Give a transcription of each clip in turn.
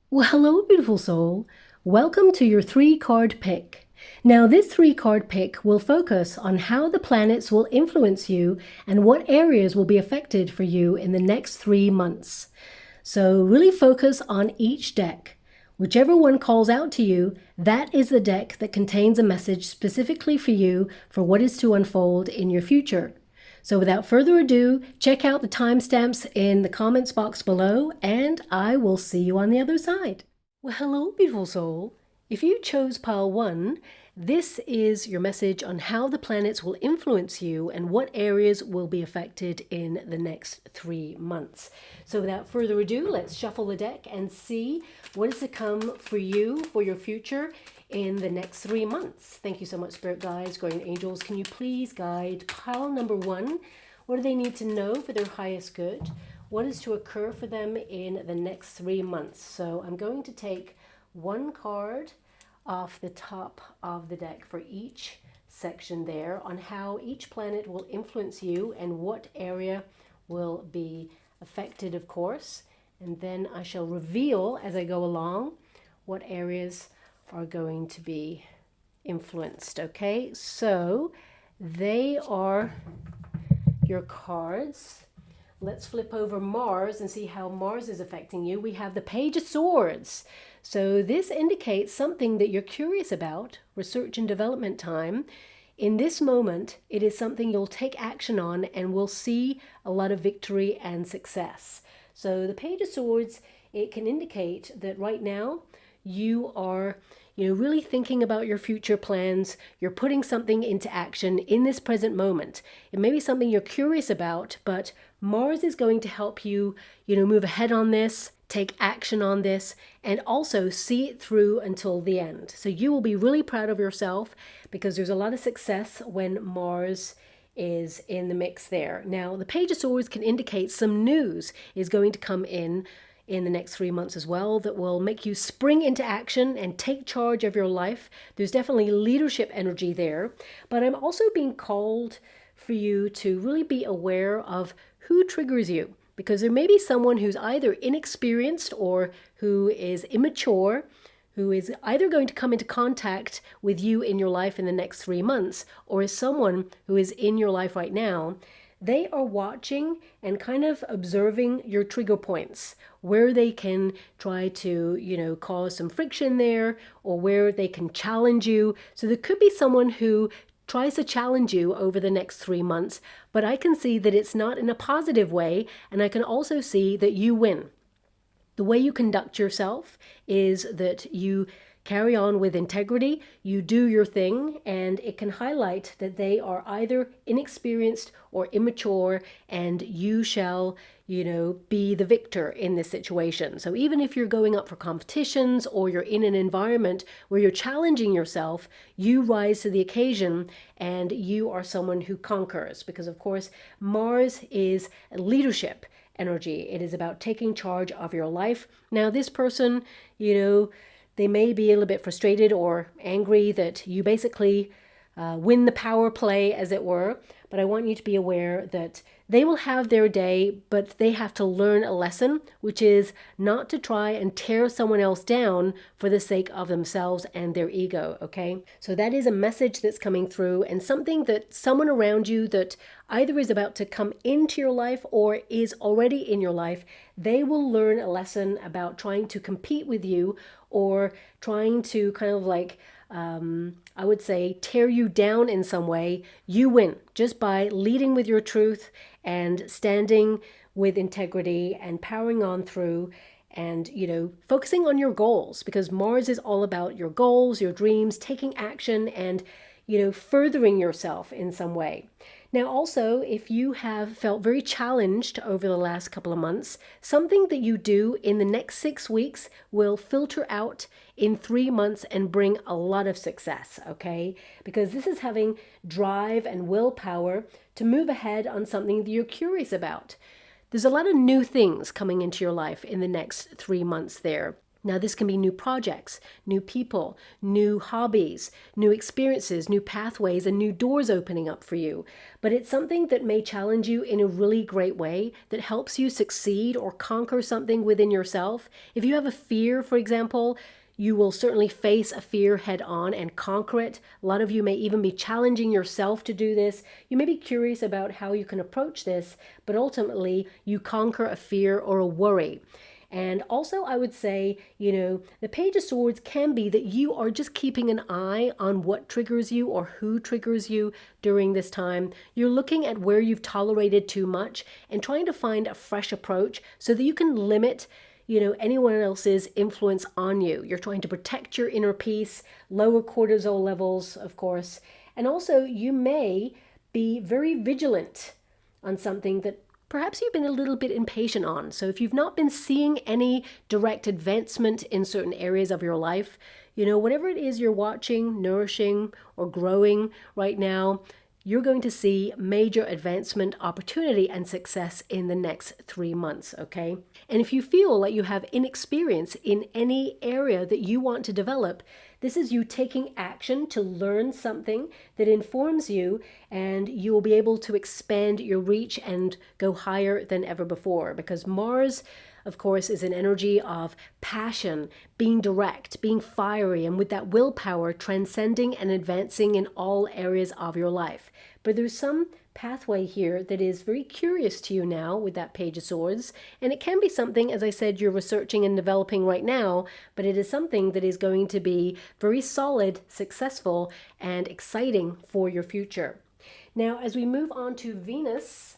Well, hello, beautiful soul. Welcome to your 3-card pick. Now, this 3-card pick will focus on how the planets will influence you and what areas will be affected for you in the next 3 months. So really focus on each deck. Whichever one calls out to you, that is the deck that contains a message specifically for you for what is to unfold in your future. So without further ado, check out the timestamps in the comments box below, and I will see you on the other side. Well, hello, beautiful soul. If you chose pile 1, this is your message on how the planets will influence you and what areas will be affected in the next 3 months. So without further ado, let's shuffle the deck and see what is to come for you, for your future in the next 3 months. Thank you so much, Spirit Guides, Guardian Angels. Can you please guide pile number 1? What do they need to know for their highest good? What is to occur for them in the next 3 months? So I'm going to take one card off the top of the deck for each section there on how each planet will influence you and what area will be affected, of course. And then I shall reveal as I go along what areas are going to be influenced. Okay, so they are your cards. Let's flip over Mars and see how Mars is affecting you. We have the Page of Swords. So this indicates something that you're curious about, research and development time. In this moment, it is something you'll take action on and will see a lot of victory and success. So the Page of Swords, it can indicate that right now you are really thinking about your future plans. You're putting something into action in this present moment. It may be something you're curious about, but Mars is going to help you, move ahead on this, take action on this, and also see it through until the end. So you will be really proud of yourself because there's a lot of success when Mars is in the mix there. Now, the Page of Swords can indicate some news is going to come in the next 3 months as well that will make you spring into action and take charge of your life. There's definitely leadership energy there, but I'm also being called for you to really be aware of who triggers you, because there may be someone who's either inexperienced or who is immature, who is either going to come into contact with you in your life in the next 3 months, or is someone who is in your life right now. They are watching and kind of observing your trigger points, where they can try to, cause some friction there, or where they can challenge you. So there could be someone who tries to challenge you over the next 3 months, but I can see that it's not in a positive way, and I can also see that you win. The way you conduct yourself is that you carry on with integrity, you do your thing, and it can highlight that they are either inexperienced or immature, and you shall, be the victor in this situation. So even if you're going up for competitions or you're in an environment where you're challenging yourself, you rise to the occasion and you are someone who conquers, because of course Mars is leadership energy. It is about taking charge of your life. Now this person, they may be a little bit frustrated or angry that you basically win the power play, as it were. But I want you to be aware that they will have their day, but they have to learn a lesson, which is not to try and tear someone else down for the sake of themselves and their ego, okay? So that is a message that's coming through, and something that someone around you that either is about to come into your life or is already in your life, they will learn a lesson about trying to compete with you or trying to kind of like, I would say, tear you down in some way. You win just by leading with your truth and standing with integrity and powering on through and, focusing on your goals, because Mars is all about your goals, your dreams, taking action and, furthering yourself in some way. Now, also, if you have felt very challenged over the last couple of months, something that you do in the next 6 weeks will filter out in 3 months and bring a lot of success, okay? Because this is having drive and willpower to move ahead on something that you're curious about. There's a lot of new things coming into your life in the next 3 months there. Now, this can be new projects, new people, new hobbies, new experiences, new pathways, and new doors opening up for you. But it's something that may challenge you in a really great way that helps you succeed or conquer something within yourself. If you have a fear, for example, you will certainly face a fear head on and conquer it. A lot of you may even be challenging yourself to do this. You may be curious about how you can approach this, but ultimately you conquer a fear or a worry. And also, I would say, the Page of Swords can be that you are just keeping an eye on what triggers you or who triggers you during this time. You're looking at where you've tolerated too much and trying to find a fresh approach so that you can limit anyone else's influence on you. You're trying to protect your inner peace, lower cortisol levels, of course. And also, you may be very vigilant on something that perhaps you've been a little bit impatient on. So if you've not been seeing any direct advancement in certain areas of your life, whatever it is you're watching, nourishing, or growing right now, you're going to see major advancement, opportunity, and success in the next 3 months, okay? And if you feel like you have inexperience in any area that you want to develop, this is you taking action to learn something that informs you, and you will be able to expand your reach and go higher than ever before. Because Mars, of course, is an energy of passion, being direct, being fiery, and with that willpower, transcending and advancing in all areas of your life. But there's some pathway here that is very curious to you now with that Page of Swords, and it can be something, as I said, you're researching and developing right now, but it is something that is going to be very solid, successful, and exciting for your future. Now, as we move on to Venus,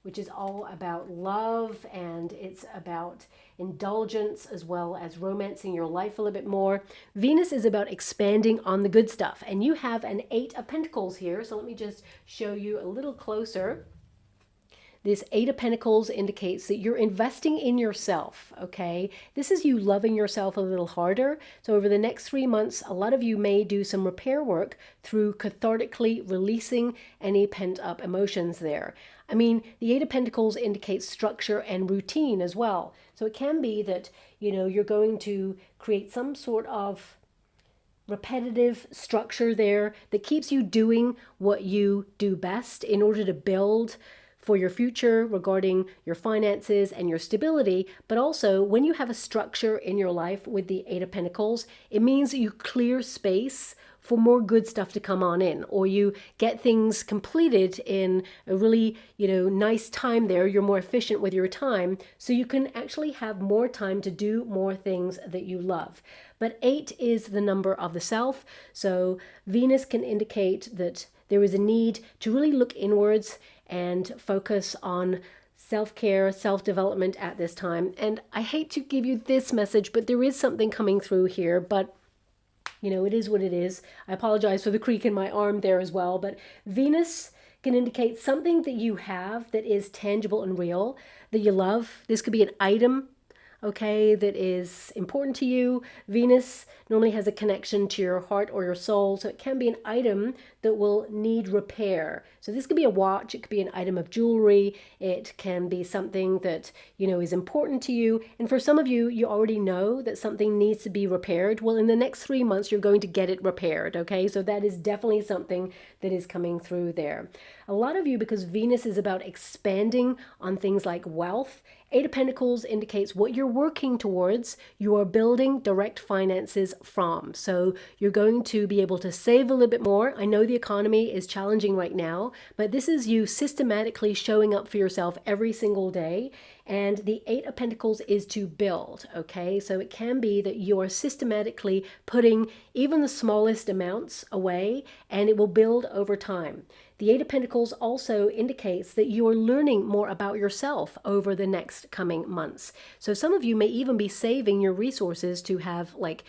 which is all about love, and it's about indulgence as well as romancing your life a little bit more. Venus is about expanding on the good stuff, and you have an 8 of Pentacles here, so let me just show you a little closer. This 8 of Pentacles indicates that you're investing in yourself, okay? This is you loving yourself a little harder. So over the next 3 months, a lot of you may do some repair work through cathartically releasing any pent-up emotions there. I mean, the 8 of Pentacles indicates structure and routine as well. So it can be that, you're going to create some sort of repetitive structure there that keeps you doing what you do best in order to build for your future regarding your finances and your stability. But also, when you have a structure in your life with the 8 of Pentacles, it means that you clear space for more good stuff to come on in, or you get things completed in a really, nice time there. You're more efficient with your time, so you can actually have more time to do more things that you love. But 8 is the number of the self, so Venus can indicate that there is a need to really look inwards and focus on self-care, self-development at this time. And I hate to give you this message, but there is something coming through here, but it is what it is. I apologize for the creak in my arm there as well, but Venus can indicate something that you have that is tangible and real, that you love. This could be an item, okay, that is important to you. Venus normally has a connection to your heart or your soul, so it can be an item that will need repair. So this could be a watch, it could be an item of jewelry, it can be something that, is important to you. And for some of you, you already know that something needs to be repaired. Well, in the next 3 months, you're going to get it repaired, okay? So that is definitely something that is coming through there. A lot of you, because Venus is about expanding on things like wealth, 8 of Pentacles indicates what you're working towards, you are building direct finances from. So you're going to be able to save a little bit more. I know the economy is challenging right now, but this is you systematically showing up for yourself every single day. And the 8 of Pentacles is to build, okay? So it can be that you are systematically putting even the smallest amounts away, and it will build over time. The 8 of Pentacles also indicates that you are learning more about yourself over the next coming months. So some of you may even be saving your resources to have like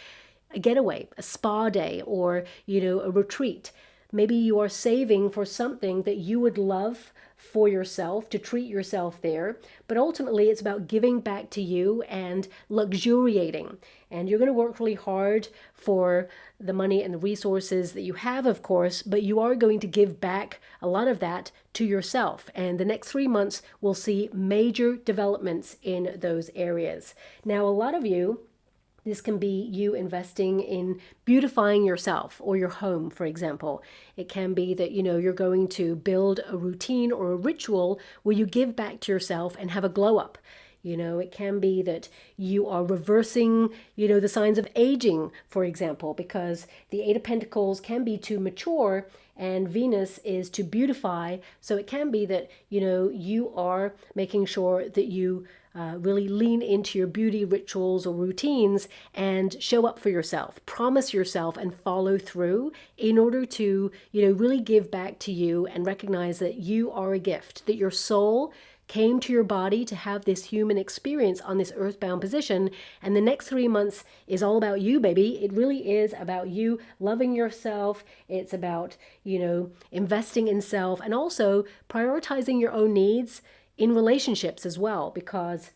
a getaway, a spa day, or, a retreat. Maybe you are saving for something that you would love for yourself, to treat yourself there. But ultimately, it's about giving back to you and luxuriating. And you're going to work really hard for the money and the resources that you have, of course, but you are going to give back a lot of that to yourself. And the next 3 months will see major developments in those areas. Now, a lot of you This can be you investing in beautifying yourself or your home, for example. It can be that, you're going to build a routine or a ritual where you give back to yourself and have a glow up. It can be that you are reversing, the signs of aging, for example, because the Eight of Pentacles can be to mature and Venus is to beautify. So it can be that, you are making sure that you really lean into your beauty rituals or routines and show up for yourself, promise yourself and follow through in order to, really give back to you and recognize that you are a gift, that your soul came to your body to have this human experience on this earthbound position. And the next 3 months is all about you, baby. It really is about you loving yourself. It's about, investing in self and also prioritizing your own needs in relationships as well, because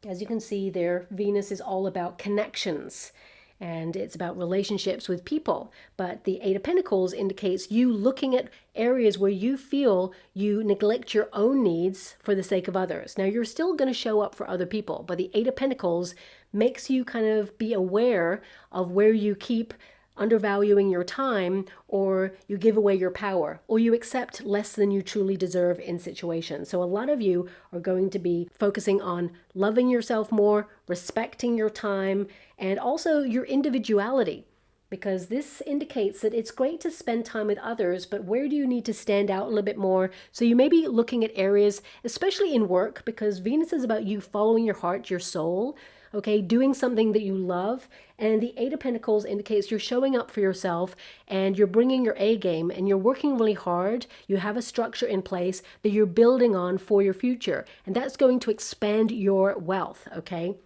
as you can see there, Venus is all about connections and it's about relationships with people. But the Eight of Pentacles indicates you looking at areas where you feel you neglect your own needs for the sake of others. Now, you're still going to show up for other people, but the Eight of Pentacles makes you kind of be aware of where you keep undervaluing your time, or you give away your power, or you accept less than you truly deserve in situations. So a lot of you are going to be focusing on loving yourself more, respecting your time, and also your individuality, because this indicates that it's great to spend time with others, but where do you need to stand out a little bit more? So you may be looking at areas, especially in work, because Venus is about you following your heart, your soul, okay, doing something that you love. And the Eight of Pentacles indicates you're showing up for yourself and you're bringing your A game and you're working really hard. You have a structure in place that you're building on for your future, and that's going to expand your wealth, okay?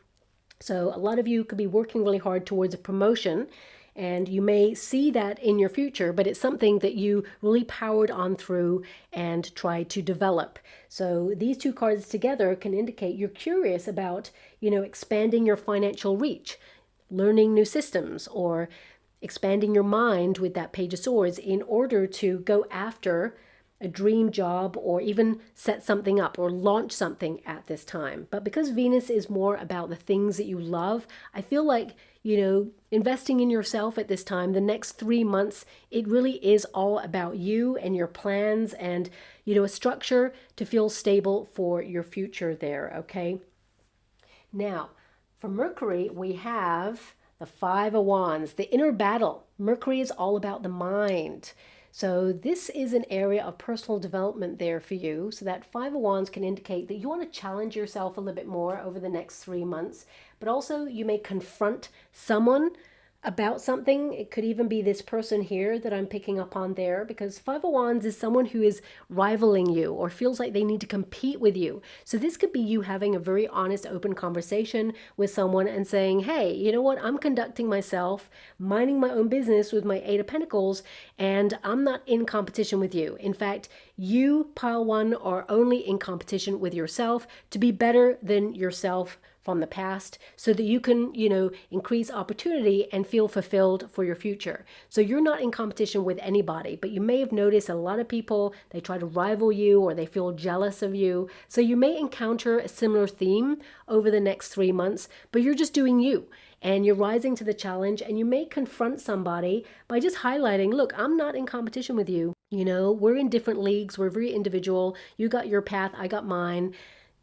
So a lot of you could be working really hard towards a promotion, and you may see that in your future, but it's something that you really powered on through and tried to develop. So these two cards together can indicate you're curious about, expanding your financial reach, learning new systems, or expanding your mind with that Page of Swords in order to go after a dream job or even set something up or launch something at this time. But because Venus is more about the things that you love, I feel like, investing in yourself at this time, the next 3 months, it really is all about you and your plans and, a structure to feel stable for your future there, okay? Now, for Mercury, we have the Five of Wands, the inner battle. Mercury is all about the mind. So this is an area of personal development there for you. So that Five of Wands can indicate that you want to challenge yourself a little bit more over the next 3 months, but also you may confront someone about something. It could even be this person here that I'm picking up on there, because Five of Wands is someone who is rivaling you or feels like they need to compete with you. So this could be you having a very honest, open conversation with someone and saying, hey, you know what? I'm conducting myself, minding my own business with my Eight of Pentacles, and I'm not in competition with you. In fact, you, pile one, are only in competition with yourself to be better than yourself from the past, so that you can, increase opportunity and feel fulfilled for your future. So you're not in competition with anybody, but you may have noticed a lot of people, they try to rival you or they feel jealous of you. So you may encounter a similar theme over the next 3 months, but you're just doing you and you're rising to the challenge, and you may confront somebody by just highlighting, look, I'm not in competition with you. We're in different leagues. We're very individual. You got your path, I got mine.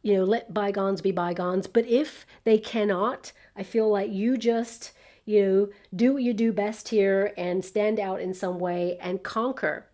Let bygones be bygones. But if they cannot, I feel like you just, do what you do best here and stand out in some way and conquer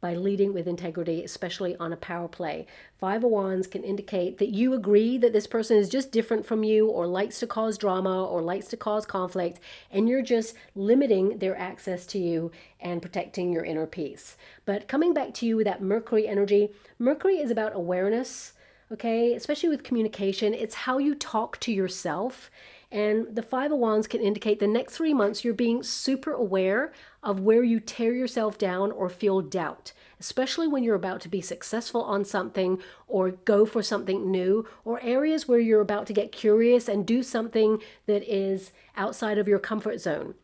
by leading with integrity, especially on a power play. Five of Wands can indicate that you agree that this person is just different from you or likes to cause drama or likes to cause conflict, and you're just limiting their access to you and protecting your inner peace. But coming back to you with that Mercury energy, Mercury is about awareness, okay, especially with communication. It's how you talk to yourself. And the Five of Wands can indicate the next 3 months you're being super aware of where you tear yourself down or feel doubt, especially when you're about to be successful on something or go for something new, or areas where you're about to get curious and do something that is outside of your comfort zone.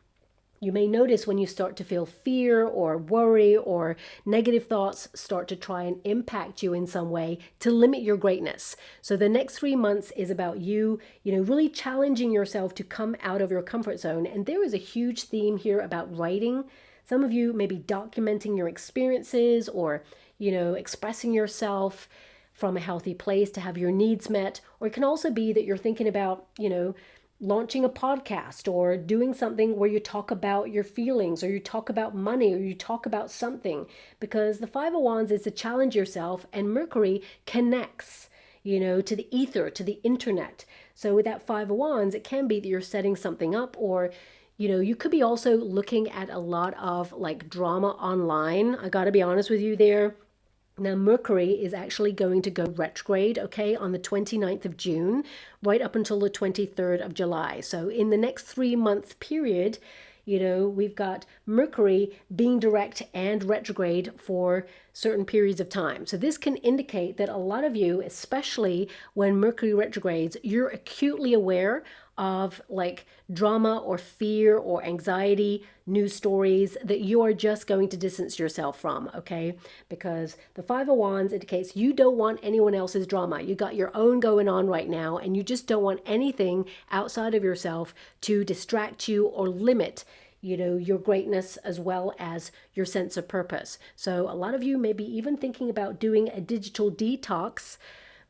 You may notice when you start to feel fear or worry or negative thoughts start to try and impact you in some way to limit your greatness. So the next 3 months is about you, really challenging yourself to come out of your comfort zone. And there is a huge theme here about writing. Some of you may be documenting your experiences or, expressing yourself from a healthy place to have your needs met. Or it can also be that you're thinking about, launching a podcast or doing something where you talk about your feelings or you talk about money or you talk about something, because the Five of Wands is to challenge yourself, and Mercury connects, to the ether, to the internet. So with that Five of Wands, it can be that you're setting something up, or you could be also looking at a lot of like drama online. I got to be honest with you there. Now, Mercury is actually going to go retrograde, okay, on the 29th of June, right up until the 23rd of July. So in the next 3 month period, we've got Mercury being direct and retrograde for certain periods of time. So this can indicate that a lot of you, especially when Mercury retrogrades, you're acutely aware of like drama or fear or anxiety, news stories that you are just going to distance yourself from, okay? Because the Five of Wands indicates you don't want anyone else's drama. You got your own going on right now, and you just don't want anything outside of yourself to distract you or limit your greatness as well as your sense of purpose. So a lot of you may be even thinking about doing a digital detox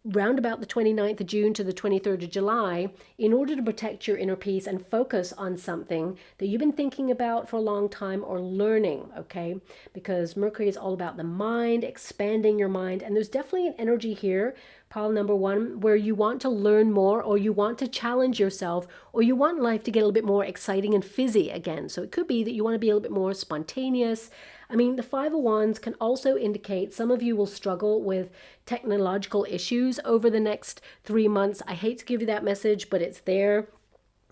round about the 29th of June to the 23rd of July in order to protect your inner peace and focus on something that you've been thinking about for a long time or learning, okay? Because Mercury is all about the mind, expanding your mind, and there's definitely an energy here, pile number one, where you want to learn more, or you want to challenge yourself, or you want life to get a little bit more exciting and fizzy again. So it could be that you want to be a little bit more spontaneous. I mean, the Five of Wands can also indicate some of you will struggle with technological issues over the next 3 months. I hate to give you that message, but it's there.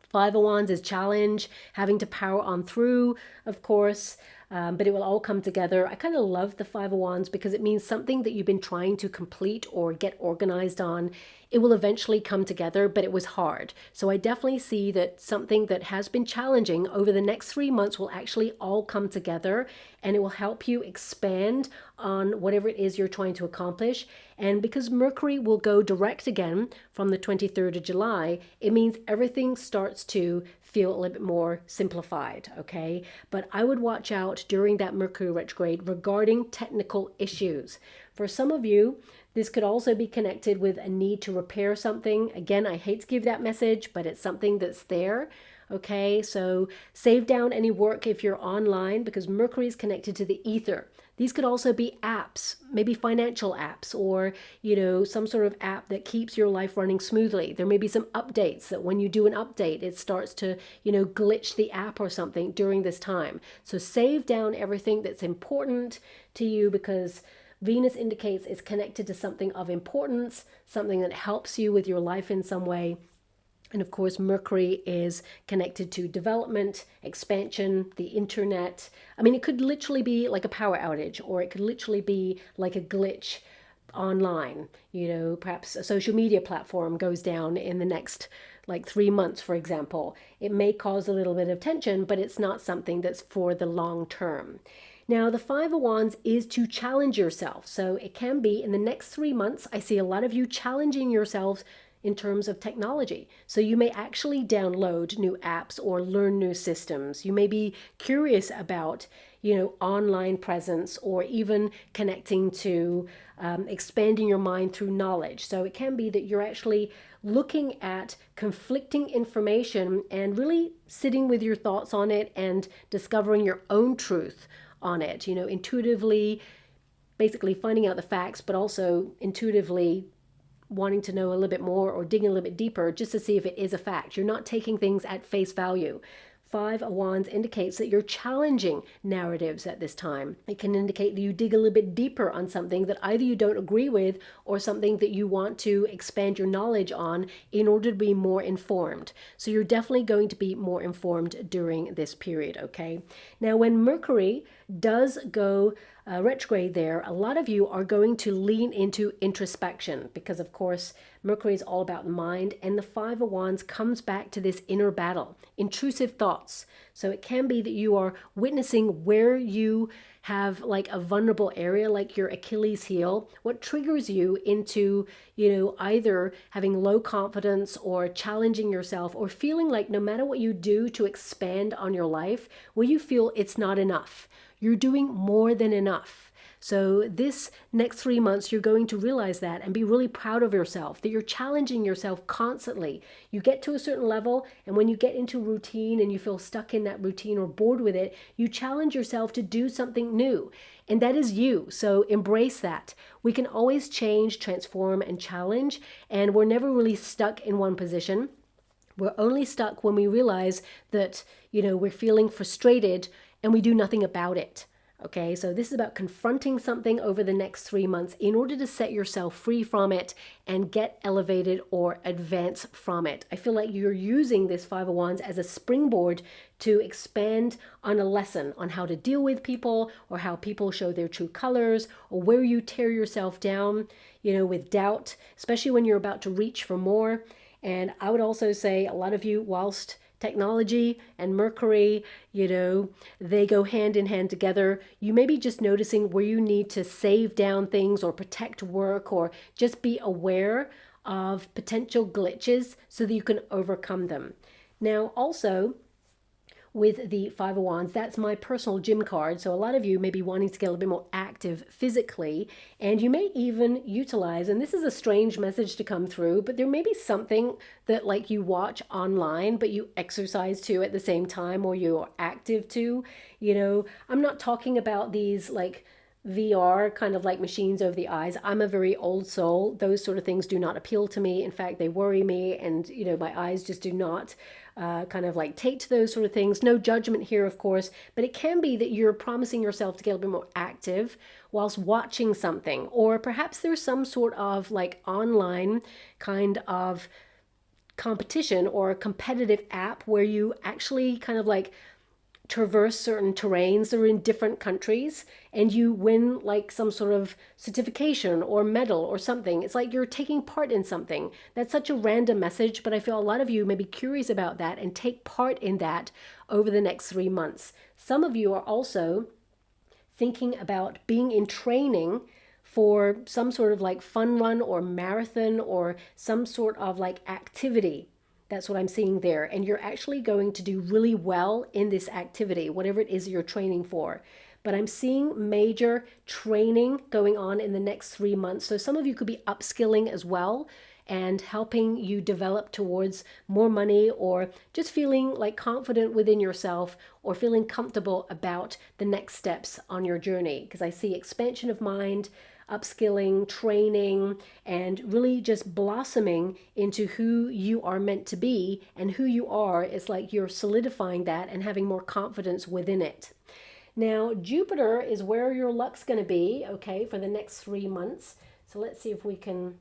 Five of Wands is challenge, having to power on through, of course, but it will all come together. I kind of love the Five of Wands because it means something that you've been trying to complete or get organized on, it will eventually come together, but it was hard. So I definitely see that something that has been challenging over the next 3 months will actually all come together, and it will help you expand on whatever it is you're trying to accomplish. And because Mercury will go direct again from the 23rd of July, it means everything starts to feel a little bit more simplified, okay? But I would watch out during that Mercury retrograde regarding technical issues. For some of you, this could also be connected with a need to repair something. Again, I hate to give that message, but it's something that's there. Okay, so save down any work if you're online, because Mercury is connected to the ether. These could also be apps, maybe financial apps, or, some sort of app that keeps your life running smoothly. There may be some updates that when you do an update, it starts to, glitch the app or something during this time. So save down everything that's important to you, because Venus indicates it's connected to something of importance, something that helps you with your life in some way. And of course, Mercury is connected to development, expansion, the internet. I mean, it could literally be like a power outage, or it could literally be like a glitch online. Perhaps a social media platform goes down in the next 3 months, for example. It may cause a little bit of tension, but it's not something that's for the long term. Now, the Five of Wands is to challenge yourself. So it can be in the next 3 months, I see a lot of you challenging yourselves in terms of technology. So you may actually download new apps or learn new systems. You may be curious about, online presence, or even connecting to expanding your mind through knowledge. So it can be that you're actually looking at conflicting information and really sitting with your thoughts on it and discovering your own truth on it, intuitively, basically finding out the facts, but also intuitively wanting to know a little bit more or digging a little bit deeper just to see if it is a fact. You're not taking things at face value. Five of Wands indicates that you're challenging narratives at this time. It can indicate that you dig a little bit deeper on something that either you don't agree with or something that you want to expand your knowledge on in order to be more informed. So you're definitely going to be more informed during this period, okay? Now, when Mercury does go retrograde there, a lot of you are going to lean into introspection because, of course, Mercury is all about the mind, and the Five of Wands comes back to this inner battle, intrusive thoughts. So it can be that you are witnessing where you have like a vulnerable area, like your Achilles heel, what triggers you into, either having low confidence or challenging yourself or feeling like no matter what you do to expand on your life, well, you feel it's not enough. You're doing more than enough. So this next 3 months, you're going to realize that and be really proud of yourself, that you're challenging yourself constantly. You get to a certain level, and when you get into routine and you feel stuck in that routine or bored with it, you challenge yourself to do something new. And that is you. So embrace that. We can always change, transform, and challenge, and we're never really stuck in one position. We're only stuck when we realize that, we're feeling frustrated and we do nothing about it. Okay, so this is about confronting something over the next 3 months in order to set yourself free from it and get elevated or advance from it. I feel like you're using this Five of Wands as a springboard to expand on a lesson on how to deal with people, or how people show their true colors, or where you tear yourself down, with doubt, especially when you're about to reach for more. And I would also say a lot of you, whilst technology and Mercury, they go hand in hand together. You may be just noticing where you need to save down things or protect work, or just be aware of potential glitches so that you can overcome them. Now, also, with the Five of Wands, that's my personal gym card. So a lot of you may be wanting to get a little bit more active physically, and you may even utilize, and this is a strange message to come through, but there may be something that like you watch online, but you exercise to at the same time, or you're active to, I'm not talking about these like VR kind of like machines over the eyes. I'm a very old soul. Those sort of things do not appeal to me. In fact, they worry me, and my eyes just do not kind of like take to those sort of things. No judgment here, of course, but it can be that you're promising yourself to get a bit more active whilst watching something, or perhaps there's some sort of like online kind of competition or a competitive app where you actually kind of like traverse certain terrains that are in different countries, and you win like some sort of certification or medal or something. It's like you're taking part in something. That's such a random message, but I feel a lot of you may be curious about that and take part in that over the next 3 months. Some of you are also thinking about being in training for some sort of like fun run or marathon or some sort of like activity. That's what I'm seeing there. And you're actually going to do really well in this activity, whatever it is you're training for. But I'm seeing major training going on in the next 3 months. So some of you could be upskilling as well and helping you develop towards more money, or just feeling like confident within yourself, or feeling comfortable about the next steps on your journey. Because I see expansion of mind, upskilling, training, and really just blossoming into who you are meant to be. And who you are, it's like you're solidifying that and having more confidence within it. Now, Jupiter is where your luck's going to be, okay, for the next 3 months. So let's see if we can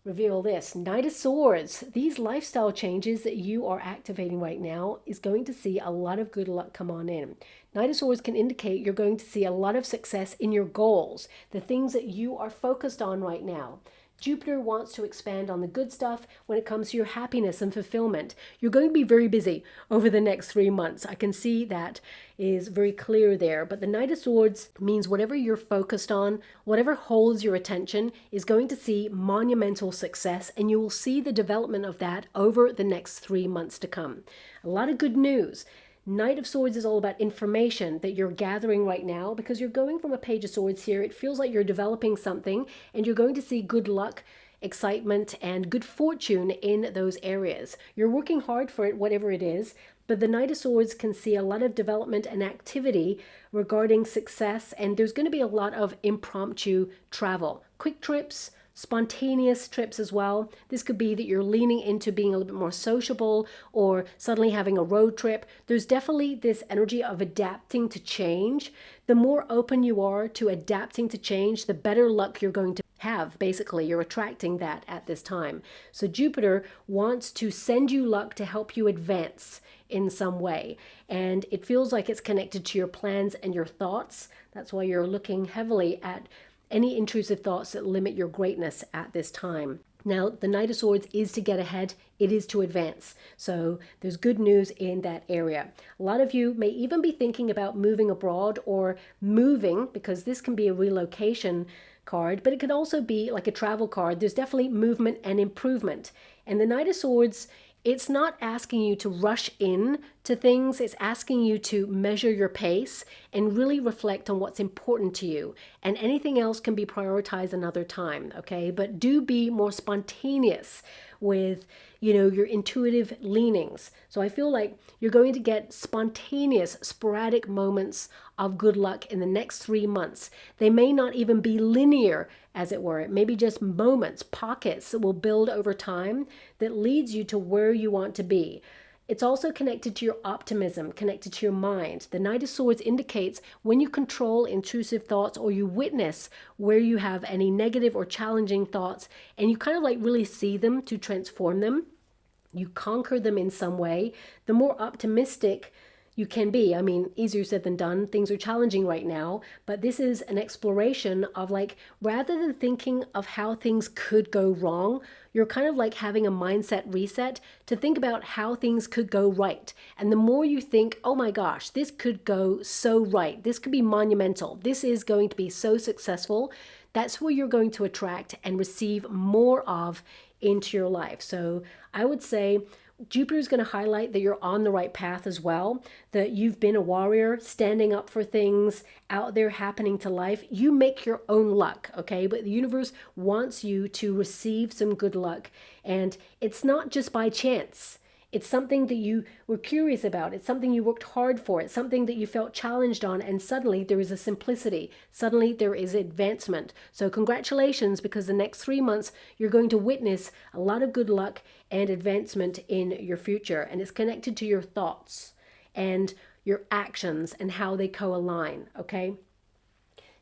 reveal this. Knight of Swords. These lifestyle changes that you are activating right now is going to see a lot of good luck come on in. Knight of Swords can indicate you're going to see a lot of success in your goals, the things that you are focused on right now. Jupiter wants to expand on the good stuff when it comes to your happiness and fulfillment. You're going to be very busy over the next 3 months. I can see that is very clear there. But the Knight of Swords means whatever you're focused on, whatever holds your attention, is going to see monumental success, and you will see the development of that over the next 3 months to come. A lot of good news. Knight of Swords is all about information that you're gathering right now, because you're going from a Page of Swords here. It feels like you're developing something, and you're going to see good luck, excitement, and good fortune in those areas. You're working hard for it, whatever it is, but the Knight of Swords can see a lot of development and activity regarding success, and there's going to be a lot of impromptu travel, quick trips, spontaneous trips as well. This could be that you're leaning into being a little bit more sociable, or suddenly having a road trip. There's definitely this energy of adapting to change. The more open you are to adapting to change, the better luck you're going to have. Basically, you're attracting that at this time. So Jupiter wants to send you luck to help you advance in some way. And it feels like it's connected to your plans and your thoughts. That's why you're looking heavily at any intrusive thoughts that limit your greatness at this time. Now, the Knight of Swords is to get ahead. It is to advance. So there's good news in that area. A lot of you may even be thinking about moving abroad or moving, because this can be a relocation card, but it could also be like a travel card. There's definitely movement and improvement. And the Knight of Swords, it's not asking you to rush in to things. It's asking you to measure your pace and really reflect on what's important to you. And anything else can be prioritized another time, okay? But do be more spontaneous with, your intuitive leanings. So I feel like you're going to get spontaneous, sporadic moments of good luck in the next 3 months. They may not even be linear, as it were. It may be just moments, pockets that will build over time that leads you to where you want to be. It's also connected to your optimism, connected to your mind. The Knight of Swords indicates when you control intrusive thoughts, or you witness where you have any negative or challenging thoughts, and you kind of like really see them to transform them. You conquer them in some way. The more optimistic you can be. I mean, easier said than done. Things are challenging right now, but this is an exploration of, like, rather than thinking of how things could go wrong, you're kind of like having a mindset reset to think about how things could go right. And the more you think, oh my gosh, this could go so right, this could be monumental, this is going to be so successful, that's where you're going to attract and receive more of into your life. So I would say Jupiter is going to highlight that you're on the right path as well, that you've been a warrior, standing up for things out there happening to life. You make your own luck, okay? But the universe wants you to receive some good luck. And it's not just by chance. It's something that you were curious about. It's something you worked hard for. It's something that you felt challenged on. And suddenly there is a simplicity. Suddenly there is advancement. So congratulations, because the next 3 months you're going to witness a lot of good luck and advancement in your future. And it's connected to your thoughts and your actions and how they co-align, okay?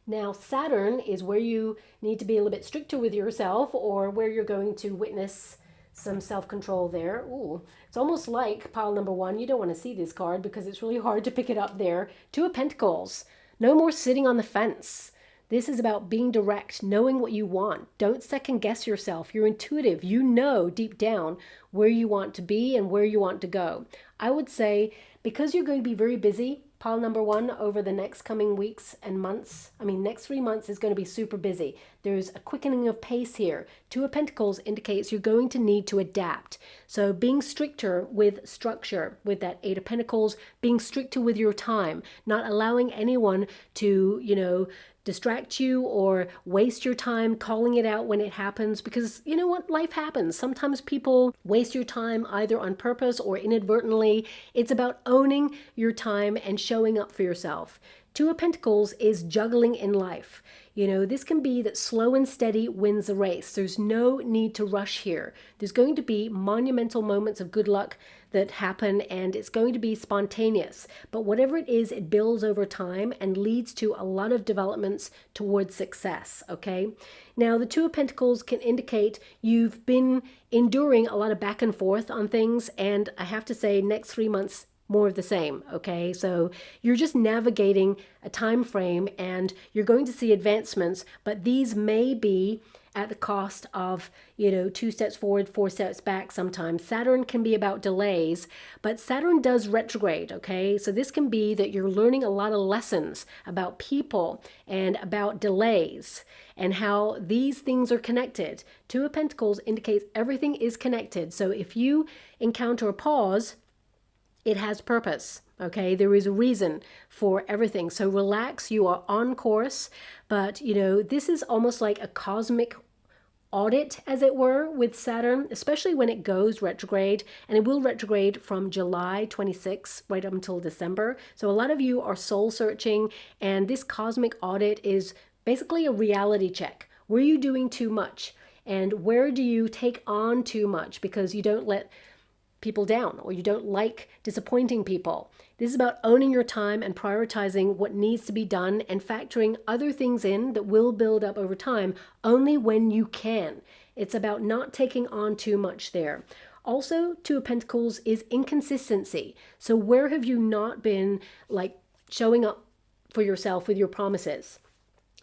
Now, Saturn is where you need to be a little bit stricter with yourself, or where you're going to witness some self-control there. Ooh, it's almost like pile number 1. You don't want to see this card because it's really hard to pick it up there. 2 of Pentacles. No more sitting on the fence. This is about being direct, knowing what you want. Don't second guess yourself. You're intuitive. You know deep down where you want to be and where you want to go. I would say, because you're going to be very busy, pile number 1, over the next coming weeks and months. I mean, next 3 months is going to be super busy. There's a quickening of pace here. 2 of Pentacles indicates you're going to need to adapt. So being stricter with structure, with that 8 of Pentacles, being stricter with your time, not allowing anyone to, distract you or waste your time, calling it out when it happens, because you know what, life happens. Sometimes people waste your time either on purpose or inadvertently. It's about owning your time and showing up for yourself. 2 of Pentacles is juggling in life. This can be that slow and steady wins the race. There's no need to rush here. There's going to be monumental moments of good luck that happen, and it's going to be spontaneous. But whatever it is, it builds over time and leads to a lot of developments towards success, okay? Now, the 2 of Pentacles can indicate you've been enduring a lot of back and forth on things, and I have to say, next 3 months, more of the same, okay? So you're just navigating a time frame, and you're going to see advancements, but these may be at the cost of, 2 steps forward, 4 steps back sometimes. Saturn can be about delays, but Saturn does retrograde, okay? So this can be that you're learning a lot of lessons about people and about delays and how these things are connected. 2 of Pentacles indicates everything is connected. So if you encounter a pause, it has purpose, okay? There is a reason for everything. So relax, you are on course, but this is almost like a cosmic audit, as it were, with Saturn, especially when it goes retrograde, and it will retrograde from July 26 right up until December. So a lot of you are soul searching, and this cosmic audit is basically a reality check. Were you doing too much? And where do you take on too much because you don't let people down, or you don't like disappointing people? This is about owning your time and prioritizing what needs to be done and factoring other things in that will build up over time only when you can. It's about not taking on too much there. Also, Two of Pentacles is inconsistency. So where have you not been like showing up for yourself with your promises?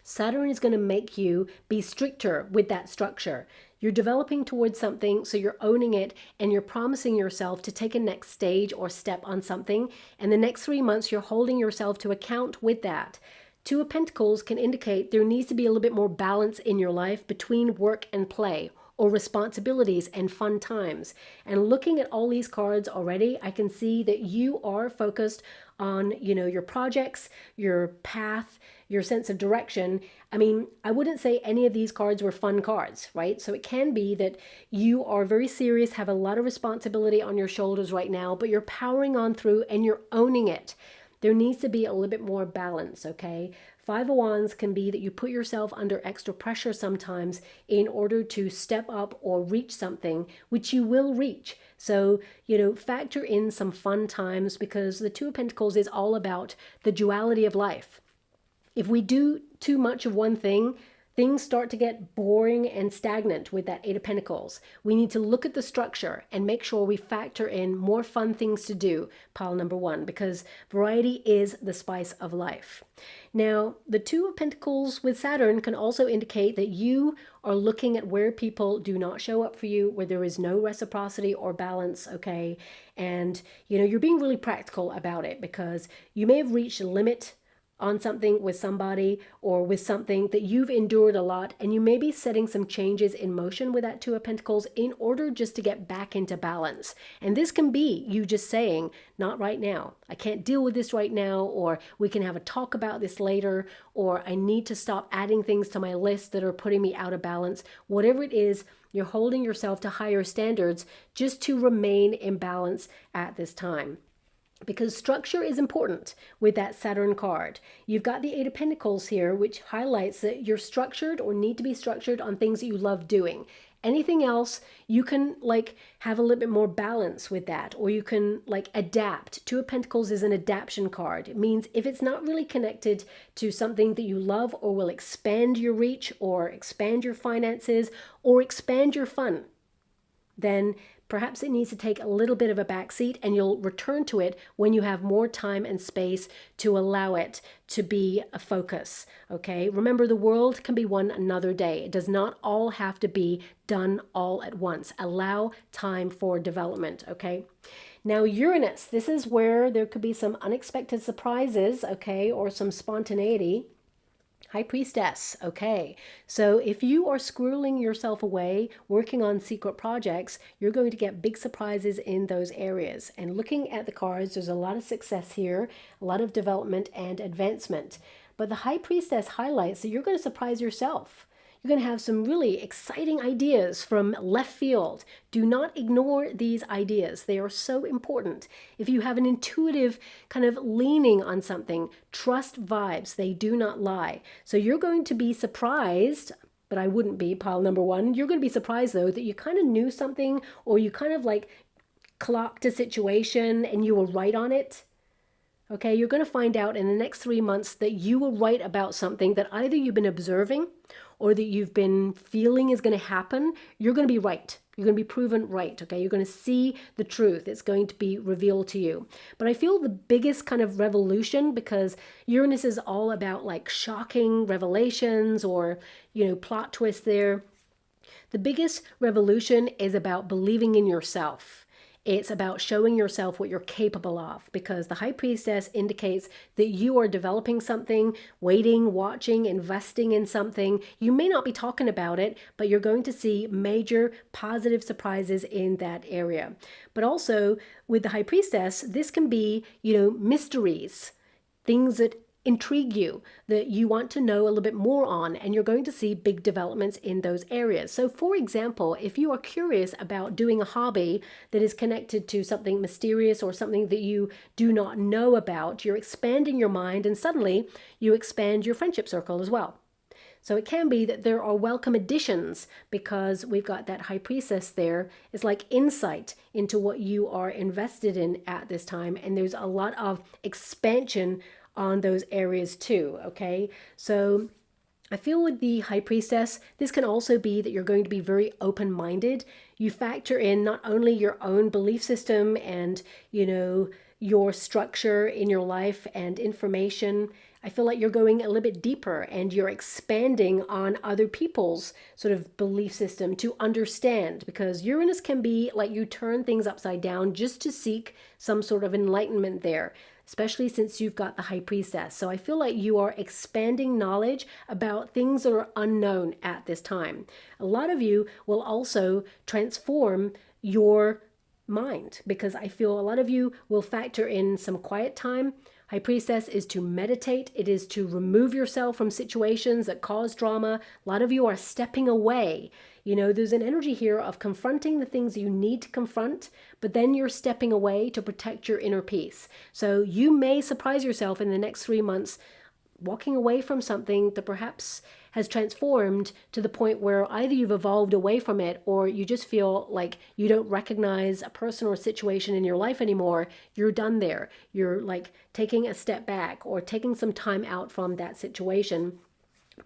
Saturn is going to make you be stricter with that structure. You're developing towards something, so you're owning it and you're promising yourself to take a next stage or step on something. And the next 3 months, you're holding yourself to account with that. Two of Pentacles can indicate there needs to be a little bit more balance in your life between work and play, or responsibilities and fun times. And looking at all these cards already, I can see that you are focused on, your projects, your path, your sense of direction. I mean, I wouldn't say any of these cards were fun cards, right? So it can be that you are very serious, have a lot of responsibility on your shoulders right now, but you're powering on through and you're owning it. There needs to be a little bit more balance, okay? Five of Wands can be that you put yourself under extra pressure sometimes in order to step up or reach something, which you will reach. So, factor in some fun times, because the Two of Pentacles is all about the duality of life. If we do too much of one thing, things start to get boring and stagnant with that Eight of Pentacles. We need to look at the structure and make sure we factor in more fun things to do, pile number one, because variety is the spice of life. Now, the Two of Pentacles with Saturn can also indicate that you are looking at where people do not show up for you, where there is no reciprocity or balance, okay? And, you're being really practical about it, because you may have reached a limit on something with somebody or with something that you've endured a lot, and you may be setting some changes in motion with that Two of Pentacles in order just to get back into balance. And this can be you just saying, not right now, I can't deal with this right now, or we can have a talk about this later, or I need to stop adding things to my list that are putting me out of balance. Whatever it is, you're holding yourself to higher standards just to remain in balance at this time. Because structure is important with that Saturn card. You've got the Eight of Pentacles here, which highlights that you're structured or need to be structured on things that you love doing. Anything else, you can have a little bit more balance with that, or you can adapt. Two of Pentacles is an adaptation card. It means if it's not really connected to something that you love or will expand your reach or expand your finances or expand your fun, then perhaps it needs to take a little bit of a backseat, and you'll return to it when you have more time and space to allow it to be a focus, okay? Remember, the world can be won another day. It does not all have to be done all at once. Allow time for development, okay? Now, Uranus, this is where there could be some unexpected surprises, okay, or some spontaneity. High Priestess, okay. So if you are squirreling yourself away, working on secret projects, you're going to get big surprises in those areas. And looking at the cards, there's a lot of success here, a lot of development and advancement. But the High Priestess highlights that you're going to surprise yourself. You're going to have some really exciting ideas from left field. Do not ignore these ideas. They are so important. If you have an intuitive kind of leaning on something, trust vibes. They do not lie. So you're going to be surprised, but I wouldn't be, pile number one. You're going to be surprised, though, that you kind of knew something, or you kind of clocked a situation and you were right on it. Okay, you're going to find out in the next 3 months that you were right about something that either you've been observing or that you've been feeling is going to happen. You're going to be right. You're going to be proven right, okay? You're going to see the truth. It's going to be revealed to you. But I feel the biggest kind of revolution, because Uranus is all about shocking revelations or, plot twists there. The biggest revolution is about believing in yourself. It's about showing yourself what you're capable of, because the High Priestess indicates that you are developing something, waiting, watching, investing in something. You may not be talking about it, but you're going to see major positive surprises in that area. But also with the High Priestess, this can be, mysteries, things that intrigue you, that you want to know a little bit more on, and you're going to see big developments in those areas. So for example, if you are curious about doing a hobby that is connected to something mysterious or something that you do not know about, you're expanding your mind, and suddenly you expand your friendship circle as well. So it can be that there are welcome additions, because we've got that High Priestess there. It's like insight into what you are invested in at this time, and there's a lot of expansion on those areas too, okay? So I feel with the High Priestess, this can also be that you're going to be very open-minded. You factor in not only your own belief system and, your structure in your life and information. I feel like you're going a little bit deeper and you're expanding on other people's sort of belief system to understand, because Uranus can be like you turn things upside down just to seek some sort of enlightenment there, especially since you've got the High Priestess. So I feel like you are expanding knowledge about things that are unknown at this time. A lot of you will also transform your mind, because I feel a lot of you will factor in some quiet time. High Priestess is to meditate. It is to remove yourself from situations that cause drama. A lot of you are stepping away. There's an energy here of confronting the things you need to confront, but then you're stepping away to protect your inner peace. So you may surprise yourself in the next 3 months walking away from something that perhaps has transformed to the point where either you've evolved away from it or you just feel like you don't recognize a person or situation in your life anymore. You're done there. You're like taking a step back or taking some time out from that situation.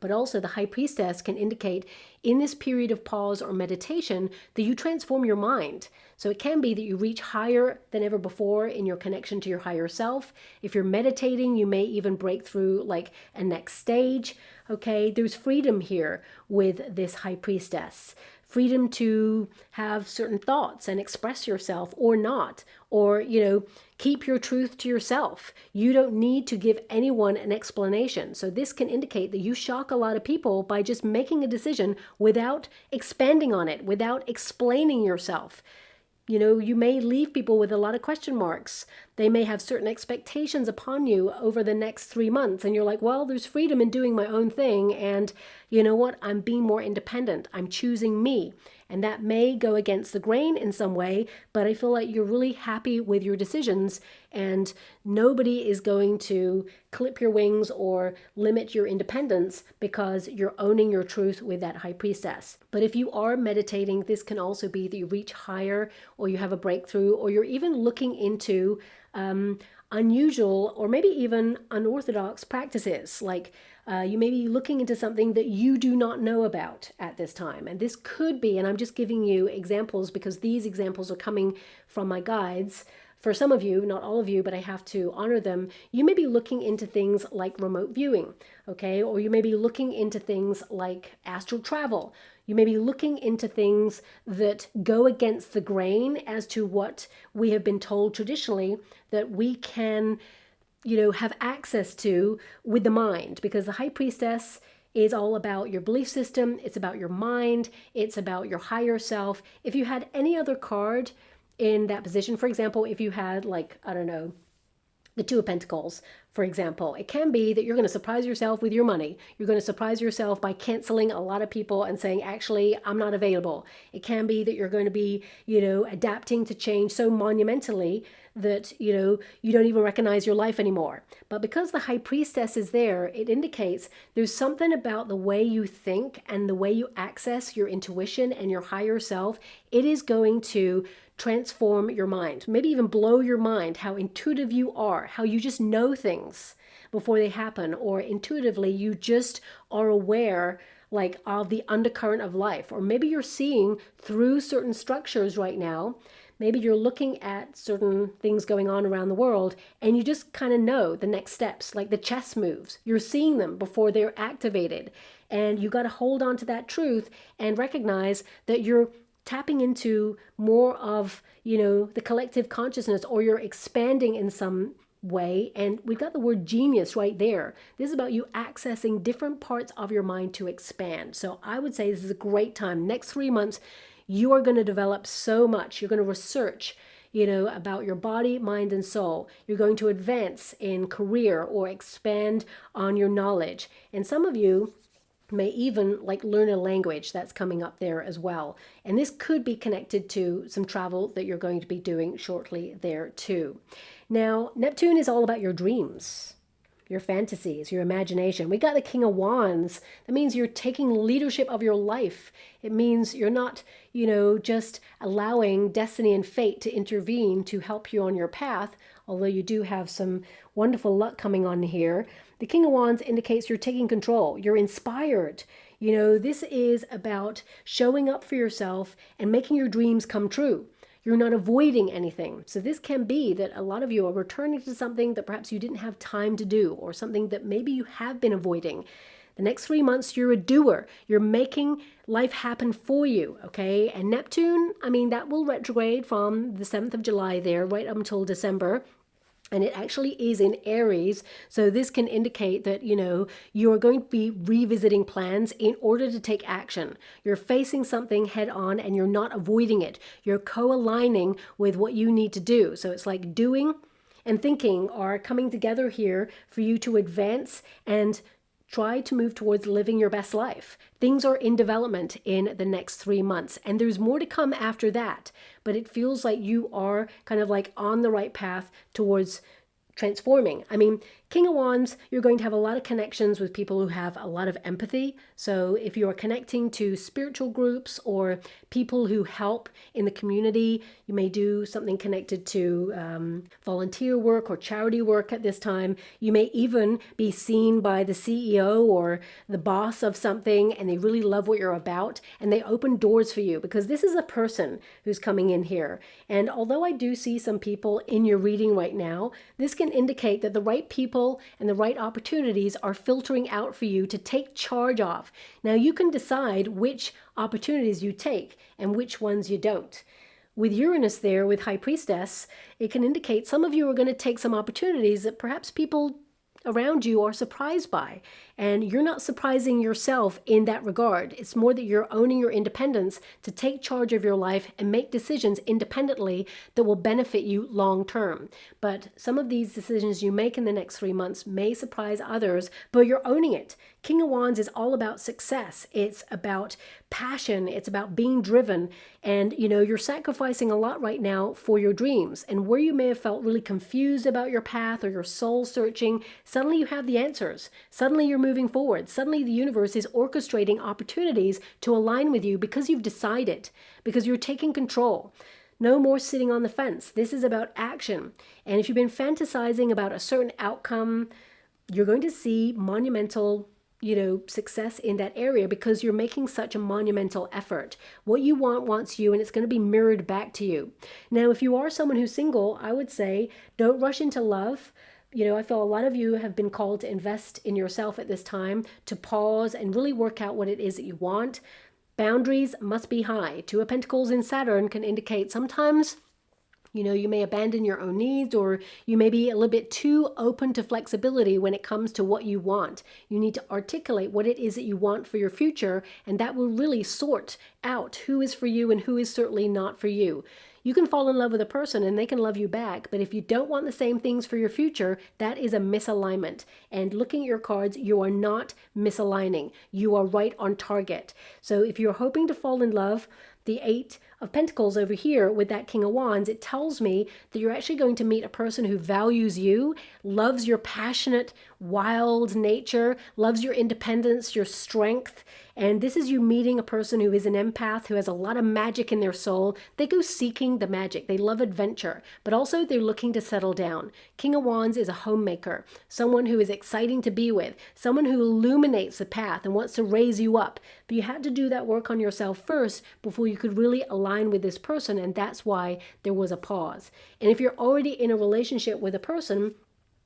But also the High Priestess can indicate in this period of pause or meditation that you transform your mind. So it can be that you reach higher than ever before in your connection to your higher self. If you're meditating, you may even break through like a next stage. Okay, there's freedom here with this High Priestess. Freedom to have certain thoughts and express yourself or not, or, keep your truth to yourself. You don't need to give anyone an explanation. So this can indicate that you shock a lot of people by just making a decision without expanding on it, without explaining yourself. You may leave people with a lot of question marks. They may have certain expectations upon you over the next 3 months. And you're like, well, there's freedom in doing my own thing. And you know what? I'm being more independent. I'm choosing me. And that may go against the grain in some way, but I feel like you're really happy with your decisions and nobody is going to clip your wings or limit your independence because you're owning your truth with that High Priestess. But if you are meditating, this can also be that you reach higher or you have a breakthrough or you're even looking into unusual or maybe even unorthodox practices. Like you may be looking into something that you do not know about at this time. And this could be, and I'm just giving you examples because these examples are coming from my guides. For some of you, not all of you, but I have to honor them, you may be looking into things like remote viewing, okay? Or you may be looking into things like astral travel. You may be looking into things that go against the grain as to what we have been told traditionally that we can, have access to with the mind, because the High Priestess is all about your belief system. It's about your mind. It's about your higher self. If you had any other card in that position, for example, if you had like, I don't know, the Two of Pentacles, for example, it can be that you're going to surprise yourself with your money. You're going to surprise yourself by canceling a lot of people and saying, actually, I'm not available. It can be that you're going to be, adapting to change so monumentally that, you don't even recognize your life anymore. But because the High Priestess is there, it indicates there's something about the way you think and the way you access your intuition and your higher self. It is going to transform your mind, maybe even blow your mind, how intuitive you are, how you just know things before they happen, or intuitively you just are aware like of the undercurrent of life. Or maybe you're seeing through certain structures right now. Maybe you're looking at certain things going on around the world and you just kind of know the next steps, like the chess moves. You're seeing them before they're activated. And you got to hold on to that truth and recognize that you're tapping into more of, the collective consciousness, or you're expanding in some way. And we've got the word genius right there. This is about you accessing different parts of your mind to expand. So I would say this is a great time. Next 3 months, you are going to develop so much. You're going to research, about your body, mind, and soul. You're going to advance in career or expand on your knowledge. And some of you may even like learn a language that's coming up there as well. And this could be connected to some travel that you're going to be doing shortly there too. Now, Neptune is all about your dreams, your fantasies, your imagination. We got the King of Wands. That means you're taking leadership of your life. It means you're not, just allowing destiny and fate to intervene to help you on your path, although you do have some wonderful luck coming on here. The King of Wands indicates you're taking control. You're inspired. You know, this is about showing up for yourself and making your dreams come true. You're not avoiding anything. So this can be that a lot of you are returning to something that perhaps you didn't have time to do, or something that maybe you have been avoiding. The next 3 months, you're a doer. You're making life happen for you, okay? And Neptune, I mean, that will retrograde from the 7th of July there right up until December. And it actually is in Aries. So this can indicate that, you know, you are going to be revisiting plans in order to take action. You're facing something head on and you're not avoiding it. You're co-aligning with what you need to do. So it's like doing and thinking are coming together here for you to advance and try to move towards living your best life. Things are in development in the next 3 months, and there's more to come after that. But it feels like you are kind of like on the right path towards transforming. I mean, King of Wands, you're going to have a lot of connections with people who have a lot of empathy. So if you are connecting to spiritual groups or people who help in the community, you may do something connected to volunteer work or charity work at this time. You may even be seen by the CEO or the boss of something, and they really love what you're about, and they open doors for you, because this is a person who's coming in here. And although I do see some people in your reading right now, this can indicate that the right people and the right opportunities are filtering out for you to take charge of. Now you can decide which opportunities you take and which ones you don't. With Uranus there, with High Priestess, it can indicate some of you are going to take some opportunities that perhaps people around you are surprised by, and you're not surprising yourself in that regard. It's more that you're owning your independence to take charge of your life and make decisions independently that will benefit you long term. But some of these decisions you make in the next 3 months may surprise others, but you're owning it. King of Wands is all about success. It's about passion. It's about being driven. And, you know, you're sacrificing a lot right now for your dreams. And where you may have felt really confused about your path or your soul searching, suddenly you have the answers. Suddenly you're moving forward. Suddenly the universe is orchestrating opportunities to align with you because you've decided, because you're taking control. No more sitting on the fence. This is about action. And if you've been fantasizing about a certain outcome, you're going to see monumental success in that area, because you're making such a monumental effort. What you want wants you, and it's going to be mirrored back to you. Now, if you are someone who's single, I would say don't rush into love. I feel a lot of you have been called to invest in yourself at this time, to pause and really work out what it is that you want. Boundaries must be high. Two of Pentacles in Saturn can indicate sometimes you may abandon your own needs, or you may be a little bit too open to flexibility when it comes to what you want. You need to articulate what it is that you want for your future, and that will really sort out who is for you and who is certainly not for you. You can fall in love with a person and they can love you back, but if you don't want the same things for your future, that is a misalignment. And looking at your cards, you are not misaligning. You are right on target. So if you're hoping to fall in love, the Eight of Pentacles over here with that King of Wands, it tells me that you're actually going to meet a person who values you, loves your passionate, wild nature, loves your independence, your strength. And this is you meeting a person who is an empath, who has a lot of magic in their soul. They go seeking the magic. They love adventure, but also they're looking to settle down. King of Wands is a homemaker, someone who is exciting to be with, someone who illuminates the path and wants to raise you up. But you had to do that work on yourself first before you could really align with this person, and that's why there was a pause. And if you're already in a relationship with a person,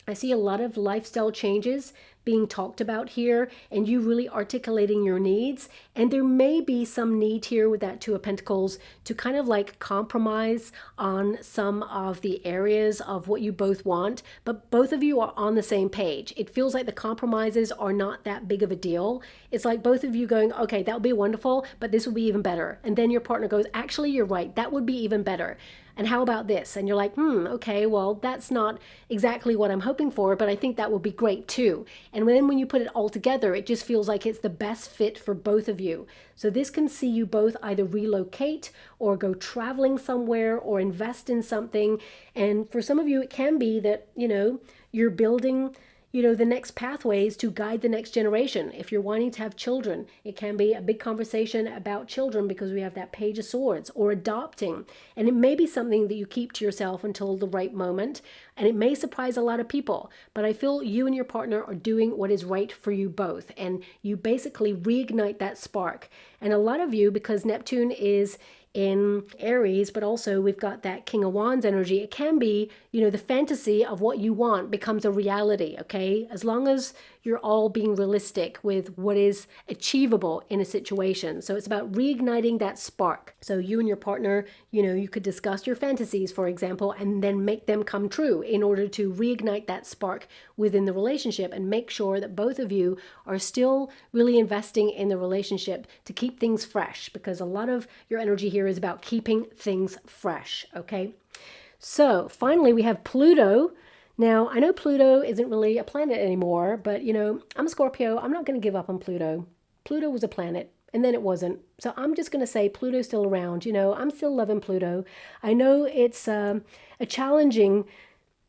I see a lot of lifestyle changes being talked about here, and you really articulating your needs. And there may be some need here with that Two of Pentacles to kind of like compromise on some of the areas of what you both want, but both of you are on the same page. It feels like the compromises are not that big of a deal. It's like both of you going, okay, that would be wonderful, but this would be even better. And then your partner goes, actually, you're right, that would be even better. And how about this? And you're like, okay, well, that's not exactly what I'm hoping for, but I think that would be great too. And then when you put it all together, it just feels like it's the best fit for both of you. So this can see you both either relocate or go traveling somewhere or invest in something. And for some of you, it can be that, you're building the next pathways to guide the next generation. If you're wanting to have children, it can be a big conversation about children because we have that Page of Swords, or adopting. And it may be something that you keep to yourself until the right moment, and it may surprise a lot of people. But I feel you and your partner are doing what is right for you both, and you basically reignite that spark. And a lot of you, because Neptune is in Aries, but also we've got that King of Wands energy, it can be, the fantasy of what you want becomes a reality, okay? As long as you're all being realistic with what is achievable in a situation. So it's about reigniting that spark. So you and your partner, you could discuss your fantasies, for example, and then make them come true in order to reignite that spark within the relationship and make sure that both of you are still really investing in the relationship to keep things fresh, because a lot of your energy here is about keeping things fresh, okay? So finally, we have Pluto. Now, I know Pluto isn't really a planet anymore, but I'm a Scorpio. I'm not going to give up on Pluto. Pluto was a planet, and then it wasn't. So I'm just going to say Pluto's still around. I'm still loving Pluto. I know it's a challenging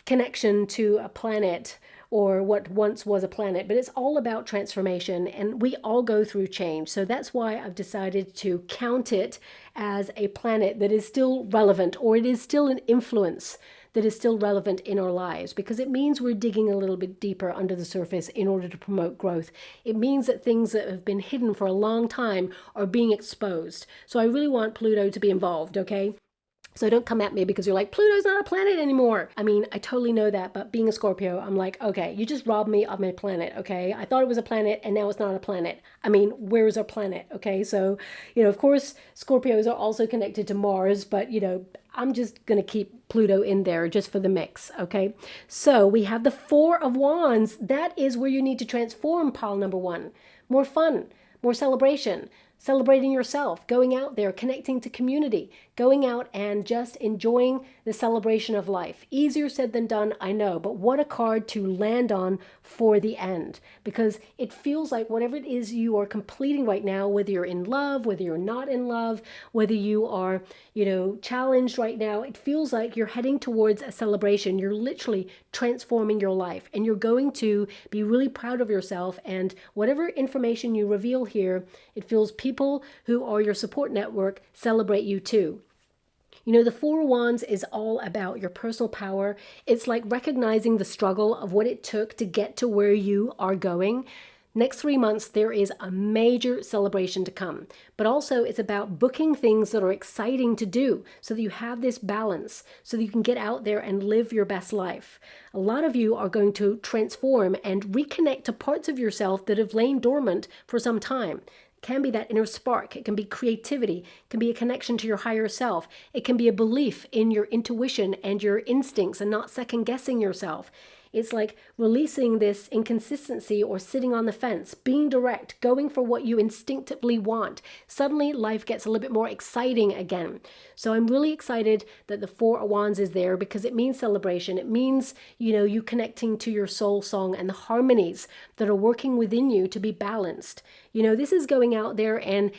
connection to a planet, or what once was a planet, but it's all about transformation, and we all go through change. So that's why I've decided to count it as a planet that is still relevant, or it is still an influence that is still relevant in our lives, because it means we're digging a little bit deeper under the surface in order to promote growth. It means that things that have been hidden for a long time are being exposed. So I really want Pluto to be involved, okay? So don't come at me because you're like, Pluto's not a planet anymore. I mean, I totally know that, but being a Scorpio, I'm like, okay, you just robbed me of my planet, okay? I thought it was a planet and now it's not a planet. I mean, where is our planet, okay? So, of course, Scorpios are also connected to Mars, but, I'm just going to keep Pluto in there just for the mix, okay? So we have the Four of Wands. That is where you need to transform, pile number one. More fun, more celebration. Celebrating yourself, going out there, connecting to community, going out and just enjoying the celebration of life. Easier said than done, I know, but what a card to land on for the end, because it feels like whatever it is you are completing right now, whether you're in love, whether you're not in love, whether you are, challenged right now, it feels like you're heading towards a celebration. You're literally transforming your life, and you're going to be really proud of yourself, and whatever information you reveal here, it feels people who are your support network celebrate you too. The Four of Wands is all about your personal power. It's like recognizing the struggle of what it took to get to where you are going. Next 3 months, there is a major celebration to come, but also it's about booking things that are exciting to do so that you have this balance, so that you can get out there and live your best life. A lot of you are going to transform and reconnect to parts of yourself that have lain dormant for some time. It can be that inner spark. It can be creativity. It can be a connection to your higher self. It can be a belief in your intuition and your instincts and not second guessing yourself. It's like releasing this inconsistency or sitting on the fence, being direct, going for what you instinctively want. Suddenly life gets a little bit more exciting again. So I'm really excited that the Four of Wands is there, because it means celebration. It means, you connecting to your soul song and the harmonies that are working within you to be balanced. This is going out there and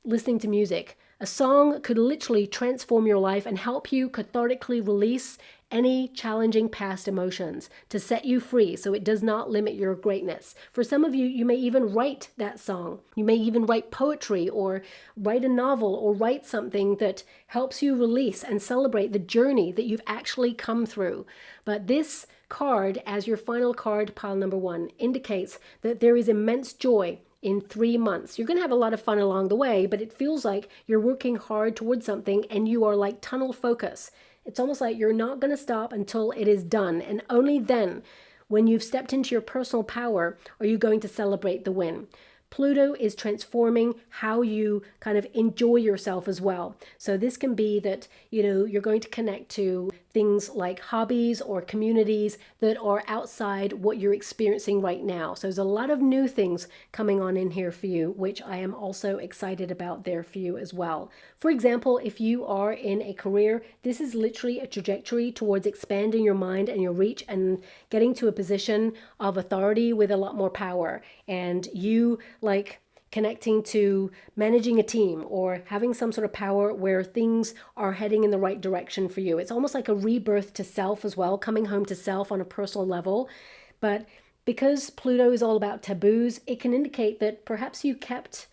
listening to music. A song could literally transform your life and help you cathartically release any challenging past emotions to set you free so it does not limit your greatness. For some of you, you may even write that song. You may even write poetry or write a novel or write something that helps you release and celebrate the journey that you've actually come through. But this card, as your final card, pile number one, indicates that there is immense joy in 3 months. You're going to have a lot of fun along the way, but it feels like you're working hard towards something and you are like tunnel focus. It's almost like you're not going to stop until it is done. And only then, when you've stepped into your personal power, are you going to celebrate the win. Pluto is transforming how you kind of enjoy yourself as well. So this can be that, you're going to connect to things like hobbies or communities that are outside what you're experiencing right now. So there's a lot of new things coming on in here for you, which I am also excited about there for you as well. For example, if you are in a career, this is literally a trajectory towards expanding your mind and your reach and getting to a position of authority with a lot more power. And you like connecting to managing a team or having some sort of power where things are heading in the right direction for you. It's almost like a rebirth to self as well, coming home to self on a personal level. But because Pluto is all about taboos, it can indicate that perhaps you kept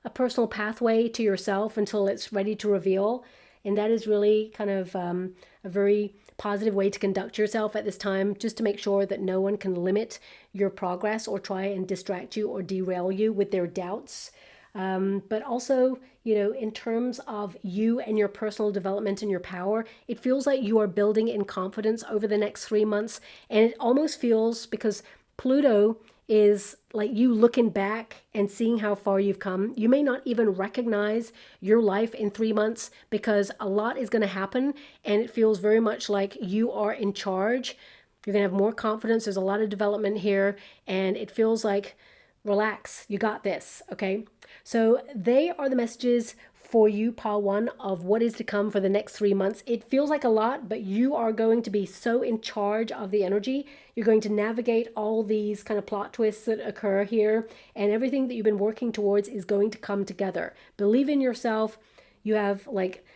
a personal pathway to yourself until it's ready to reveal. And that is really kind of a very positive way to conduct yourself at this time, just to make sure that no one can limit your progress or try and distract you or derail you with their doubts. But also, in terms of you and your personal development and your power, it feels like you are building in confidence over the next 3 months. And it almost feels, because Pluto is like you looking back and seeing how far you've come. You may not even recognize your life in 3 months, because a lot is going to happen and it feels very much like you are in charge. You're going to have more confidence. There's a lot of development here, and it feels like, relax, you got this, okay? So they are the messages for you, pile one, of what is to come for the next 3 months. It feels like a lot, but you are going to be so in charge of the energy. You're going to navigate all these kind of plot twists that occur here, and everything that you've been working towards is going to come together. Believe in yourself. You have like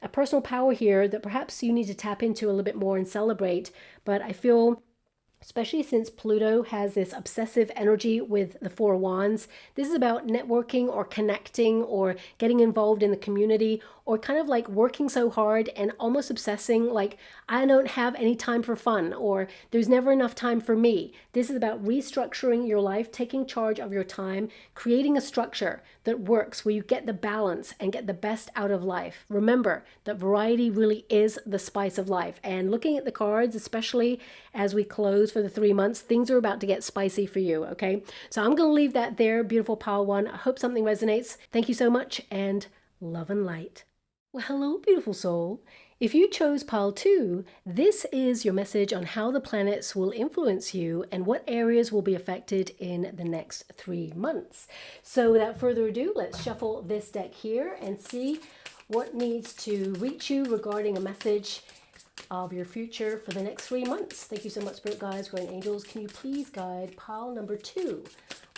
a personal power here that perhaps you need to tap into a little bit more and celebrate. But I feel, especially since Pluto has this obsessive energy with the Four of Wands, this is about networking or connecting or getting involved in the community, or kind of like working so hard and almost obsessing, like, I don't have any time for fun, or there's never enough time for me. This is about restructuring your life, taking charge of your time, creating a structure that works where you get the balance and get the best out of life. Remember that variety really is the spice of life. And looking at the cards, especially as we close for the 3 months, things are about to get spicy for you, okay? So I'm going to leave that there, beautiful pile one. I hope something resonates. Thank you so much, and love and light. Well, hello, beautiful soul. If you chose pile 2, this is your message on how the planets will influence you and what areas will be affected in the next 3 months. So without further ado, let's shuffle this deck here and see what needs to reach you regarding a message of your future for the next 3 months. Thank you so much, Spirit Guides, Guardian Angels. Can you please guide pile number 2?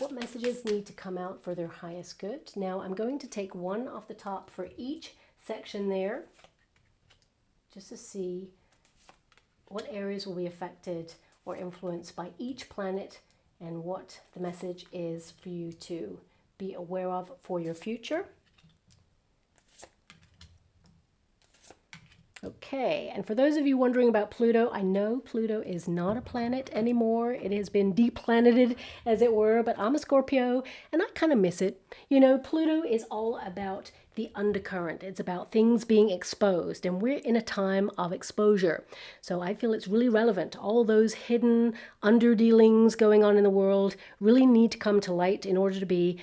What messages need to come out for their highest good? Now, I'm going to take one off the top for each section there, just to see what areas will be affected or influenced by each planet and what the message is for you to be aware of for your future. Okay, and for those of you wondering about Pluto, I know Pluto is not a planet anymore. It has been deplaneted, as it were, but I'm a Scorpio and I kind of miss it. Pluto is all about the undercurrent. It's about things being exposed, and we're in a time of exposure. So I feel it's really relevant. All those hidden underdealings going on in the world really need to come to light in order to be,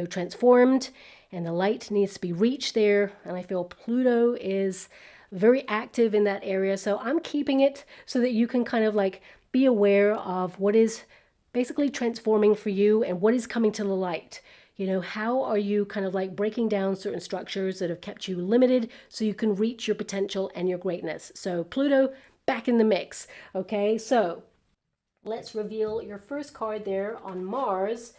transformed, and the light needs to be reached there. And I feel Pluto is very active in that area. So I'm keeping it so that you can kind of like be aware of what is basically transforming for you and what is coming to the light. How are you kind of like breaking down certain structures that have kept you limited so you can reach your potential and your greatness. So Pluto back in the mix. Okay, so let's reveal your first card there on Mars,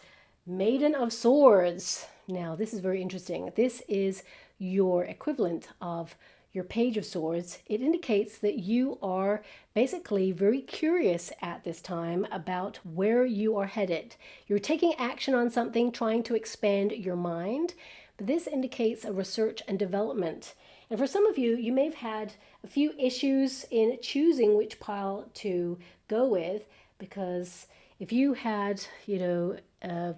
Maiden of Swords. Now, this is very interesting. This is your equivalent of your Page of Swords. It indicates that you are basically very curious at this time about where you are headed. You're taking action on something, trying to expand your mind, but this indicates a research and development. And for some of you, you may have had a few issues in choosing which pile to go with, because if you had, an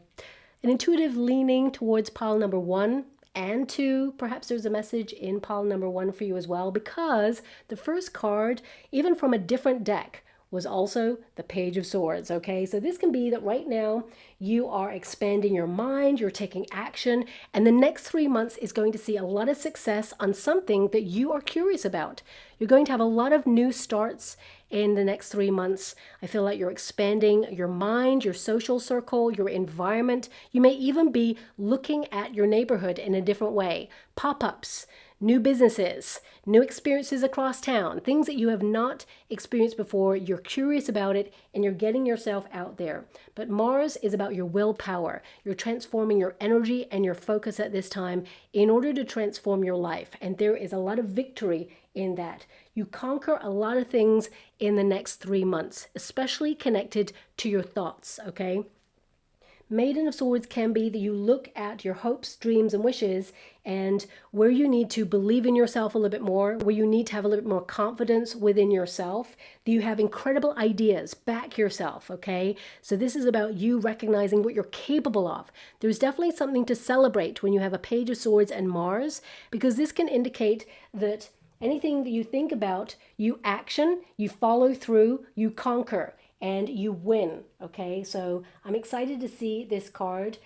intuitive leaning towards pile number 1, and 2, perhaps there's a message in pile number 1 for you as well, because the first card, even from a different deck, was also the Page of Swords, okay? So this can be that right now you are expanding your mind, you're taking action, and the next 3 months is going to see a lot of success on something that you are curious about. You're going to have a lot of new starts in the next 3 months. I feel like you're expanding your mind, your social circle, your environment. You may even be looking at your neighborhood in a different way. Pop-ups, new businesses, new experiences across town, things that you have not experienced before. You're curious about it and you're getting yourself out there. But Mars is about your willpower. You're transforming your energy and your focus at this time in order to transform your life. And there is a lot of victory in that. you conquer a lot of things in the next 3 months, especially connected to your thoughts, okay? Maiden of Swords can be that you look at your hopes, dreams, and wishes and where you need to believe in yourself a little bit more, where you need to have a little bit more confidence within yourself, that you have incredible ideas, back yourself, okay? So this is about you recognizing what you're capable of. There's definitely something to celebrate when you have a Page of Swords and Mars, because this can indicate that anything that you think about, you action, you follow through, you conquer, and you win, okay? So I'm excited to see this card.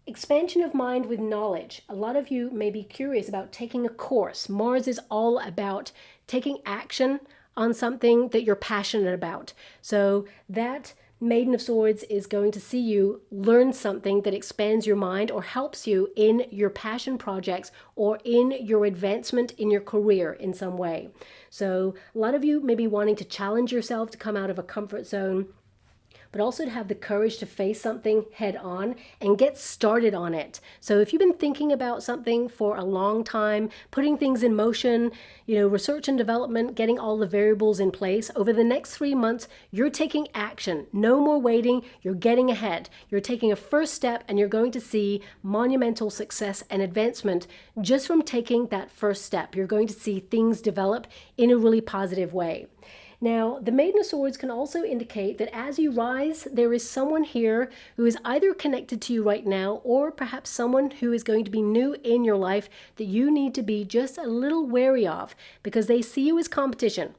Expansion of mind with knowledge. A lot of you may be curious about taking a course. Mars is all about taking action on something that you're passionate about. So that Maiden of Swords is going to see you learn something that expands your mind or helps you in your passion projects or in your advancement in your career in some way. So a lot of you may be wanting to challenge yourself to come out of a comfort zone, but also to have the courage to face something head on and get started on it. So if you've been thinking about something for a long time, putting things in motion, research and development, getting all the variables in place, over the next 3 months, you're taking action. No more waiting. You're getting ahead. You're taking a first step, and you're going to see monumental success and advancement just from taking that first step. You're going to see things develop in a really positive way. Now, the Maiden of Swords can also indicate that as you rise, there is someone here who is either connected to you right now, or perhaps someone who is going to be new in your life that you need to be just a little wary of, because they see you as competition.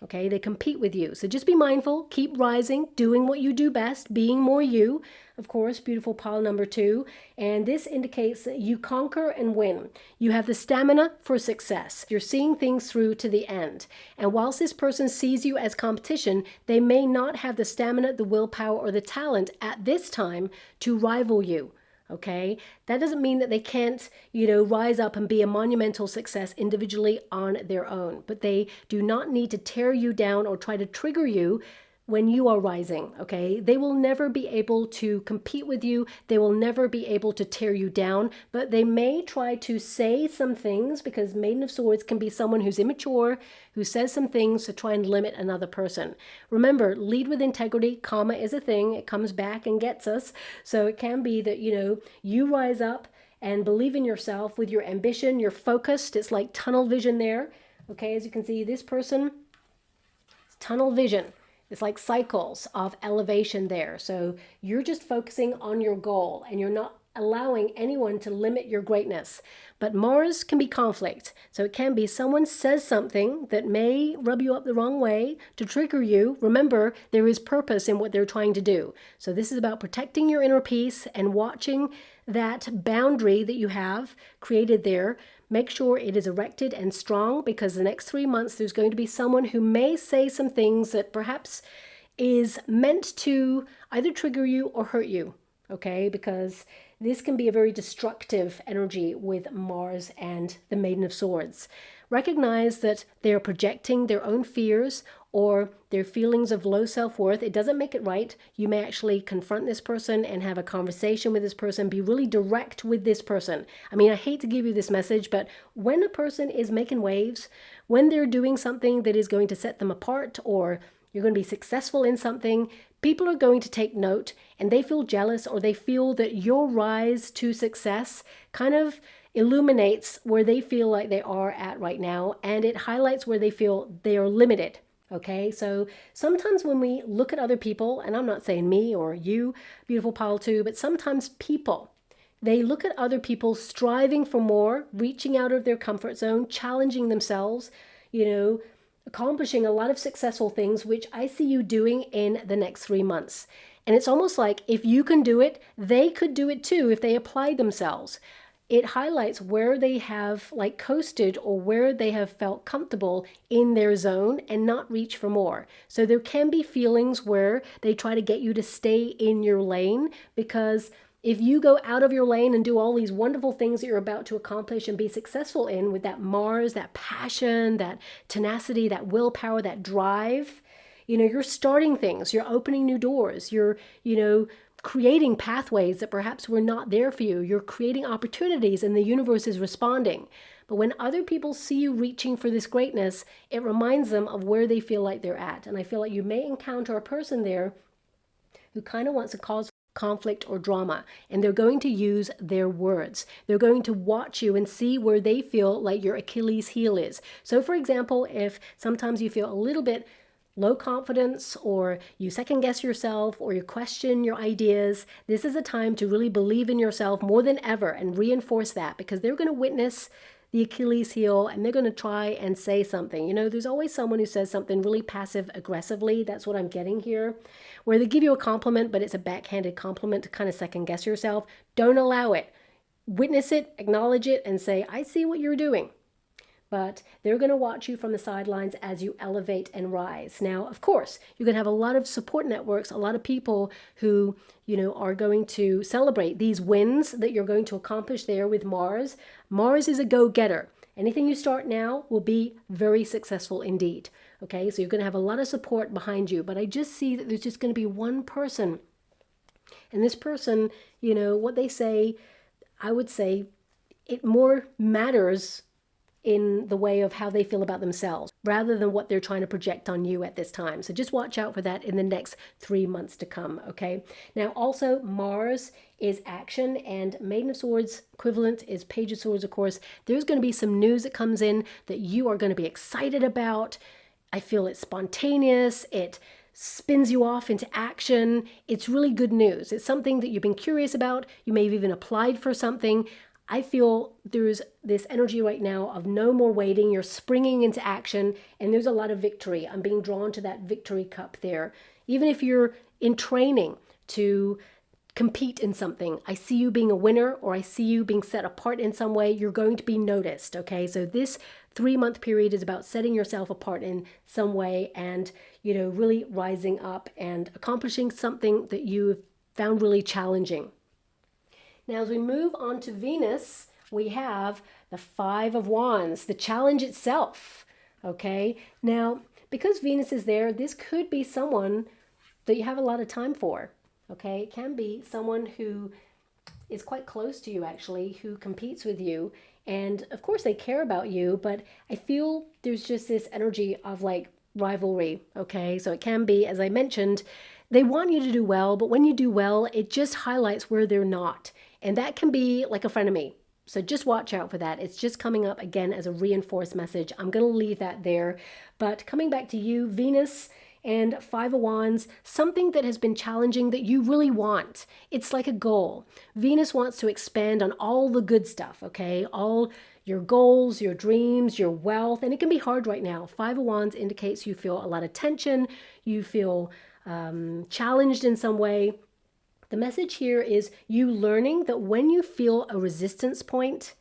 Okay, they compete with you. So just be mindful, keep rising, doing what you do best, being more you. Of course, beautiful pile number 2. And this indicates that you conquer and win. You have the stamina for success. You're seeing things through to the end. And whilst this person sees you as competition, they may not have the stamina, the willpower, or the talent at this time to rival you. Okay, that doesn't mean that they can't, rise up and be a monumental success individually on their own, but they do not need to tear you down or try to trigger you when you are rising, okay? They will never be able to compete with you. They will never be able to tear you down, but they may try to say some things, because Maiden of Swords can be someone who's immature, who says some things to try and limit another person. Remember, lead with integrity. Karma is a thing. It comes back and gets us. So it can be that, you rise up and believe in yourself with your ambition. You're focused. It's like tunnel vision there. Okay, as you can see, this person, tunnel vision. It's like cycles of elevation there. So you're just focusing on your goal, and you're not allowing anyone to limit your greatness. But Mars can be conflict. So it can be someone says something that may rub you up the wrong way to trigger you. Remember, there is purpose in what they're trying to do. So this is about protecting your inner peace and watching that boundary that you have created there. Make sure it is erected and strong, because the next 3 months there's going to be someone who may say some things that perhaps is meant to either trigger you or hurt you, okay? Because this can be a very destructive energy with Mars and the Maiden of Swords. Recognize that they are projecting their own fears or their feelings of low self-worth. It doesn't make it right. You may actually confront this person and have a conversation with this person. Be really direct with this person. I mean, I hate to give you this message, but when a person is making waves, when they're doing something that is going to set them apart, or you're going to be successful in something, people are going to take note, and they feel jealous, or they feel that your rise to success kind of illuminates where they feel like they are at right now, and it highlights where they feel they are limited. Okay, so sometimes when we look at other people, and I'm not saying me or you, beautiful pile 2, but sometimes people, they look at other people striving for more, reaching out of their comfort zone, challenging themselves, accomplishing a lot of successful things, which I see you doing in the next 3 months. And it's almost like if you can do it, they could do it too if they apply themselves. It highlights where they have coasted, or where they have felt comfortable in their zone and not reach for more. So there can be feelings where they try to get you to stay in your lane, because if you go out of your lane and do all these wonderful things that you're about to accomplish and be successful in with that Mars, that passion, that tenacity, that willpower, that drive, you're starting things, you're opening new doors, you're, creating pathways that perhaps were not there for you. You're creating opportunities and the universe is responding. But when other people see you reaching for this greatness, it reminds them of where they feel like they're at. And I feel like you may encounter a person there who kind of wants to cause conflict or drama, and they're going to use their words. They're going to watch you and see where they feel like your Achilles heel is. So for example, if sometimes you feel a little bit low confidence, or you second guess yourself, or you question your ideas, this is a time to really believe in yourself more than ever and reinforce that, because they're going to witness the Achilles heel and they're going to try and say something. You know, there's always someone who says something really passive aggressively. That's what I'm getting here, where they give you a compliment, but it's a backhanded compliment to kind of second guess yourself. Don't allow it. Witness it, acknowledge it, and say, I see what you're doing. But they're going to watch you from the sidelines as you elevate and rise. Now, of course, you're going to have a lot of support networks, a lot of people who, you know, are going to celebrate these wins that you're going to accomplish there with Mars. Mars is a go-getter. Anything you start now will be very successful indeed. Okay, so you're going to have a lot of support behind you. But I just see that there's just going to be one person. And this person, you know, what they say, I would say it more matters in the way of how they feel about themselves, rather than what they're trying to project on you at this time. So just watch out for that in the next 3 months to come, okay? Now, also, Mars is action, and Maiden of Swords equivalent is Page of Swords, of course. There's going to be some news that comes in that you are going to be excited about. I feel it's spontaneous. It spins you off into action. It's really good news. It's something that you've been curious about. You may have even applied for something. I feel there's this energy right now of no more waiting. You're springing into action, and there's a lot of victory. I'm being drawn to that victory cup there. Even if you're in training to compete in something, I see you being a winner, or I see you being set apart in some way. You're going to be noticed, okay? So this 3-month period is about setting yourself apart in some way and, you know, really rising up and accomplishing something that you've found really challenging. Now, as we move on to Venus, we have the 5 of Wands, the challenge itself, okay? Now, because Venus is there, this could be someone that you have a lot of time for, okay? It can be someone who is quite close to you, actually, who competes with you. And, of course, they care about you, but I feel there's just this energy of, like, rivalry, okay? So it can be, as I mentioned, they want you to do well, but when you do well, it just highlights where they're not. And that can be like a frenemy. So just watch out for that. It's just coming up again as a reinforced message. I'm going to leave that there. But coming back to you, Venus and 5 of Wands, something that has been challenging that you really want. It's like a goal. Venus wants to expand on all the good stuff, okay? All your goals, your dreams, your wealth. And it can be hard right now. 5 of Wands indicates you feel a lot of tension. You feel challenged in some way. The message here is you learning that when you feel a resistance point,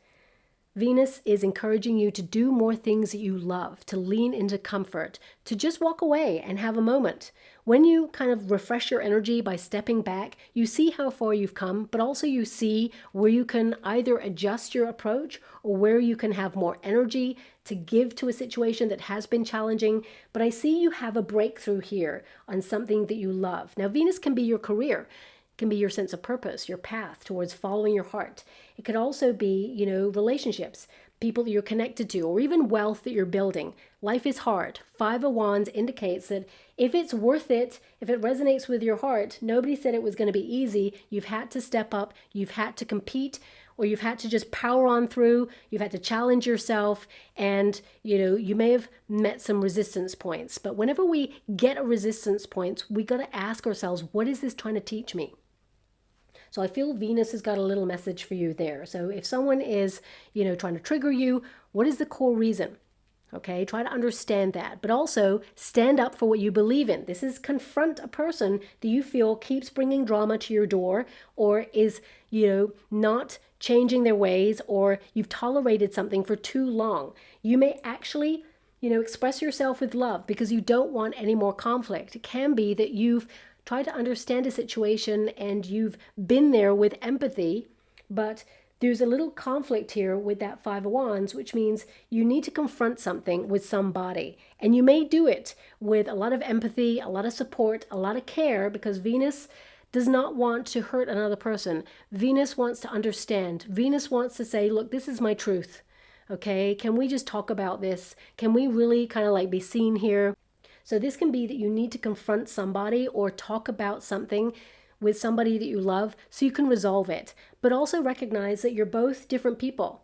Venus is encouraging you to do more things that you love, to lean into comfort, to just walk away and have a moment. When you kind of refresh your energy by stepping back, you see how far you've come, but also you see where you can either adjust your approach or where you can have more energy to give to a situation that has been challenging. But I see you have a breakthrough here on something that you love. Now, Venus can be your career. Can be your sense of purpose, your path towards following your heart. It could also be, you know, relationships, people that you're connected to, or even wealth that you're building. Life is hard. 5 of Wands indicates that if it's worth it, if it resonates with your heart, nobody said it was going to be easy. You've had to step up, you've had to compete, or you've had to just power on through. You've had to challenge yourself, and, you know, you may have met some resistance points. But whenever we get a resistance point, we got to ask ourselves, what is this trying to teach me? So I feel Venus has got a little message for you there. So if someone is, you know, trying to trigger you, what is the core reason? Okay, try to understand that, but also stand up for what you believe in. This is confront a person that you feel keeps bringing drama to your door, or is, you know, not changing their ways, or you've tolerated something for too long. You may actually, you know, express yourself with love because you don't want any more conflict. It can be that you've try to understand a situation and you've been there with empathy, but there's a little conflict here with that 5 of Wands, which means you need to confront something with somebody. And you may do it with a lot of empathy, a lot of support, a lot of care, because Venus does not want to hurt another person. Venus wants to understand. Venus wants to say, look, this is my truth. Okay, can we just talk about this? Can we really kind of like be seen here? So this can be that you need to confront somebody or talk about something with somebody that you love so you can resolve it. But also recognize that you're both different people.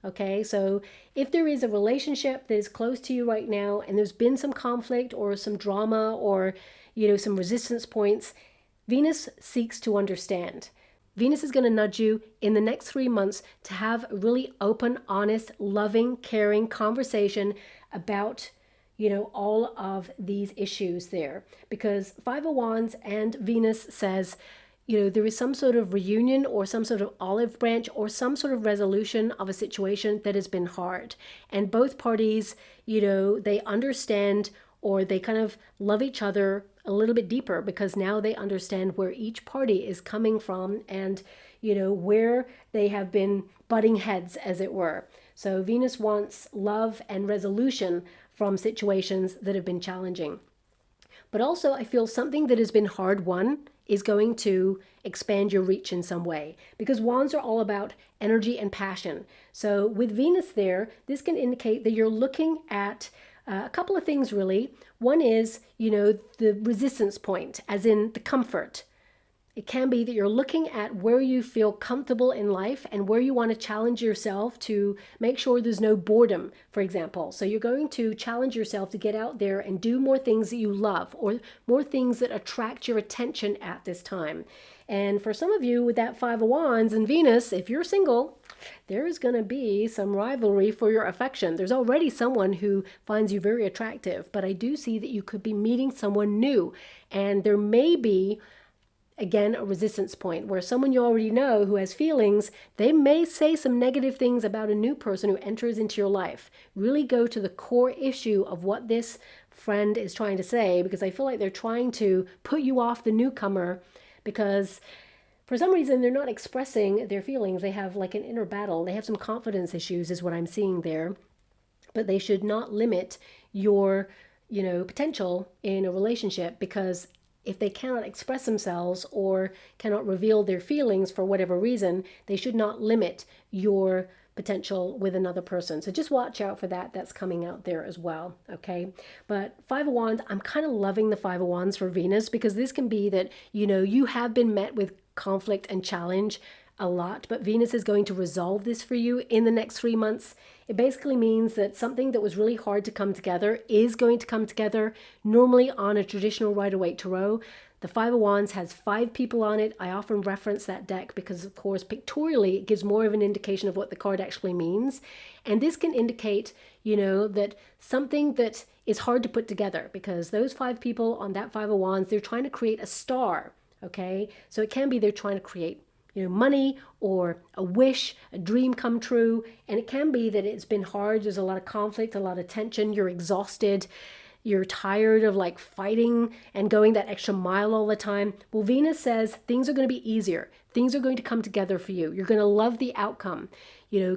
Okay, so if there is a relationship that is close to you right now and there's been some conflict or some drama or, some resistance points, Venus seeks to understand. Venus is going to nudge you in the next 3 months to have a really open, honest, loving, caring conversation about, all of these issues there. Because Five of Wands and Venus says, there is some sort of reunion or some sort of olive branch or some sort of resolution of a situation that has been hard. And both parties, they understand or they kind of love each other a little bit deeper because now they understand where each party is coming from and, where they have been butting heads, as it were. So Venus wants love and resolution from situations that have been challenging. But also I feel something that has been hard won is going to expand your reach in some way because wands are all about energy and passion. So with Venus there, this can indicate that you're looking at a couple of things really. One is, the resistance point, as in the comfort. It can be that you're looking at where you feel comfortable in life and where you want to challenge yourself to make sure there's no boredom, for example. So you're going to challenge yourself to get out there and do more things that you love or more things that attract your attention at this time. And for some of you with that Five of Wands and Venus, if you're single, there is going to be some rivalry for your affection. There's already someone who finds you very attractive, but I do see that you could be meeting someone new. And there may be, again, a resistance point where someone you already know who has feelings, they may say some negative things about a new person who enters into your life. Really go to the core issue of what this friend is trying to say, because I feel like they're trying to put you off the newcomer because for some reason they're not expressing their feelings. They have like an inner battle. They have some confidence issues is what I'm seeing there. But they should not limit your, potential in a relationship, because if they cannot express themselves or cannot reveal their feelings for whatever reason, they should not limit your potential with another person. So just watch out for that. That's coming out there as well. Okay. But Five of Wands, I'm kind of loving the Five of Wands for Venus because this can be that, you have been met with conflict and challenge a lot, but Venus is going to resolve this for you in the next 3 months. It basically means that something that was really hard to come together is going to come together. Normally on a traditional Rider-Waite Tarot, the Five of Wands has 5 people on it. I often reference that deck because, of course, pictorially, it gives more of an indication of what the card actually means. And this can indicate, that something that is hard to put together because those 5 people on that Five of Wands, they're trying to create a star, okay? So it can be they're trying to create money or a wish, a dream come true. And it can be that it's been hard. There's a lot of conflict, a lot of tension. You're exhausted. You're tired of like fighting and going that extra mile all the time. Well, Venus says things are going to be easier. Things are going to come together for you. You're going to love the outcome.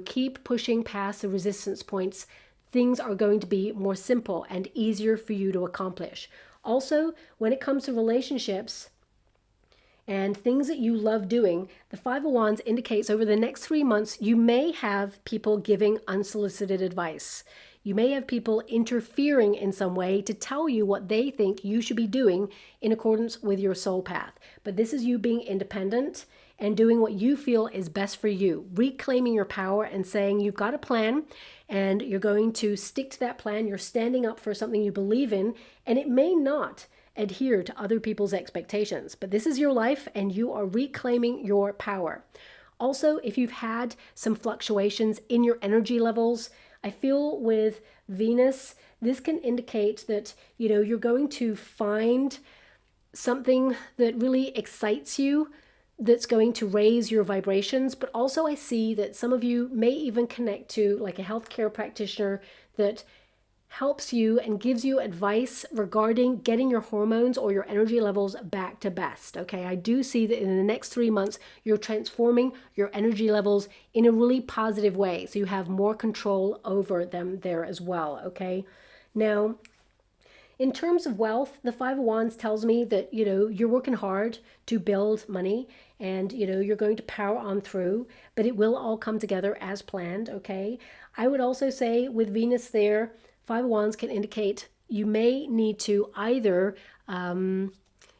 Keep pushing past the resistance points. Things are going to be more simple and easier for you to accomplish. Also, when it comes to relationships, and things that you love doing, the Five of Wands indicates over the next 3 months, you may have people giving unsolicited advice. You may have people interfering in some way to tell you what they think you should be doing in accordance with your soul path. But this is you being independent and doing what you feel is best for you, reclaiming your power and saying you've got a plan and you're going to stick to that plan. You're standing up for something you believe in, and it may not adhere to other people's expectations, but this is your life and you are reclaiming your power. Also, if you've had some fluctuations in your energy levels, I feel with Venus, this can indicate that, you're going to find something that really excites you, that's going to raise your vibrations. But also I see that some of you may even connect to like a healthcare practitioner that helps you and gives you advice regarding getting your hormones or your energy levels back to best. Okay, I do see that in the next 3 months, you're transforming your energy levels in a really positive way. So you have more control over them there as well. Okay, now In terms of wealth, the Five of Wands tells me that, you're working hard to build money and, you're going to power on through, but it will all come together as planned, okay? I would also say with Venus there, Five of Wands can indicate you may need to either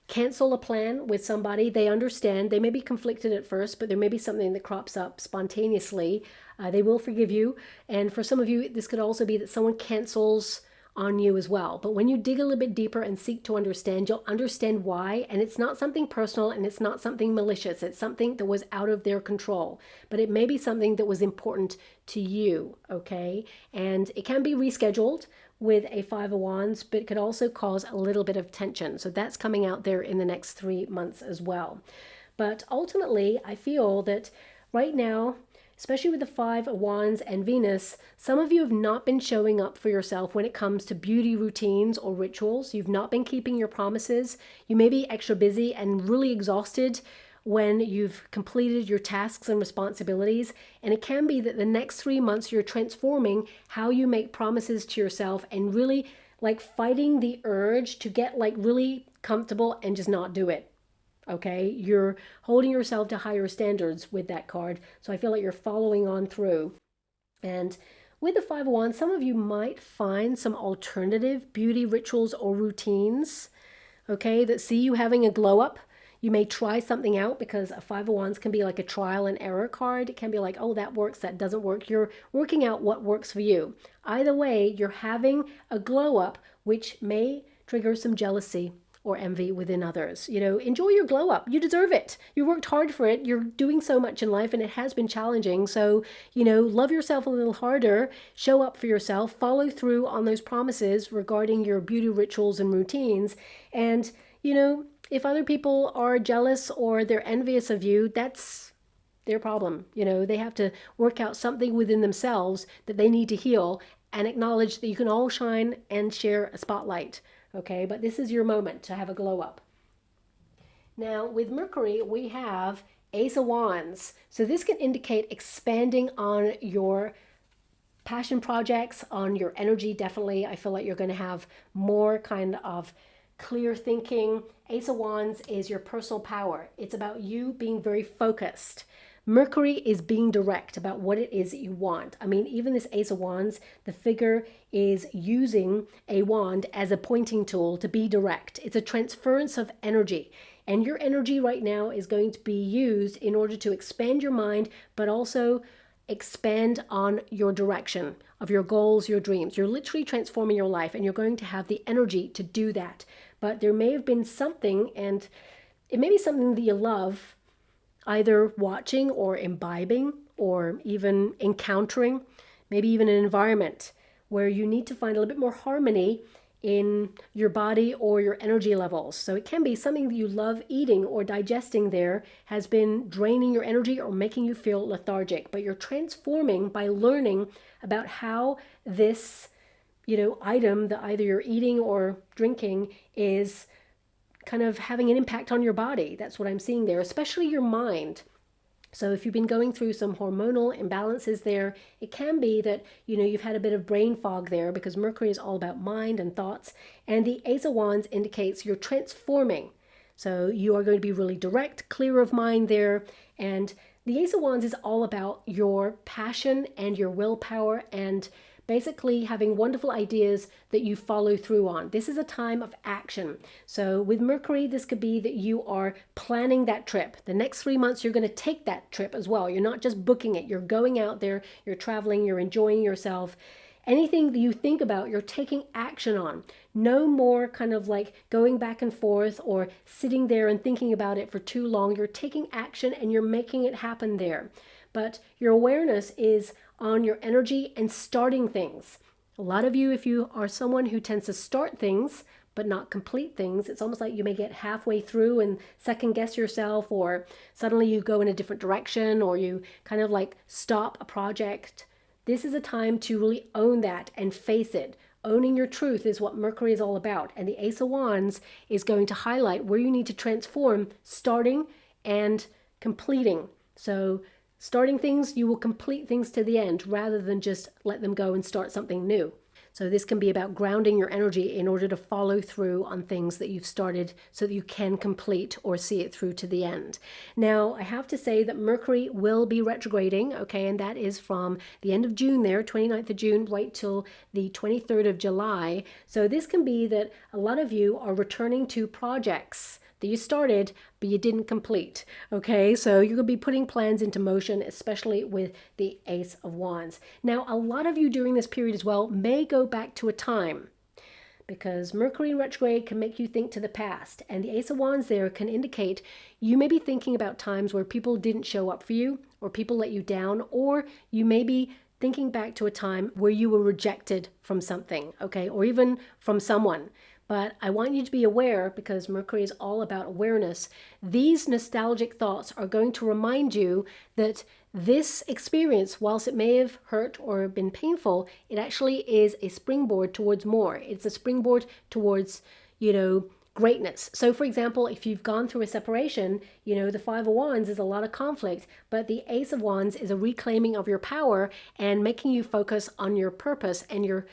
cancel a plan with somebody. They understand. They may be conflicted at first, but there may be something that crops up spontaneously. They will forgive you. And for some of you, this could also be that someone cancels on you as well. But when you dig a little bit deeper and seek to understand, you'll understand why. And it's not something personal and it's not something malicious. It's something that was out of their control. But it may be something that was important to you, okay? And it can be rescheduled with a Five of Wands, but it could also cause a little bit of tension. So that's coming out there in the next 3 months as well. But ultimately, I feel that right now, especially with the Five of Wands and Venus, some of you have not been showing up for yourself when it comes to beauty routines or rituals. You've not been keeping your promises. You may be extra busy and really exhausted when you've completed your tasks and responsibilities. And it can be that the next 3 months you're transforming how you make promises to yourself and really like fighting the urge to get like really comfortable and just not do it. Okay, you're holding yourself to higher standards with that card. So I feel like you're following on through. And with the Five of Wands, some of you might find some alternative beauty rituals or routines, okay, that see you having a glow up. You may try something out because a Five of Wands can be like a trial and error card. It can be like, oh, that works, that doesn't work. You're working out what works for you. Either way, you're having a glow up, which may trigger some jealousy or envy within others. Enjoy your glow up. You deserve it. You worked hard for it. You're doing so much in life and it has been challenging. So, love yourself a little harder, show up for yourself, follow through on those promises regarding your beauty rituals and routines. And, if other people are jealous or they're envious of you, that's their problem. They have to work out something within themselves that they need to heal and acknowledge that you can all shine and share a spotlight. Okay, but this is your moment to have a glow up. Now with Mercury, we have Ace of Wands. So this can indicate expanding on your passion projects, on your energy. Definitely, I feel like you're going to have more kind of clear thinking. Ace of Wands is your personal power. It's about you being very focused. Mercury is being direct about what it is that you want. I mean, even this Ace of Wands, the figure is using a wand as a pointing tool to be direct. It's a transference of energy. And your energy right now is going to be used in order to expand your mind, but also expand on your direction of your goals, your dreams. You're literally transforming your life and you're going to have the energy to do that. But there may have been something, and it may be something that you love, either watching or imbibing or even encountering, maybe even an environment where you need to find a little bit more harmony in your body or your energy levels. So it can be something that you love eating or digesting there has been draining your energy or making you feel lethargic, but you're transforming by learning about how this, item that either you're eating or drinking is kind of having an impact on your body. That's what I'm seeing there, especially your mind. So if you've been going through some hormonal imbalances there, it can be that, you've had a bit of brain fog there because Mercury is all about mind and thoughts. And the Ace of Wands indicates you're transforming. So you are going to be really direct, clear of mind there. And the Ace of Wands is all about your passion and your willpower and basically having wonderful ideas that you follow through on. This is a time of action. So with Mercury, this could be that you are planning that trip. The next 3 months, you're going to take that trip as well. You're not just booking it. You're going out there, you're traveling, you're enjoying yourself. Anything that you think about, you're taking action on. No more kind of like going back and forth or sitting there and thinking about it for too long. You're taking action and you're making it happen there. But your awareness is on your energy and starting things. A lot of you, if you are someone who tends to start things but not complete things, it's almost like you may get halfway through and second guess yourself, or suddenly you go in a different direction, or you kind of like stop a project. This is a time to really own that and face it. Owning your truth is what Mercury is all about. And the Ace of Wands is going to highlight where you need to transform, starting and completing. So starting things, you will complete things to the end rather than just let them go and start something new. So this can be about grounding your energy in order to follow through on things that you've started so that you can complete or see it through to the end. Now, I have to say that Mercury will be retrograding, okay, and that is from the end of June there, 29th of June, right till the 23rd of July. So this can be that a lot of you are returning to projects that you started but you didn't complete. Okay, so you're going to be putting plans into motion, especially with the Ace of Wands. Now, a lot of you during this period as well may go back to a time, because Mercury in retrograde can make you think to the past, and the Ace of Wands there can indicate you may be thinking about times where people didn't show up for you, or people let you down, or you may be thinking back to a time where you were rejected from something, okay, or even from someone. But I want you to be aware, because Mercury is all about awareness. These nostalgic thoughts are going to remind you that this experience, whilst it may have hurt or been painful, it actually is a springboard towards more. It's a springboard towards, greatness. So for example, if you've gone through a separation, the Five of Wands is a lot of conflict, but the Ace of Wands is a reclaiming of your power and making you focus on your purpose and your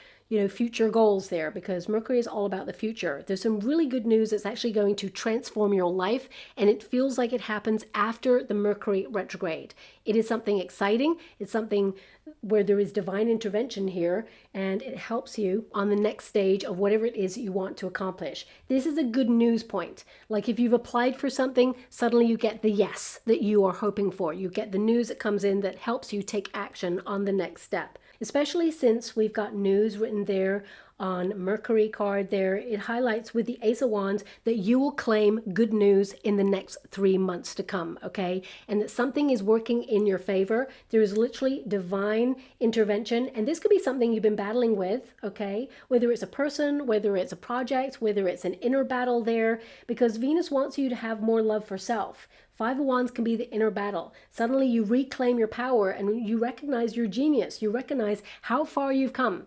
future goals there, because Mercury is all about the future. There's some really good news that's actually going to transform your life, and it feels like it happens after the Mercury retrograde. It is something exciting. It's something where there is divine intervention here, and it helps you on the next stage of whatever it is you want to accomplish. This is a good news point. Like if you've applied for something, suddenly you get the yes that you are hoping for. You get the news that comes in that helps you take action on the next step. Especially since we've got news written there on Mercury card there, it highlights with the Ace of Wands that you will claim good news in the next 3 months to come, okay? And that something is working in your favor. There is literally divine intervention, and this could be something you've been battling with, okay? Whether it's a person, whether it's a project, whether it's an inner battle there, because Venus wants you to have more love for self. Five of Wands can be the inner battle. Suddenly you reclaim your power and you recognize your genius. You recognize how far you've come.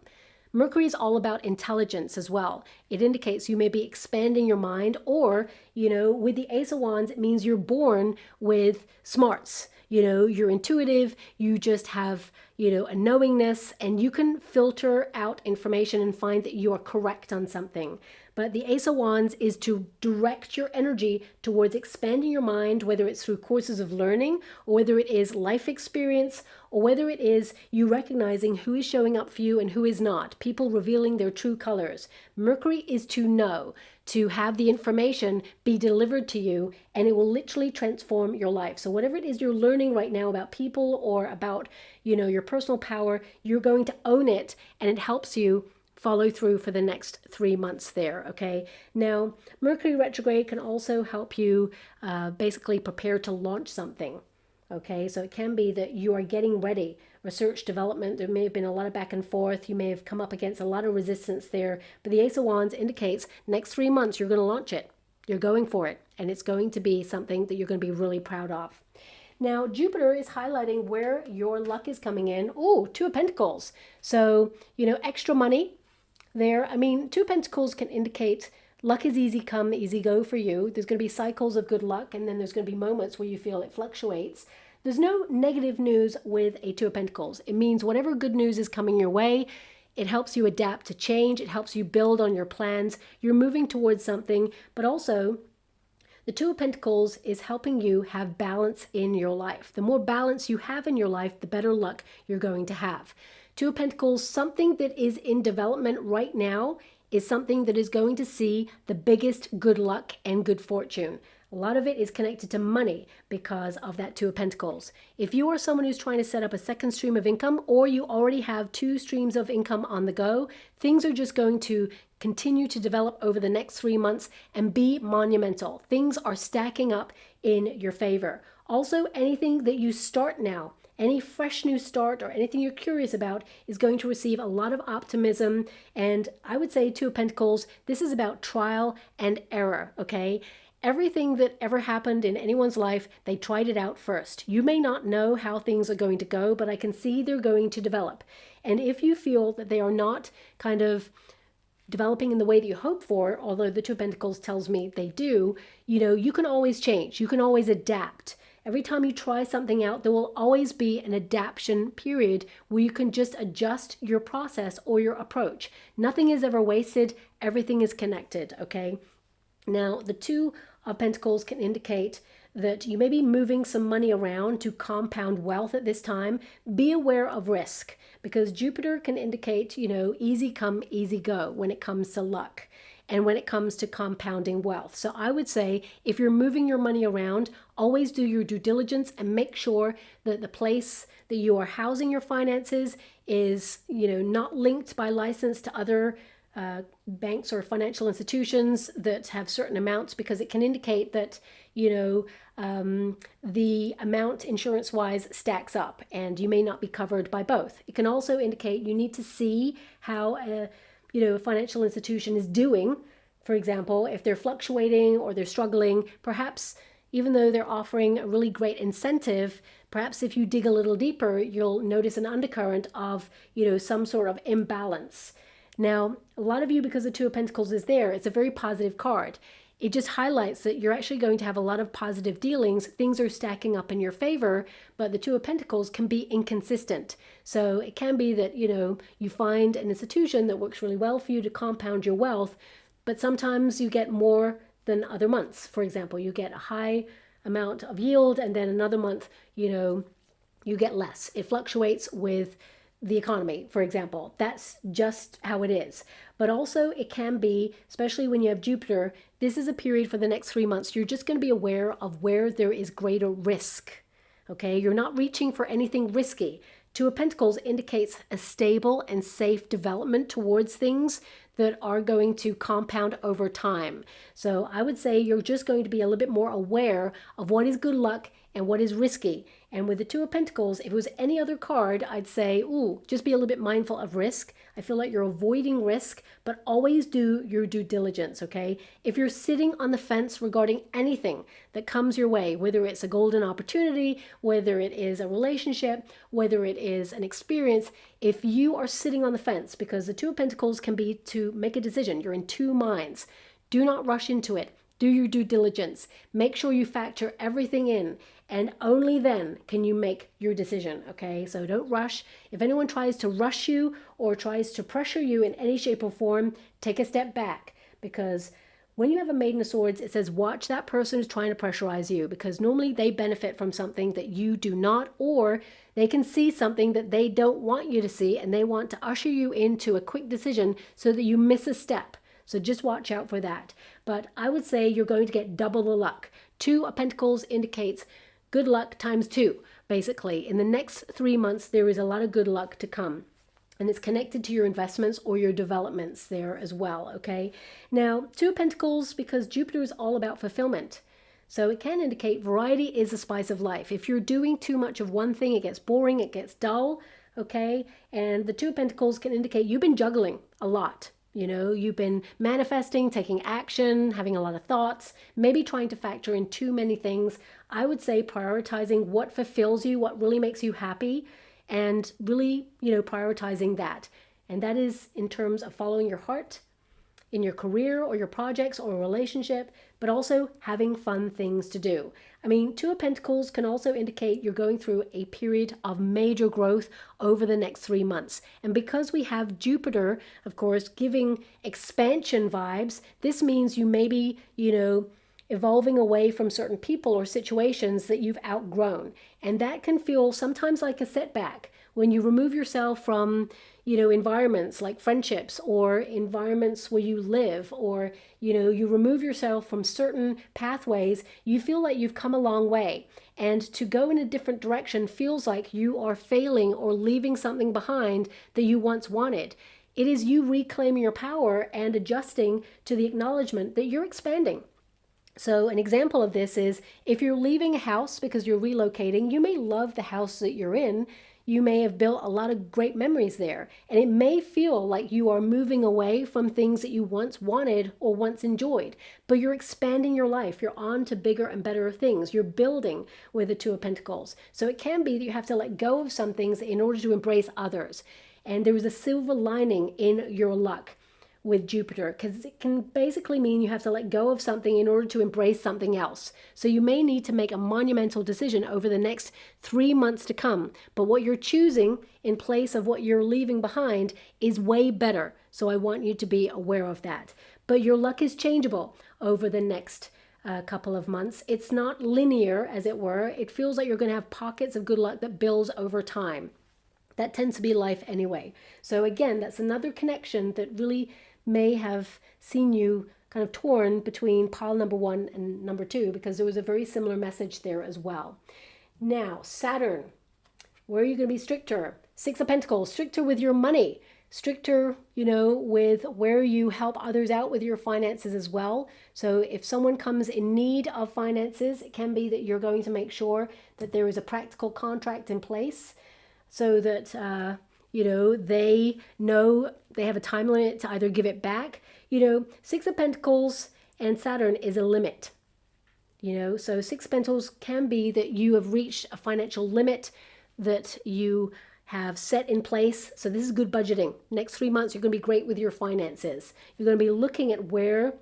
Mercury is all about intelligence as well. It indicates you may be expanding your mind, or, with the Ace of Wands, it means you're born with smarts. You're intuitive, you just have, a knowingness, and you can filter out information and find that you are correct on something. But the Ace of Wands is to direct your energy towards expanding your mind, whether it's through courses of learning, or whether it is life experience, or whether it is you recognizing who is showing up for you and who is not, people revealing their true colors. Mercury is to know, to have the information be delivered to you, and it will literally transform your life. So whatever it is you're learning right now about people or about, your personal power, you're going to own it, and it helps you follow through for the next 3 months there, okay? Now, Mercury retrograde can also help you basically prepare to launch something, okay? So it can be that you are getting ready. Research development, there may have been a lot of back and forth. You may have come up against a lot of resistance there, but the Ace of Wands indicates next 3 months you're going to launch it. You're going for it, and it's going to be something that you're going to be really proud of. Now, Jupiter is highlighting where your luck is coming in. Oh, Two of Pentacles. So, extra money there. I mean, Two of Pentacles can indicate luck is easy come, easy go for you. There's going to be cycles of good luck, and then there's going to be moments where you feel it fluctuates. There's no negative news with a Two of Pentacles. It means whatever good news is coming your way, it helps you adapt to change. It helps you build on your plans. You're moving towards something, but also the Two of Pentacles is helping you have balance in your life. The more balance you have in your life, the better luck you're going to have. Two of Pentacles, something that is in development right now, is something that is going to see the biggest good luck and good fortune. A lot of it is connected to money because of that Two of Pentacles. If you are someone who's trying to set up a second stream of income, or you already have 2 streams of income on the go, things are just going to continue to develop over the next 3 months and be monumental. Things are stacking up in your favor. Also, anything that you start now, any fresh new start or anything you're curious about, is going to receive a lot of optimism. And I would say Two of Pentacles, this is about trial and error, okay? Everything that ever happened in anyone's life, they tried it out first. You may not know how things are going to go, but I can see they're going to develop. And if you feel that they are not kind of developing in the way that you hope for, although the Two of Pentacles tells me they do, you can always change. You can always adapt. Every time you try something out, there will always be an adaptation period where you can just adjust your process or your approach. Nothing is ever wasted. Everything is connected, okay? Now, the Two of Pentacles can indicate that you may be moving some money around to compound wealth at this time. Be aware of risk, because Jupiter can indicate, easy come, easy go when it comes to luck and when it comes to compounding wealth. So I would say if you're moving your money around, always do your due diligence and make sure that the place that you are housing your finances is, not linked by license to other banks or financial institutions that have certain amounts, because it can indicate that the amount insurance wise stacks up and you may not be covered by both. It can also indicate you need to see how a financial institution is doing. For example, if they're fluctuating or they're struggling, perhaps even though they're offering a really great incentive, perhaps if you dig a little deeper, you'll notice an undercurrent of some sort of imbalance. Now, a lot of you, because the Two of Pentacles is there, it's a very positive card. It just highlights that you're actually going to have a lot of positive dealings. Things are stacking up in your favor, but the Two of Pentacles can be inconsistent. So it can be that, you find an institution that works really well for you to compound your wealth, but sometimes you get more than other months. For example, you get a high amount of yield and then another month, you get less. It fluctuates with the economy, for example. That's just how it is. But also it can be, especially when you have Jupiter, this is a period for the next 3 months. You're just going to be aware of where there is greater risk. Okay, you're not reaching for anything risky. Two of Pentacles indicates a stable and safe development towards things that are going to compound over time. So I would say you're just going to be a little bit more aware of what is good luck and what is risky. And with the Two of Pentacles, if it was any other card, I'd say, ooh, just be a little bit mindful of risk. I feel like you're avoiding risk, but always do your due diligence, okay? If you're sitting on the fence regarding anything that comes your way, whether it's a golden opportunity, whether it is a relationship, whether it is an experience, if you are sitting on the fence, because the Two of Pentacles can be to make a decision, you're in two minds, do not rush into it. Do your due diligence. Make sure you factor everything in, and only then can you make your decision, okay? So don't rush. If anyone tries to rush you or tries to pressure you in any shape or form, take a step back, because when you have a Maiden of Swords, it says watch that person who's trying to pressurize you, because normally they benefit from something that you do not, or they can see something that they don't want you to see, and they want to usher you into a quick decision so that you miss a step. So just watch out for that. But I would say you're going to get double the luck. Two of Pentacles indicates good luck times two, basically. In the next 3 months, there is a lot of good luck to come. And it's connected to your investments or your developments there as well, okay? Now, Two of Pentacles, because Jupiter is all about fulfillment. So it can indicate variety is the spice of life. If you're doing too much of one thing, it gets boring, it gets dull, okay? And the Two of Pentacles can indicate you've been juggling a lot. You've been manifesting, taking action, having a lot of thoughts, maybe trying to factor in too many things. I would say prioritizing what fulfills you, what really makes you happy, and really, prioritizing that. And that is in terms of following your heart in your career or your projects or a relationship, but also having fun things to do. I mean, Two of Pentacles can also indicate you're going through a period of major growth over the next 3 months. And because we have Jupiter, of course, giving expansion vibes, this means you may be, evolving away from certain people or situations that you've outgrown. And that can feel sometimes like a setback when you remove yourself from, environments like friendships or environments where you live, or, you remove yourself from certain pathways. You feel like you've come a long way, and to go in a different direction feels like you are failing or leaving something behind that you once wanted. It is you reclaiming your power and adjusting to the acknowledgement that you're expanding. So an example of this is if you're leaving a house because you're relocating, you may love the house that you're in. You may have built a lot of great memories there, and it may feel like you are moving away from things that you once wanted or once enjoyed, but you're expanding your life. You're on to bigger and better things. You're building with the Two of Pentacles. So it can be that you have to let go of some things in order to embrace others. And there is a silver lining in your luck. with Jupiter, because it can basically mean you have to let go of something in order to embrace something else. So you may need to make a monumental decision over the next 3 months to come. But what you're choosing in place of what you're leaving behind is way better. So I want you to be aware of that. But your luck is changeable over the next couple of months. It's not linear, as it were. It feels like you're going to have pockets of good luck that builds over time. That tends to be life anyway. So again, that's another connection that really may have seen you kind of torn between pile number 1 and number 2, because there was a very similar message there as well. Now, Saturn, where are you going to be stricter? 6 of Pentacles, stricter with your money, stricter, with where you help others out with your finances as well. So if someone comes in need of finances, it can be that you're going to make sure that there is a practical contract in place so that they know they have a time limit to either give it back. 6 of Pentacles and Saturn is a limit. So 6 of Pentacles can be that you have reached a financial limit that you have set in place. So this is good budgeting. Next 3 months, you're going to be great with your finances. You're going to be looking at where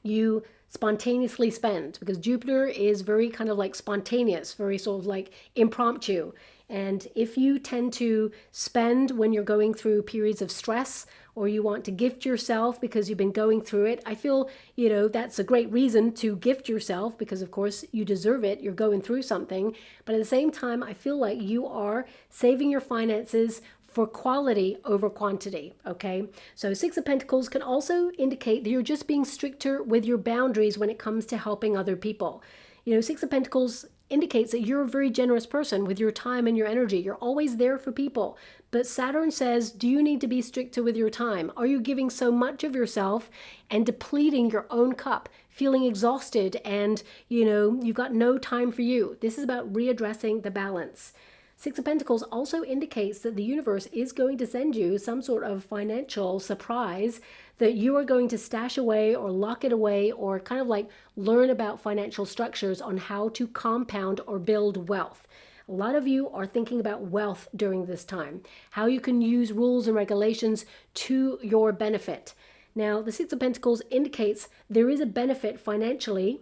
you spontaneously spend, because Jupiter is very kind of like spontaneous, very sort of like impromptu. And if you tend to spend when you're going through periods of stress, or you want to gift yourself because you've been going through it, I feel, that's a great reason to gift yourself, because of course you deserve it. You're going through something. But at the same time, I feel like you are saving your finances for quality over quantity, okay? So 6 of Pentacles can also indicate that you're just being stricter with your boundaries when it comes to helping other people. 6 of Pentacles indicates that you're a very generous person with your time and your energy. You're always there for people. But Saturn says, do you need to be stricter with your time? Are you giving so much of yourself and depleting your own cup, feeling exhausted, and you've got no time for you? This is about readdressing the balance. 6 of Pentacles also indicates that the universe is going to send you some sort of financial surprise that you are going to stash away or lock it away, or kind of like learn about financial structures on how to compound or build wealth. A lot of you are thinking about wealth during this time, how you can use rules and regulations to your benefit. Now, the 6 of Pentacles indicates there is a benefit financially,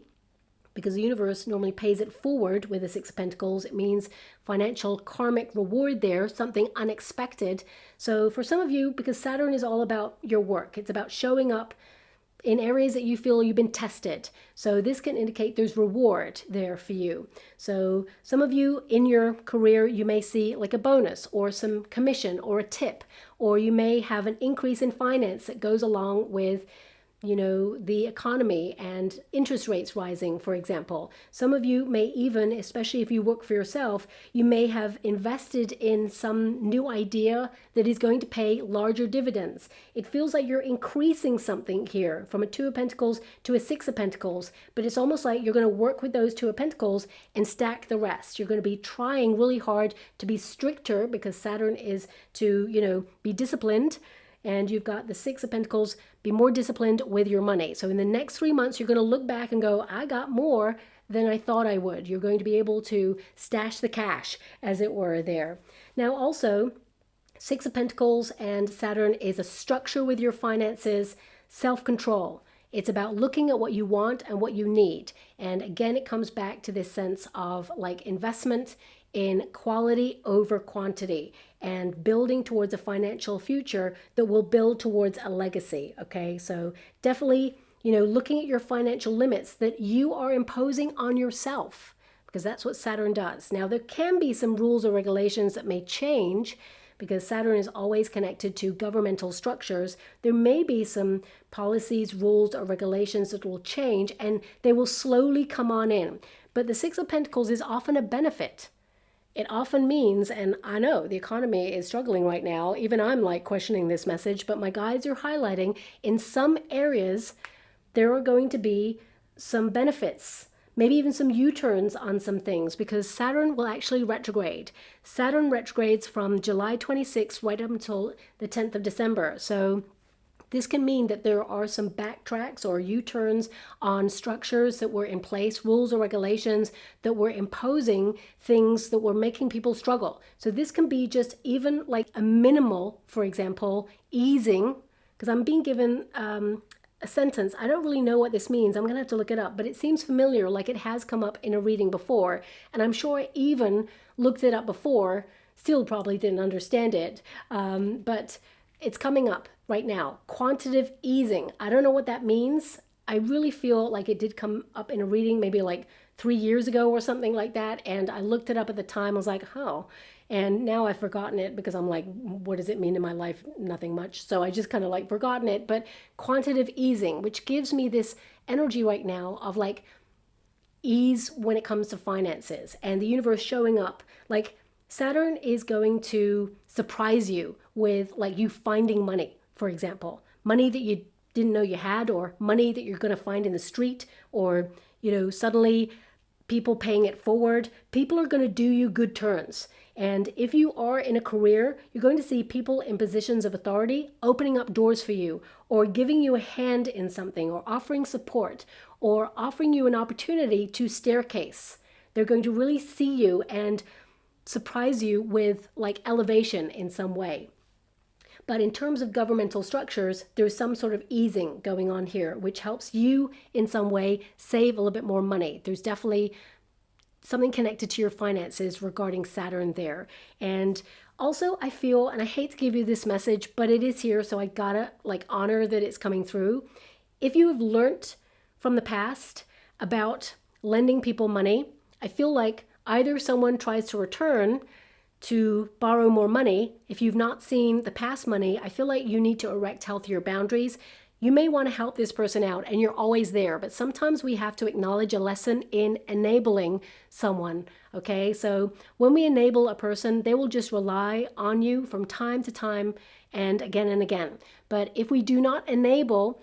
because the universe normally pays it forward with the 6 of Pentacles. It means financial karmic reward there, something unexpected. So for some of you, because Saturn is all about your work, it's about showing up in areas that you feel you've been tested. So this can indicate there's reward there for you. So some of you in your career, you may see like a bonus or some commission or a tip, or you may have an increase in finance that goes along with the economy and interest rates rising, for example. Some of you may even, especially if you work for yourself, you may have invested in some new idea that is going to pay larger dividends. It feels like you're increasing something here from a 2 of Pentacles to a 6 of Pentacles, but it's almost like you're going to work with those 2 of Pentacles and stack the rest. You're going to be trying really hard to be stricter, because Saturn is to, be disciplined. And you've got the 6 of Pentacles, be more disciplined with your money. So in the next 3 months, you're going to look back and go, I got more than I thought I would. You're going to be able to stash the cash, as it were, there. Now also, 6 of Pentacles and Saturn is a structure with your finances, self-control. It's about looking at what you want and what you need. And again, it comes back to this sense of like investment in quality over quantity, and building towards a financial future that will build towards a legacy. Okay, so definitely, looking at your financial limits that you are imposing on yourself, because that's what Saturn does. Now, there can be some rules or regulations that may change, because Saturn is always connected to governmental structures. There may be some policies, rules, or regulations that will change, and they will slowly come on in. But the 6 of Pentacles is often a benefit. It often means, and I know the economy is struggling right now, even I'm like questioning this message, but my guides are highlighting in some areas there are going to be some benefits, maybe even some U-turns on some things, because Saturn will actually retrograde. Saturn retrogrades from July 26th right up until the 10th of December. So this can mean that there are some backtracks or U-turns on structures that were in place, rules or regulations that were imposing things that were making people struggle. So this can be just even like a minimal, for example, easing because I'm being given a sentence. I don't really know what this means. I'm going to have to look it up, but it seems familiar, like it has come up in a reading before. And I'm sure I even looked it up before, still probably didn't understand it. But it's coming up right now. Quantitative easing. I don't know what that means. I really feel like it did come up in a reading maybe like 3 years ago or something like that. And I looked it up at the time. I was like, oh. And now I've forgotten it because I'm like, what does it mean in my life? Nothing much. So I just kind of like forgotten it. But quantitative easing, which gives me this energy right now of like ease when it comes to finances and the universe showing up. Like Saturn is going to surprise you with like you finding money, for example, money that you didn't know you had, or money that you're going to find in the street, or, suddenly people paying it forward. People are going to do you good turns. And if you are in a career, you're going to see people in positions of authority opening up doors for you, or giving you a hand in something, or offering support, or offering you an opportunity to staircase. They're going to really see you and surprise you with like elevation in some way. But in terms of governmental structures, there's some sort of easing going on here, which helps you in some way save a little bit more money. There's definitely something connected to your finances regarding Saturn there. And also I feel, and I hate to give you this message, but it is here, so I gotta like honor that it's coming through. If you have learnt from the past about lending people money, I feel like either someone tries to return to borrow more money. If you've not seen the past money, I feel like you need to erect healthier boundaries. You may want to help this person out and you're always there, but sometimes we have to acknowledge a lesson in enabling someone, okay? So when we enable a person, they will just rely on you from time to time and again. But if we do not enable,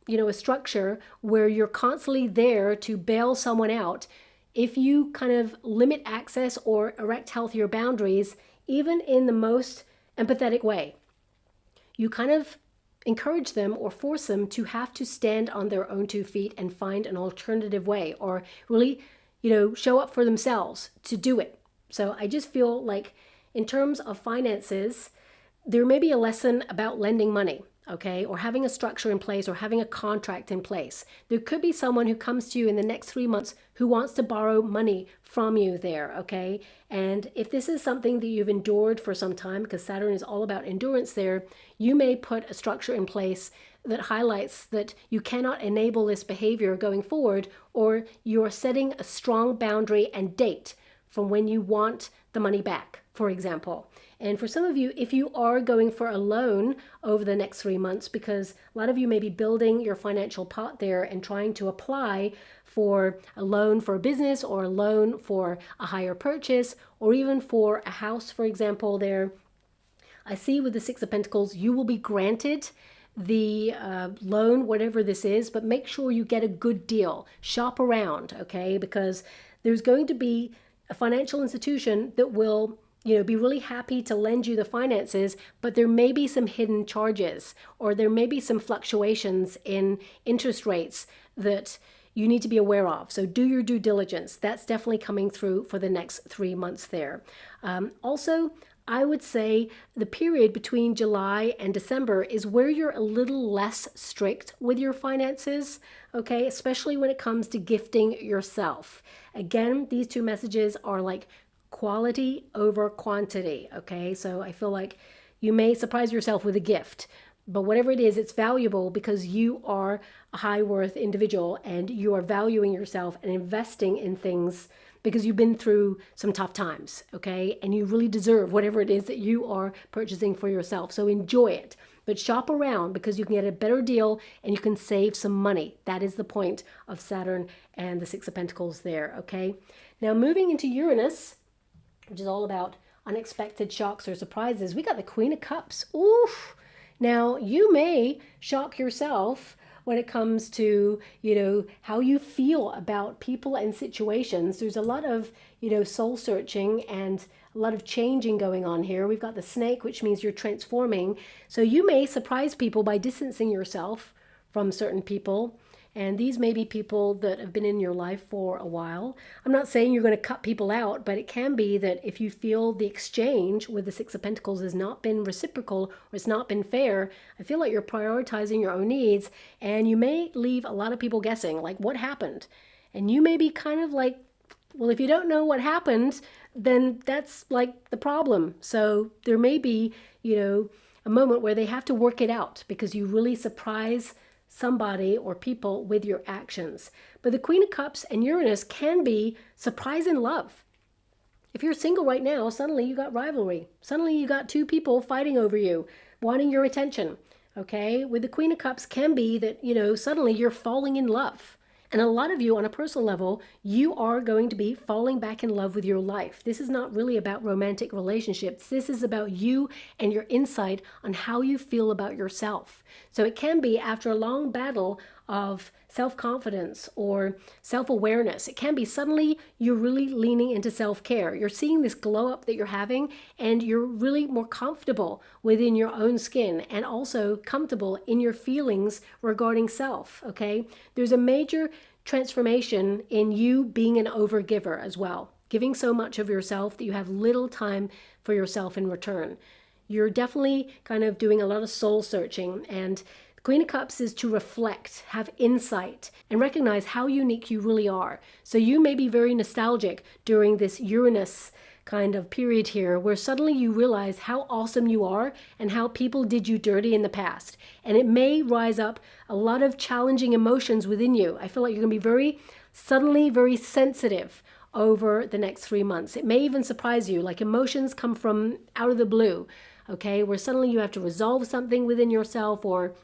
a structure where you're constantly there to bail someone out, if you kind of limit access or erect healthier boundaries, even in the most empathetic way, you kind of encourage them or force them to have to stand on their own 2 feet and find an alternative way, or really, show up for themselves to do it. So I just feel like in terms of finances, there may be a lesson about lending money, okay, or having a structure in place, or having a contract in place. There could be someone who comes to you in the next 3 months who wants to borrow money from you there, okay? And if this is something that you've endured for some time, because Saturn is all about endurance there, you may put a structure in place that highlights that you cannot enable this behavior going forward, or you're setting a strong boundary and date from when you want the money back, for example. And for some of you, if you are going for a loan over the next 3 months, because a lot of you may be building your financial pot there and trying to apply for a loan for a business, or a loan for a higher purchase, or even for a house, for example, there, I see with the Six of Pentacles, you will be granted the loan, whatever this is, but make sure you get a good deal. Shop around, okay? Because there's going to be a financial institution that will be really happy to lend you the finances, but there may be some hidden charges, or there may be some fluctuations in interest rates that you need to be aware of. So do your due diligence. That's definitely coming through for the next 3 months there. Also, I would say the period between July and December is where you're a little less strict with your finances, okay? Especially when it comes to gifting yourself. Again, these two messages are like quality over quantity, okay? So I feel like you may surprise yourself with a gift, but whatever it is, it's valuable because you are a high worth individual and you are valuing yourself and investing in things because you've been through some tough times, okay? And you really deserve whatever it is that you are purchasing for yourself. So enjoy it, but shop around because you can get a better deal and you can save some money. That is the point of Saturn and the Six of Pentacles there, okay? Now moving into Uranus, which is all about unexpected shocks or surprises. We got the Queen of Cups. Oof. Now, you may shock yourself when it comes to, how you feel about people and situations. There's a lot of, soul searching and a lot of changing going on here. We've got the Snake, which means you're transforming. So you may surprise people by distancing yourself from certain people And these may be people that have been in your life for a while. I'm not saying you're going to cut people out, but it can be that if you feel the exchange with the Six of Pentacles has not been reciprocal or it's not been fair, I feel like you're prioritizing your own needs, and you may leave a lot of people guessing, like, what happened? And you may be kind of like, well, if you don't know what happened, then that's like the problem. So there may be, a moment where they have to work it out because you really surprise somebody or people with your actions. But the Queen of Cups and Uranus can be surprise in love. If you're single right now, suddenly you got rivalry. Suddenly you got two people fighting over you, wanting your attention. Okay? With the Queen of Cups can be that, suddenly you're falling in love. And a lot of you on a personal level, you are going to be falling back in love with your life. This is not really about romantic relationships. This is about you and your insight on how you feel about yourself. So it can be after a long battle of self-confidence or self-awareness. It can be suddenly you're really leaning into self-care. You're seeing this glow up that you're having, and you're really more comfortable within your own skin and also comfortable in your feelings regarding self, okay? There's a major transformation in you being an overgiver as well, giving so much of yourself that you have little time for yourself in return. You're definitely kind of doing a lot of soul searching, and Queen of Cups is to reflect, have insight, and recognize how unique you really are. So you may be very nostalgic during this Uranus kind of period here, where suddenly you realize how awesome you are and how people did you dirty in the past. And it may rise up a lot of challenging emotions within you. I feel like you're going to be suddenly very sensitive over the next 3 months. It may even surprise you, like emotions come from out of the blue, okay, where suddenly you have to resolve something within yourself, or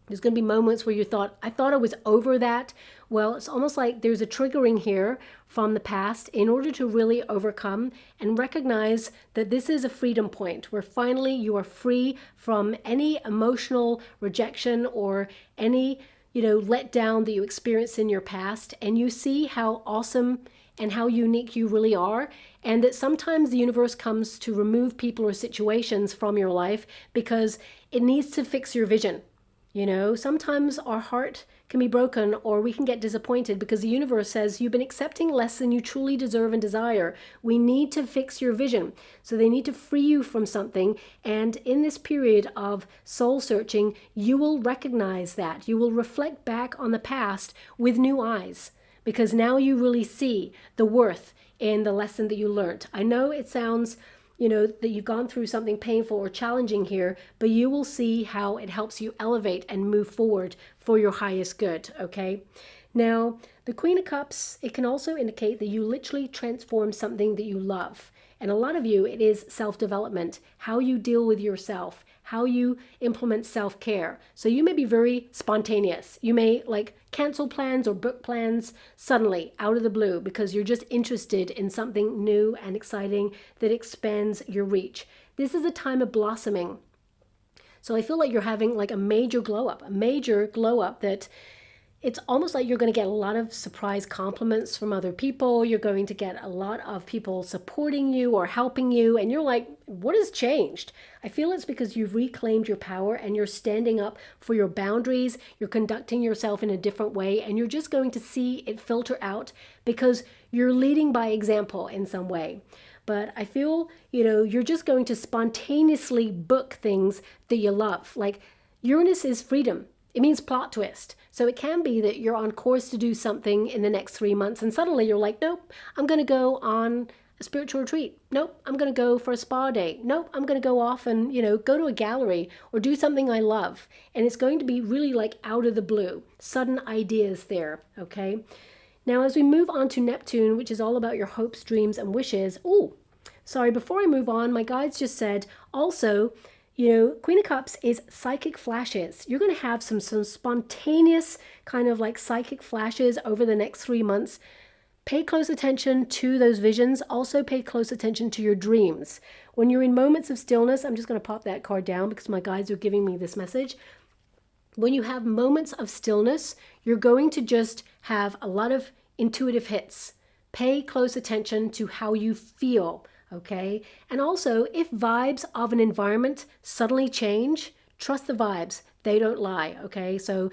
there's going to be moments where I thought I was over that. Well, it's almost like there's a triggering here from the past in order to really overcome and recognize that this is a freedom point where finally you are free from any emotional rejection or any, letdown that you experienced in your past. And you see how awesome and how unique you really are. And that sometimes the universe comes to remove people or situations from your life because it needs to fix your vision. Sometimes our heart can be broken, or we can get disappointed because the universe says you've been accepting less than you truly deserve and desire. We need to fix your vision. So they need to free you from something. And in this period of soul searching, you will recognize that. You will reflect back on the past with new eyes, because now you really see the worth in the lesson that you learned. I know it sounds that you've gone through something painful or challenging here, but you will see how it helps you elevate and move forward for your highest good, okay? Now, the Queen of Cups, it can also indicate that you literally transform something that you love. And a lot of you, it is self-development, how you deal with yourself, how you implement self-care. So you may be very spontaneous. You may cancel plans or book plans suddenly out of the blue because you're just interested in something new and exciting that expands your reach. This is a time of blossoming. So I feel like you're having a major glow up that it's almost like you're going to get a lot of surprise compliments from other people. You're going to get a lot of people supporting you or helping you. And you're like, what has changed? I feel it's because you've reclaimed your power and you're standing up for your boundaries. You're conducting yourself in a different way. And you're just going to see it filter out because you're leading by example in some way. But I feel, you're just going to spontaneously book things that you love. Like Uranus is freedom. It means plot twist. So it can be that you're on course to do something in the next 3 months and suddenly you're like, nope, I'm going to go on a spiritual retreat. Nope, I'm going to go for a spa day. Nope, I'm going to go off and, go to a gallery or do something I love. And it's going to be really out of the blue, sudden ideas there, okay? Now, as we move on to Neptune, which is all about your hopes, dreams, and wishes. Oh, sorry, before I move on, my guides just said also, Queen of Cups is psychic flashes. You're going to have some spontaneous kind of psychic flashes over the next 3 months. Pay close attention to those visions. Also pay close attention to your dreams. When you're in moments of stillness, I'm just going to pop that card down because my guides are giving me this message. When you have moments of stillness, you're going to just have a lot of intuitive hits. Pay close attention to how you feel. Okay. And also, if vibes of an environment suddenly change, trust the vibes. They don't lie. Okay. So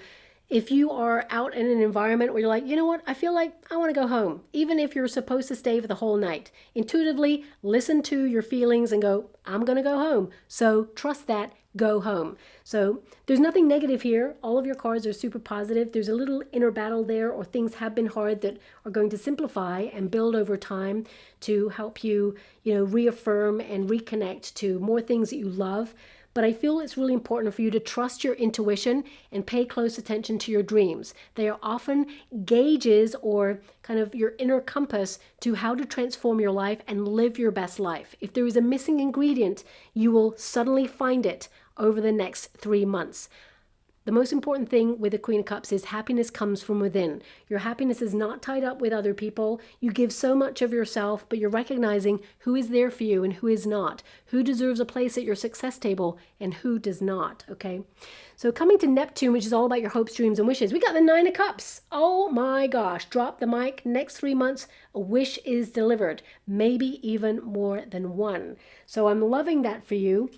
If you are out in an environment where you're like, you know what, I feel like I want to go home, even if you're supposed to stay for the whole night, intuitively listen to your feelings and go, I'm going to go home. So trust that, go home. So there's nothing negative here. All of your cards are super positive. There's a little inner battle there, or things have been hard that are going to simplify and build over time to help you, reaffirm and reconnect to more things that you love. But I feel it's really important for you to trust your intuition and pay close attention to your dreams. They are often gauges or kind of your inner compass to how to transform your life and live your best life. If there is a missing ingredient, you will suddenly find it over the next 3 months. The most important thing with the Queen of Cups is happiness comes from within. Your happiness is not tied up with other people. You give so much of yourself, but you're recognizing who is there for you and who is not, who deserves a place at your success table and who does not, okay? So coming to Neptune, which is all about your hopes, dreams, and wishes, we got the 9 of Cups. Oh my gosh, drop the mic. Next 3 months, a wish is delivered, maybe even more than one. So I'm loving that for you.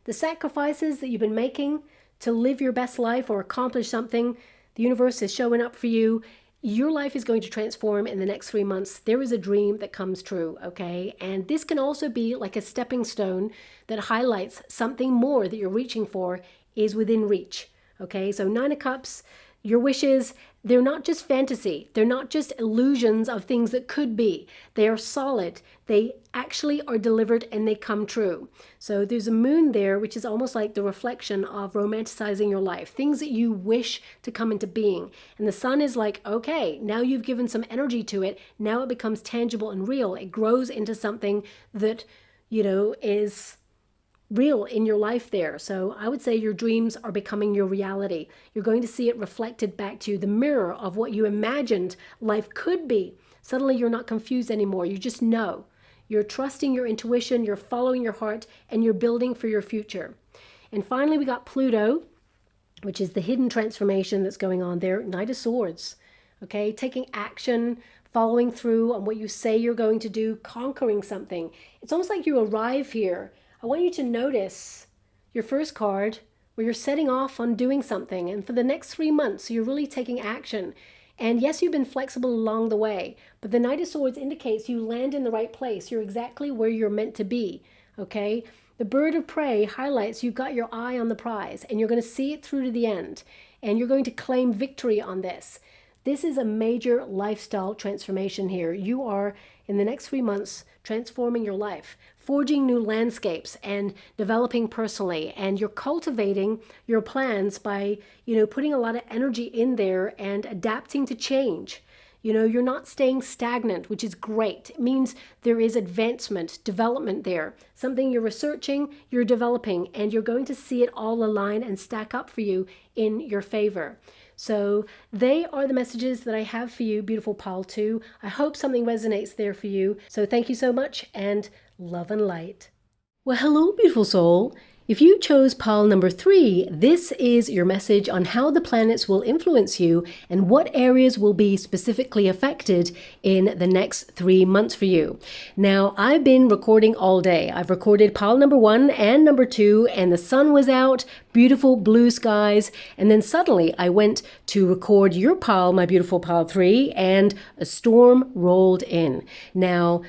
The sacrifices that you've been making to live your best life or accomplish something, the universe is showing up for you. Your life is going to transform in the next 3 months. There is a dream that comes true, okay? And this can also be like a stepping stone that highlights something more that you're reaching for is within reach, okay? So 9 of Cups, your wishes, they're not just fantasy. They're not just illusions of things that could be. They are solid. They actually are delivered and they come true. So there's a moon there, which is almost like the reflection of romanticizing your life, things that you wish to come into being. And the sun is like, okay, now you've given some energy to it. Now it becomes tangible and real. It grows into something that, is real in your life there. So I would say your dreams are becoming your reality. You're going to see it reflected back to you, the mirror of what you imagined life could be. Suddenly you're not confused anymore. You just know. You're trusting your intuition, you're following your heart, and you're building for your future. And finally, we got Pluto, which is the hidden transformation that's going on there. Knight of Swords, okay? Taking action, following through on what you say you're going to do, conquering something. It's almost like you arrive here. I want you to notice your first card where you're setting off on doing something. And for the next 3 months, you're really taking action. And yes, you've been flexible along the way, but the Knight of Swords indicates you land in the right place. You're exactly where you're meant to be, okay? The Bird of Prey highlights you've got your eye on the prize and you're going to see it through to the end. And you're going to claim victory on this. This is a major lifestyle transformation here. You are, in the next 3 months, transforming your life, forging new landscapes and developing personally. And you're cultivating your plans by, putting a lot of energy in there and adapting to change. You're not staying stagnant, which is great. It means there is advancement, development there. Something you're researching, you're developing, and you're going to see it all align and stack up for you in your favor. So they are the messages that I have for you, beautiful pile 2. I hope something resonates there for you. So thank you so much, and love and light. Well, hello, beautiful soul. If you chose pile number 3, this is your message on how the planets will influence you and what areas will be specifically affected in the next 3 months for you. Now, I've been recording all day. I've recorded pile number 1 and number 2, and the sun was out, beautiful blue skies, and then suddenly I went to record your pile, my beautiful pile 3, and a storm rolled in. Now,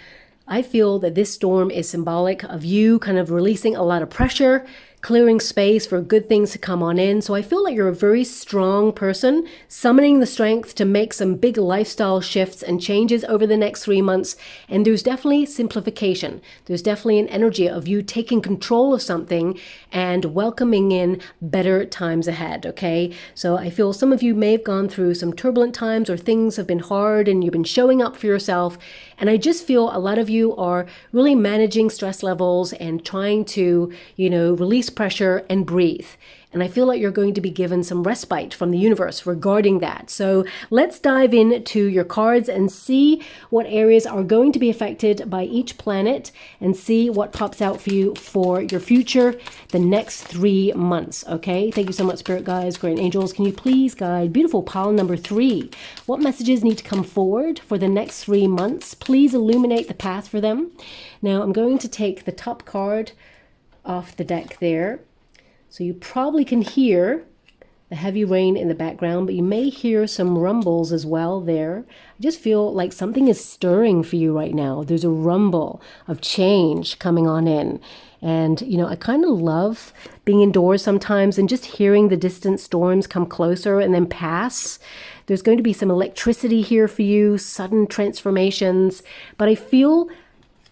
I feel that this storm is symbolic of you kind of releasing a lot of pressure, clearing space for good things to come on in. So I feel like you're a very strong person, summoning the strength to make some big lifestyle shifts and changes over the next 3 months. And there's definitely simplification. There's definitely an energy of you taking control of something and welcoming in better times ahead, okay? So I feel some of you may have gone through some turbulent times or things have been hard and you've been showing up for yourself. And I just feel a lot of you are really managing stress levels and trying to, release pressure and breathe. And I feel like you're going to be given some respite from the universe regarding that. So let's dive into your cards and see what areas are going to be affected by each planet and see what pops out for you for your future the next 3 months. Okay, thank you so much, Spirit Guides, Great Angels. Can you please guide beautiful pile number 3? What messages need to come forward for the next 3 months? Please illuminate the path for them. Now I'm going to take the top card off the deck there. So you probably can hear the heavy rain in the background, but you may hear some rumbles as well there. I just feel like something is stirring for you right now. There's a rumble of change coming on in. And, you know, I kind of love being indoors sometimes and just hearing the distant storms come closer and then pass. There's going to be some electricity here for you, sudden transformations, but I feel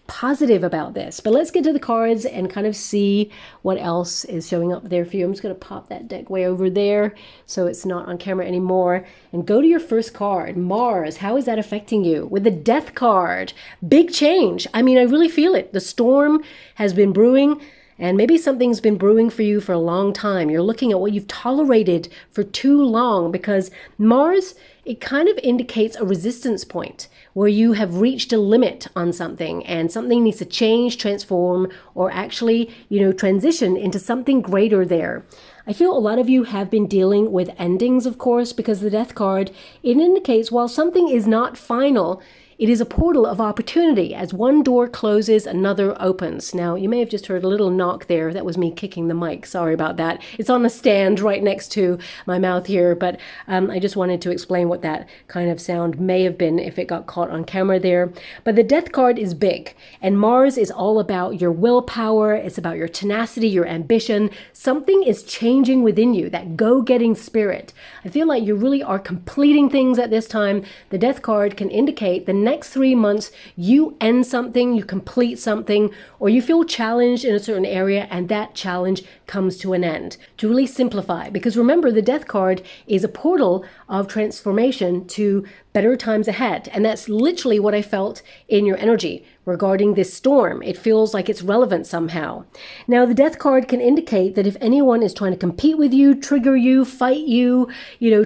positive about this. But let's get to the cards and kind of see what else is showing up there for you. I'm just going to pop that deck way over there so it's not on camera anymore, and go to your first card, Mars. How is that affecting you? With the Death card, big change. I mean, I really feel it. The storm has been brewing, and maybe something's been brewing for you for a long time. You're looking at what you've tolerated for too long, because Mars, it kind of indicates a resistance point where you have reached a limit on something and something needs to change, transform, or actually, you know, transition into something greater there. I feel a lot of you have been dealing with endings, of course, because the Death card, it indicates while something is not final, it is a portal of opportunity. As one door closes, another opens. Now, you may have just heard a little knock there. That was me kicking the mic. Sorry about that. It's on the stand right next to my mouth here, but I just wanted to explain what that kind of sound may have been if it got caught on camera there. But the Death card is big, and Mars is all about your willpower. It's about your tenacity, your ambition. Something is changing within you, that go-getting spirit. I feel like you really are completing things at this time. The Death card can indicate the next 3 months you end something, you complete something, or you feel challenged in a certain area and that challenge comes to an end. To really simplify, because remember, the Death card is a portal of transformation to better times ahead. And that's literally what I felt in your energy regarding this storm. It feels like it's relevant somehow. Now, the Death card can indicate that if anyone is trying to compete with you, trigger you, fight you,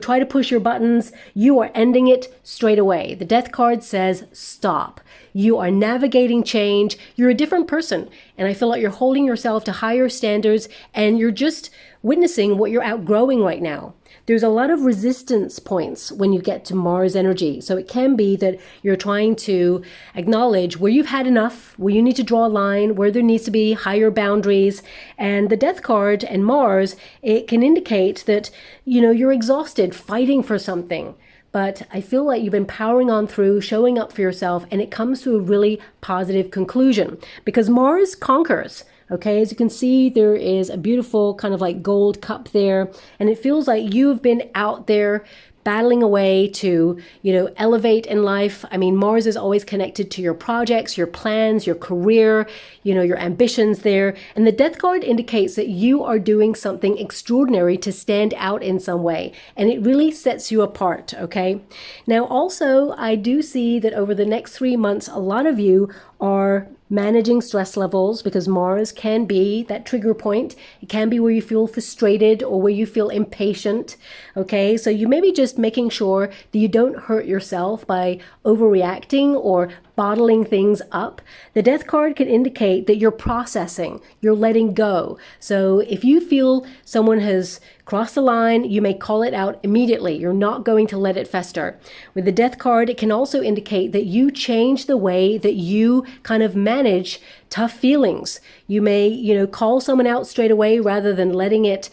try to push your buttons, you are ending it straight away. The Death card says, stop. You are navigating change. You're a different person. And I feel like you're holding yourself to higher standards and you're just witnessing what you're outgrowing right now. There's a lot of resistance points when you get to Mars energy. So it can be that you're trying to acknowledge where you've had enough, where you need to draw a line, where there needs to be higher boundaries. And the Death card and Mars, it can indicate that, you're exhausted fighting for something. But I feel like you've been powering on through, showing up for yourself, and it comes to a really positive conclusion because Mars conquers. Okay, as you can see, there is a beautiful kind of like gold cup there, and it feels like you've been out there battling away to, elevate in life. I mean, Mars is always connected to your projects, your plans, your career, your ambitions there. And the Death card indicates that you are doing something extraordinary to stand out in some way. And it really sets you apart, okay? Now, also, I do see that over the next 3 months, a lot of you are managing stress levels because Mars can be that trigger point. It can be where you feel frustrated or where you feel impatient. Okay, so you may be just making sure that you don't hurt yourself by overreacting or bottling things up. The Death card can indicate that you're processing, you're letting go. So if you feel someone has crossed the line, you may call it out immediately. You're not going to let it fester. With the Death card, it can also indicate that you change the way that you kind of manage tough feelings. You may, call someone out straight away rather than letting it,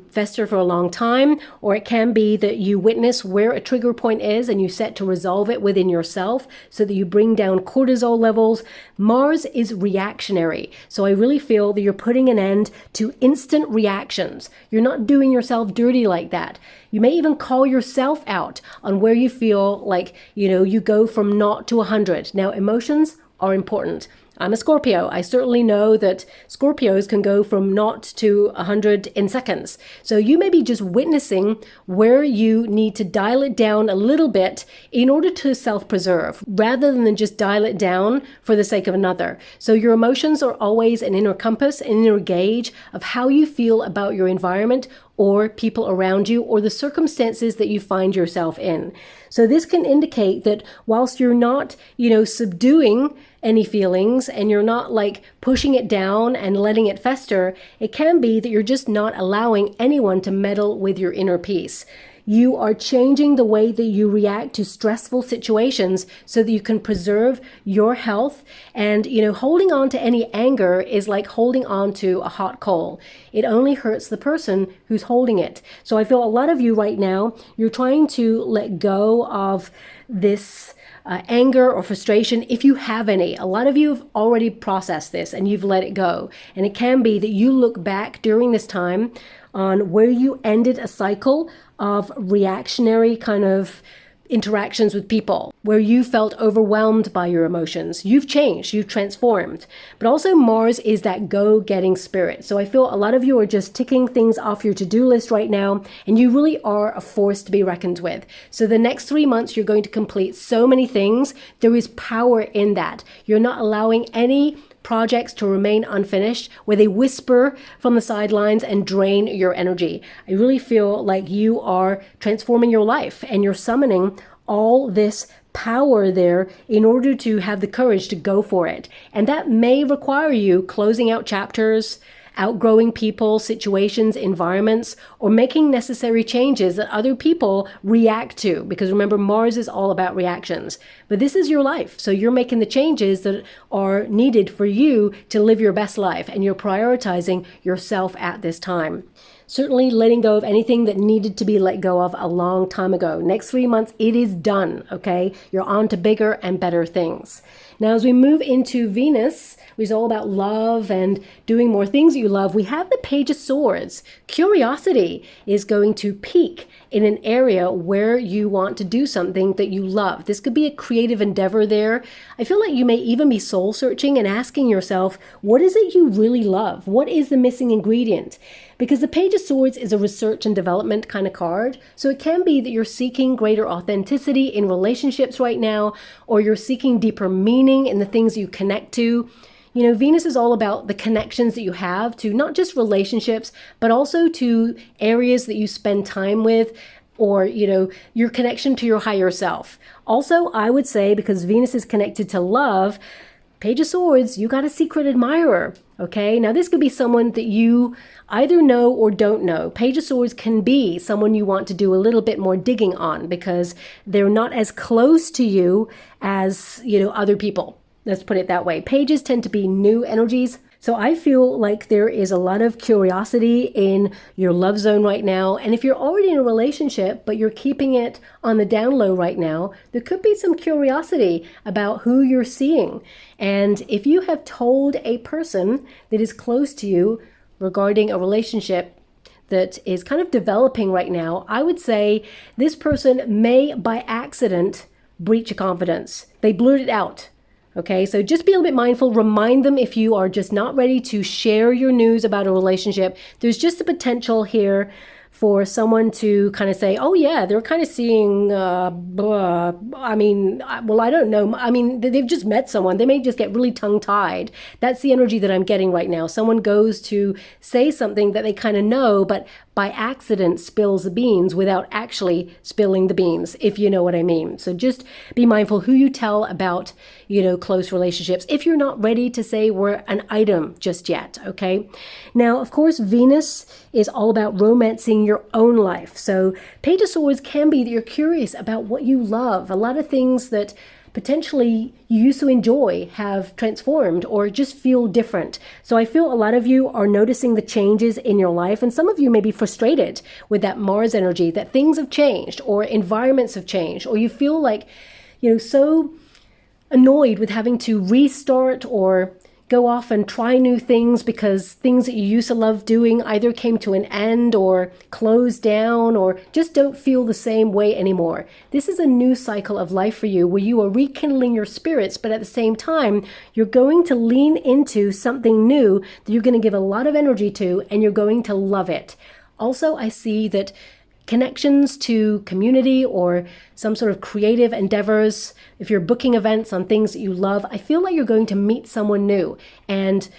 fester for a long time. Or it can be that you witness where a trigger point is and you set to resolve it within yourself so that you bring down cortisol levels. Mars is reactionary. So I really feel that you're putting an end to instant reactions. You're not doing yourself dirty like that. You may even call yourself out on where you feel like, you go from 0 to 100. Now, emotions are important. I'm a Scorpio. I certainly know that Scorpios can go from 0 to 100 in seconds. So you may be just witnessing where you need to dial it down a little bit in order to self-preserve, rather than just dial it down for the sake of another. So your emotions are always an inner compass, an inner gauge of how you feel about your environment or people around you or the circumstances that you find yourself in. So this can indicate that whilst you're not, subduing any feelings and you're not like pushing it down and letting it fester, it can be that you're just not allowing anyone to meddle with your inner peace. you are changing the way that you react to stressful situations so that you can preserve your health. And, holding on to any anger is like holding on to a hot coal. It only hurts the person who's holding it. So I feel a lot of you right now, you're trying to let go of this anger or frustration, if you have any. A lot of you have already processed this and you've let it go. And it can be that you look back during this time on where you ended a cycle of reactionary kind of interactions with people, where you felt overwhelmed by your emotions. You've changed, you've transformed. But also Mars is that go-getting spirit. So I feel a lot of you are just ticking things off your to-do list right now, and you really are a force to be reckoned with. So the next 3 months, you're going to complete so many things. There is power in that. You're not allowing any projects to remain unfinished, where they whisper from the sidelines and drain your energy. I really feel like you are transforming your life and you're summoning all this power there in order to have the courage to go for it. And that may require you closing out chapters, outgrowing people, situations, environments, or making necessary changes that other people react to. Because remember, Mars is all about reactions. But this is your life. So you're making the changes that are needed for you to live your best life. And you're prioritizing yourself at this time. Certainly letting go of anything that needed to be let go of a long time ago. Next 3 months, it is done, okay? You're on to bigger and better things. Now, as we move into Venus, which is all about love and doing more things you love, we have the Page of Swords. Curiosity is going to peak in an area where you want to do something that you love. This could be a creative endeavor there. I feel like you may even be soul searching and asking yourself, what is it you really love? What is the missing ingredient? Because the Page of Swords is a research and development kind of card. So it can be that you're seeking greater authenticity in relationships right now, or you're seeking deeper meaning in the things you connect to. Venus is all about the connections that you have to not just relationships, but also to areas that you spend time with, or, your connection to your higher self. Also, I would say, because Venus is connected to love, Page of Swords, you got a secret admirer, okay? Now, this could be someone that you either know or don't know. Page of Swords can be someone you want to do a little bit more digging on because they're not as close to you as, other people. Let's put it that way. Pages tend to be new energies. So I feel like there is a lot of curiosity in your love zone right now. And if you're already in a relationship, but you're keeping it on the down low right now, there could be some curiosity about who you're seeing. And if you have told a person that is close to you regarding a relationship that is kind of developing right now, I would say this person may by accident breach a confidence. They blurt it out. Okay, so just be a little bit mindful. Remind them if you are just not ready to share your news about a relationship. There's just the potential here for someone to kind of say, oh yeah, they're kind of seeing, blah. I don't know. They've just met someone. They may just get really tongue-tied. That's the energy that I'm getting right now. Someone goes to say something that they kind of know, but by accident spills the beans without actually spilling the beans, if you know what I mean. So just be mindful who you tell about, close relationships, if you're not ready to say we're an item just yet, okay? Now, of course, Venus is all about romancing your own life. So Page of Swords can be that you're curious about what you love. A lot of things that potentially you used to enjoy have transformed or just feel different. So I feel a lot of you are noticing the changes in your life, and some of you may be frustrated with that Mars energy, that things have changed or environments have changed, or you feel like, so annoyed with having to restart or go off and try new things because things that you used to love doing either came to an end or closed down or just don't feel the same way anymore. This is a new cycle of life for you where you are rekindling your spirits, but at the same time, you're going to lean into something new that you're going to give a lot of energy to, and you're going to love it. Also, I see that connections to community or some sort of creative endeavors, if you're booking events on things that you love, I feel like you're going to meet someone new and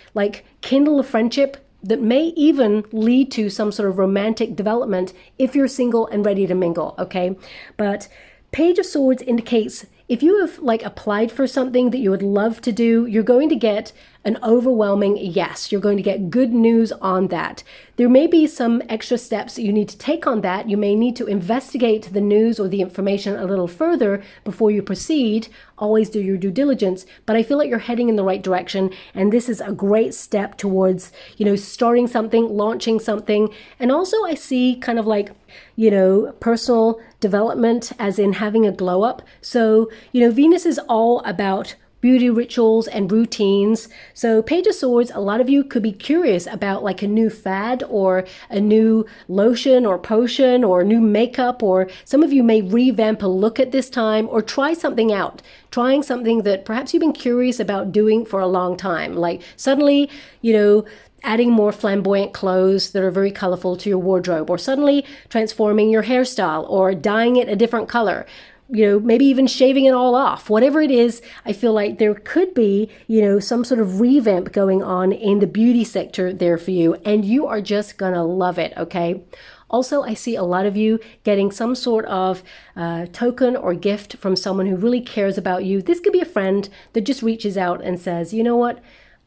kindle a friendship that may even lead to some sort of romantic development if you're single and ready to mingle, okay? But Page of Swords indicates if you have applied for something that you would love to do, you're going to get an overwhelming yes. You're going to get good news on that. There may be some extra steps that you need to take on that. You may need to investigate the news or the information a little further before you proceed. Always do your due diligence, but I feel like you're heading in the right direction, and this is a great step towards, starting something, launching something. And also I see kind of like, personal development, as in having a glow up. So, Venus is all about beauty rituals and routines. So Page of Swords, a lot of you could be curious about like a new fad or a new lotion or potion or new makeup, or some of you may revamp a look at this time or try something out, trying something that perhaps you've been curious about doing for a long time. Like suddenly, adding more flamboyant clothes that are very colorful to your wardrobe, or suddenly transforming your hairstyle or dyeing it a different color. Maybe even shaving it all off. Whatever it is, I feel like there could be, some sort of revamp going on in the beauty sector there for you, and you are just gonna love it, okay? Also, I see a lot of you getting some sort of token or gift from someone who really cares about you. This could be a friend that just reaches out and says, you know what?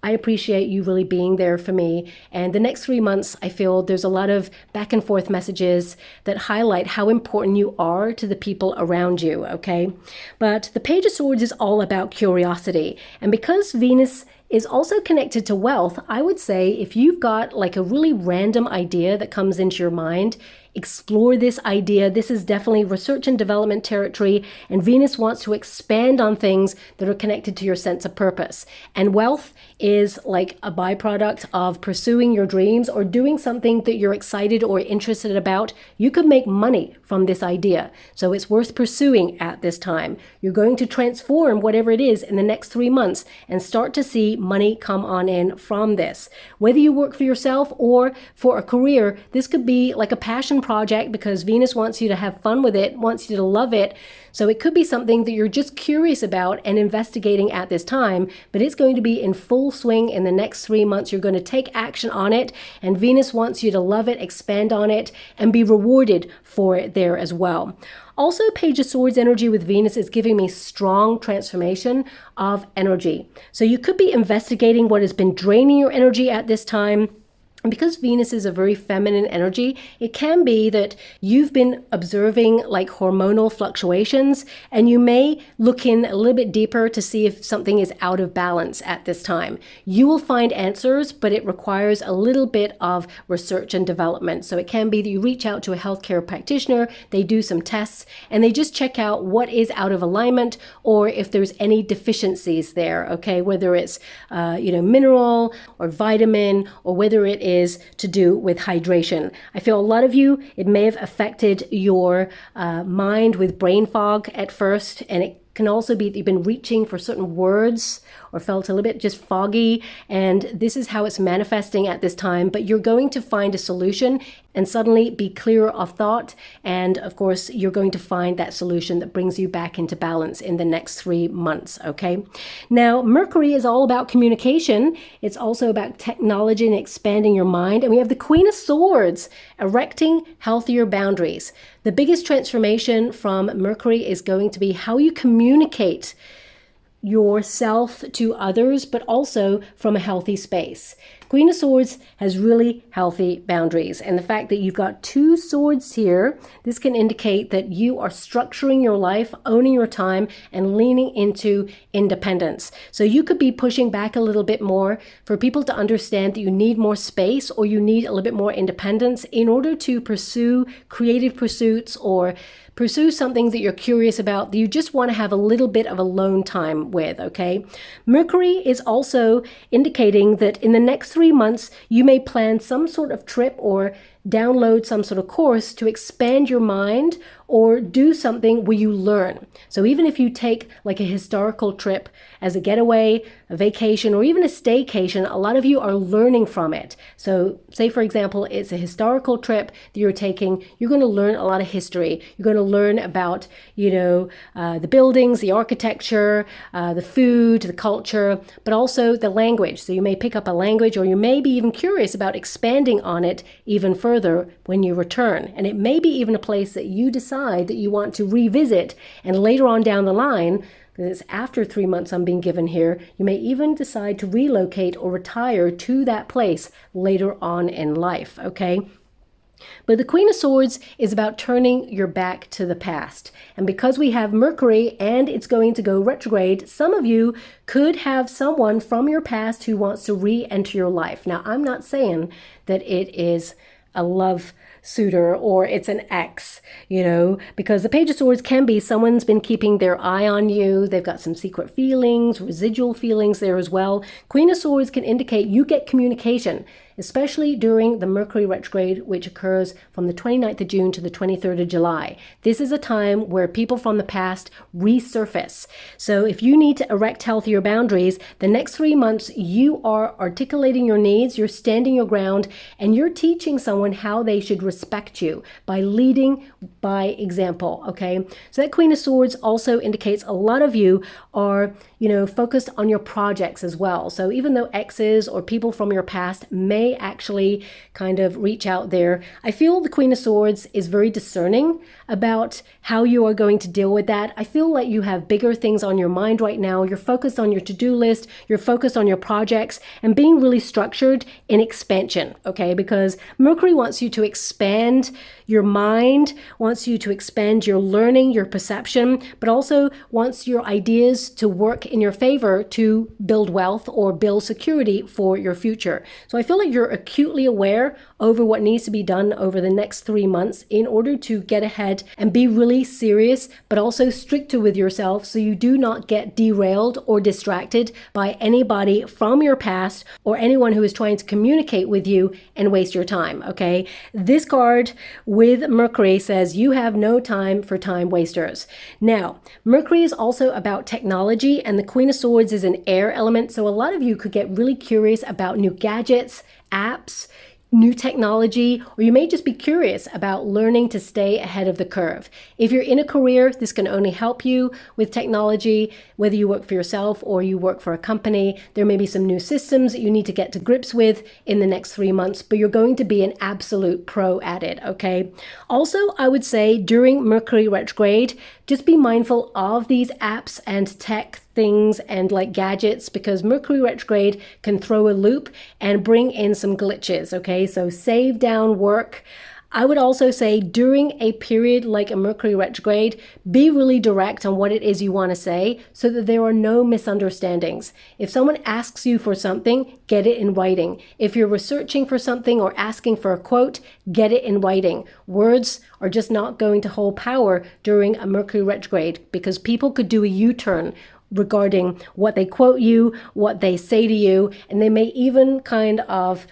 I appreciate you really being there for me. And the next 3 months, I feel there's a lot of back and forth messages that highlight how important you are to the people around you, okay? But the Page of Swords is all about curiosity. And because Venus is also connected to wealth, I would say if you've got like a really random idea that comes into your mind, explore this idea. This is definitely research and development territory, and Venus wants to expand on things that are connected to your sense of purpose. And wealth is like a byproduct of pursuing your dreams or doing something that you're excited or interested about. You could make money from this idea, so it's worth pursuing at this time. You're going to transform whatever it is in the next 3 months and start to see money come on in from this. Whether you work for yourself or for a career, this could be like a passion project because Venus wants you to have fun with it, wants you to love it. So it could be something that you're just curious about and investigating at this time, but it's going to be in full swing in the next 3 months. You're going to take action on it, and Venus wants you to love it, expand on it, and be rewarded for it there as well. Also, Page of Swords energy with Venus is giving me strong transformation of energy. So you could be investigating what has been draining your energy at this time. And because Venus is a very feminine energy, it can be that you've been observing like hormonal fluctuations, and you may look in a little bit deeper to see if something is out of balance at this time. You will find answers, but it requires a little bit of research and development. So it can be that you reach out to a healthcare practitioner, they do some tests, and they just check out what is out of alignment or if there's any deficiencies there, okay? Whether it's, mineral or vitamin, or whether it is to do with hydration. I feel a lot of you, it may have affected your mind with brain fog at first, and it can also be that you've been reaching for certain words or felt a little bit just foggy, and this is how it's manifesting at this time. But you're going to find a solution and suddenly be clearer of thought, and of course you're going to find that solution that brings you back into balance in the next 3 months, okay? Now, Mercury is all about communication. It's also about technology and expanding your mind, and we have the Queen of Swords, erecting healthier boundaries. The biggest transformation from Mercury is going to be how you communicate yourself to others, but also from a healthy space. Queen of Swords has really healthy boundaries, and the fact that you've got 2 swords here, this can indicate that you are structuring your life, owning your time, and leaning into independence. So you could be pushing back a little bit more for people to understand that you need more space, or you need a little bit more independence in order to pursue creative pursuits or pursue something that you're curious about, that you just want to have a little bit of alone time with, okay? Mercury is also indicating that in the next 3 months, you may plan some sort of trip or download some sort of course to expand your mind, or do something where you learn. So even if you take like a historical trip as a getaway, a vacation, or even a staycation, a lot of you are learning from it. So say, for example, it's a historical trip that you're taking, you're going to learn a lot of history. You're going to learn about, the buildings, the architecture, the food, the culture, but also the language. So you may pick up a language, or you may be even curious about expanding on it even further when you return. And it may be even a place that you decide that you want to revisit, and later on down the line because it's after 3 months I'm being given here. You may even decide to relocate or retire to that place later on in life, okay? But the Queen of Swords is about turning your back to the past. And because we have Mercury and it's going to go retrograde, some of you could have someone from your past who wants to re-enter your life. Now, I'm not saying that it is a love suitor or it's an ex, because the Page of Swords can be someone's been keeping their eye on you. They've got some secret feelings, residual feelings there as well. Queen of Swords can indicate you get communication, especially during the Mercury retrograde, which occurs from the 29th of June to the 23rd of July. This is a time where people from the past resurface. So if you need to erect healthier boundaries, the next 3 months you are articulating your needs, you're standing your ground, and you're teaching someone how they should respect you by leading by example, okay? So that Queen of Swords also indicates a lot of you are, focused on your projects as well. So even though exes or people from your past may actually kind of reach out there, I feel the Queen of Swords is very discerning about how you are going to deal with that. I feel like you have bigger things on your mind right now. You're focused on your to-do list, you're focused on your projects and being really structured in expansion, okay? Because Mercury wants you to expand your mind, wants you to expand your learning, your perception, but also wants your ideas to work in your favor to build wealth or build security for your future. So I feel like you're acutely aware over what needs to be done over the next 3 months in order to get ahead and be really serious, but also stricter with yourself so you do not get derailed or distracted by anybody from your past or anyone who is trying to communicate with you and waste your time, okay? This card with Mercury says you have no time for time wasters. Now, Mercury is also about technology, and the Queen of Swords is an air element, so a lot of you could get really curious about new gadgets, apps, new technology, or you may just be curious about learning to stay ahead of the curve. If you're in a career, this can only help you with technology, whether you work for yourself or you work for a company. There may be some new systems that you need to get to grips with in the next 3 months, but you're going to be an absolute pro at it, okay? Also, I would say during Mercury retrograde, just be mindful of these apps and tech things and like gadgets, because Mercury retrograde can throw a loop and bring in some glitches, okay? So save down work. I would also say during a period like a Mercury retrograde, be really direct on what it is you want to say so that there are no misunderstandings. If someone asks you for something, get it in writing. If you're researching for something or asking for a quote, get it in writing. Words are just not going to hold power during a Mercury retrograde because people could do a U-turn regarding what they quote you, what they say to you, and they may even kind of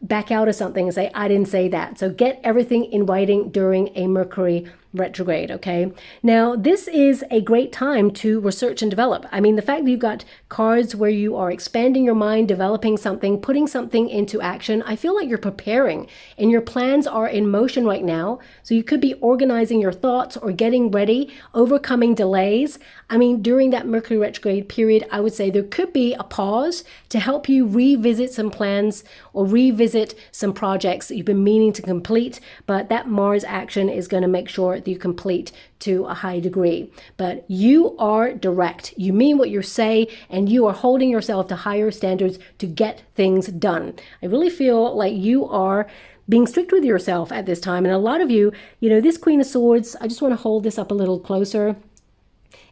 back out of something and say, I didn't say that. So get everything in writing during a Mercury retrograde, okay? Now, this is a great time to research and develop. I mean, the fact that you've got cards where you are expanding your mind, developing something, putting something into action, I feel like you're preparing and your plans are in motion right now. So you could be organizing your thoughts or getting ready, overcoming delays. I mean, during that Mercury retrograde period, I would say there could be a pause to help you revisit some plans or revisit some projects that you've been meaning to complete, but that Mars action is going to make sure that you complete to a high degree. But you are direct. You mean what you say, and you are holding yourself to higher standards to get things done. I really feel like you are being strict with yourself at this time. And a lot of you, this Queen of Swords, I just want to hold this up a little closer.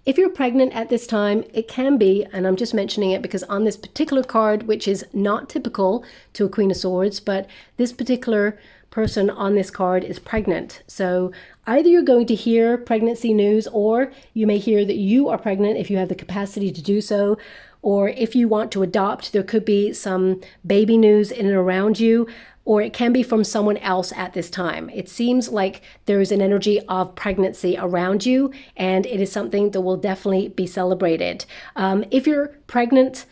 If you're pregnant at this time, it can be, and I'm just mentioning it because on this particular card, which is not typical to a Queen of Swords, but this particular person on this card is pregnant. So either you're going to hear pregnancy news, or you may hear that you are pregnant if you have the capacity to do so, or if you want to adopt, there could be some baby news in and around you, or it can be from someone else at this time. It seems like there is an energy of pregnancy around you, and it is something that will definitely be celebrated. If you're pregnant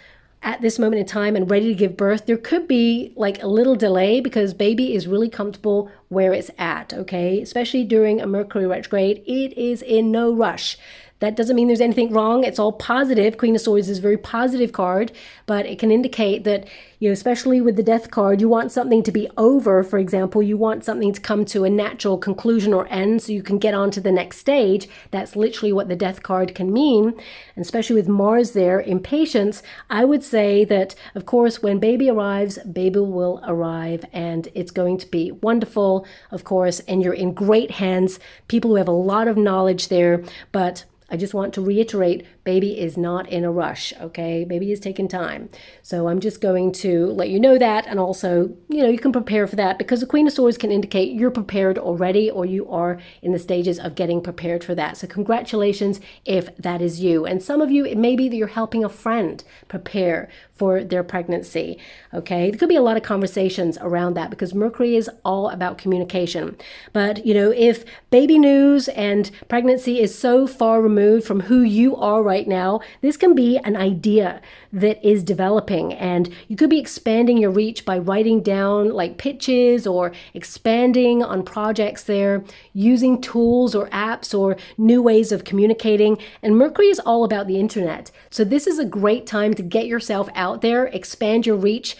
at this moment in time and ready to give birth, there could be like a little delay because baby is really comfortable where it's at, okay? Especially during a Mercury retrograde, it is in no rush. That doesn't mean there's anything wrong. It's all positive. Queen of Swords is a very positive card, but it can indicate that, especially with the Death card, you want something to be over. For example, you want something to come to a natural conclusion or end so you can get on to the next stage. That's literally what the Death card can mean. And especially with Mars there, impatience, I would say that, of course, when baby arrives, baby will arrive, and it's going to be wonderful, of course, and you're in great hands, people who have a lot of knowledge there. But I just want to reiterate, baby is not in a rush, okay? Baby is taking time. So I'm just going to let you know that, and also, you can prepare for that, because the Queen of Swords can indicate you're prepared already, or you are in the stages of getting prepared for that. So congratulations if that is you. And some of you, it may be that you're helping a friend prepare for their pregnancy, okay? There could be a lot of conversations around that, because Mercury is all about communication. But, if baby news and pregnancy is so far removed from who you are right now, this can be an idea that is developing, and you could be expanding your reach by writing down like pitches or expanding on projects there, using tools or apps or new ways of communicating. And Mercury is all about the internet. So this is a great time to get yourself out there, expand your reach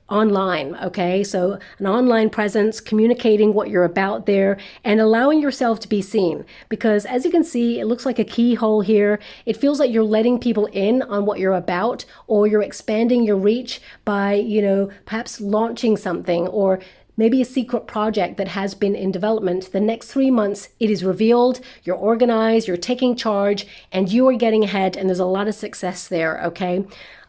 online, okay? So an online presence, communicating what you're about there, and allowing yourself to be seen. Because as you can see, it looks like a keyhole here. It feels like you're letting people in on what you're about, or you're expanding your reach by, perhaps launching something, or maybe a secret project that has been in development. The next 3 months, it is revealed, you're organized, you're taking charge, and you are getting ahead, and there's a lot of success there, okay?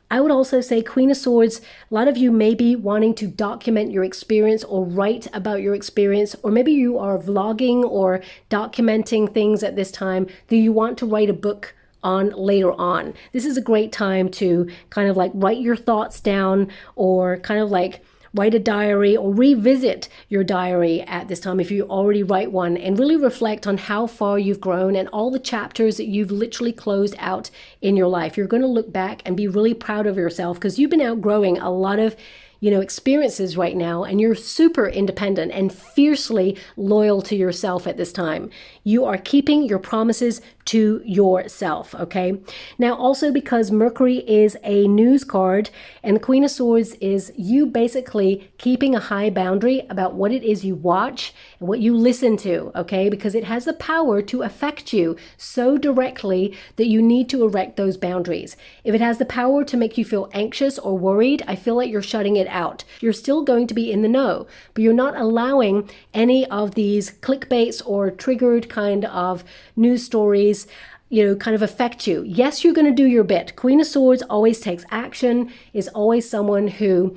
I would also say Queen of Swords, a lot of you may be wanting to document your experience or write about your experience, or maybe you are vlogging or documenting things at this time that you want to write a book on later on. This is a great time to kind of like write your thoughts down, or kind of like write a diary, or revisit your diary at this time if you already write one, and really reflect on how far you've grown and all the chapters that you've literally closed out in your life. You're going to look back and be really proud of yourself, because you've been outgrowing a lot of experiences right now, and you're super independent and fiercely loyal to yourself at this time. You are keeping your promises to yourself, okay? Now, also because Mercury is a news card, and the Queen of Swords is you basically keeping a high boundary about what it is you watch and what you listen to, okay? Because it has the power to affect you so directly that you need to erect those boundaries. If it has the power to make you feel anxious or worried, I feel like you're shutting it out. You're still going to be in the know, but you're not allowing any of these clickbaits or triggered kind of news stories kind of affect you. Yes, you're going to do your bit. Queen of Swords always takes action, is always someone who,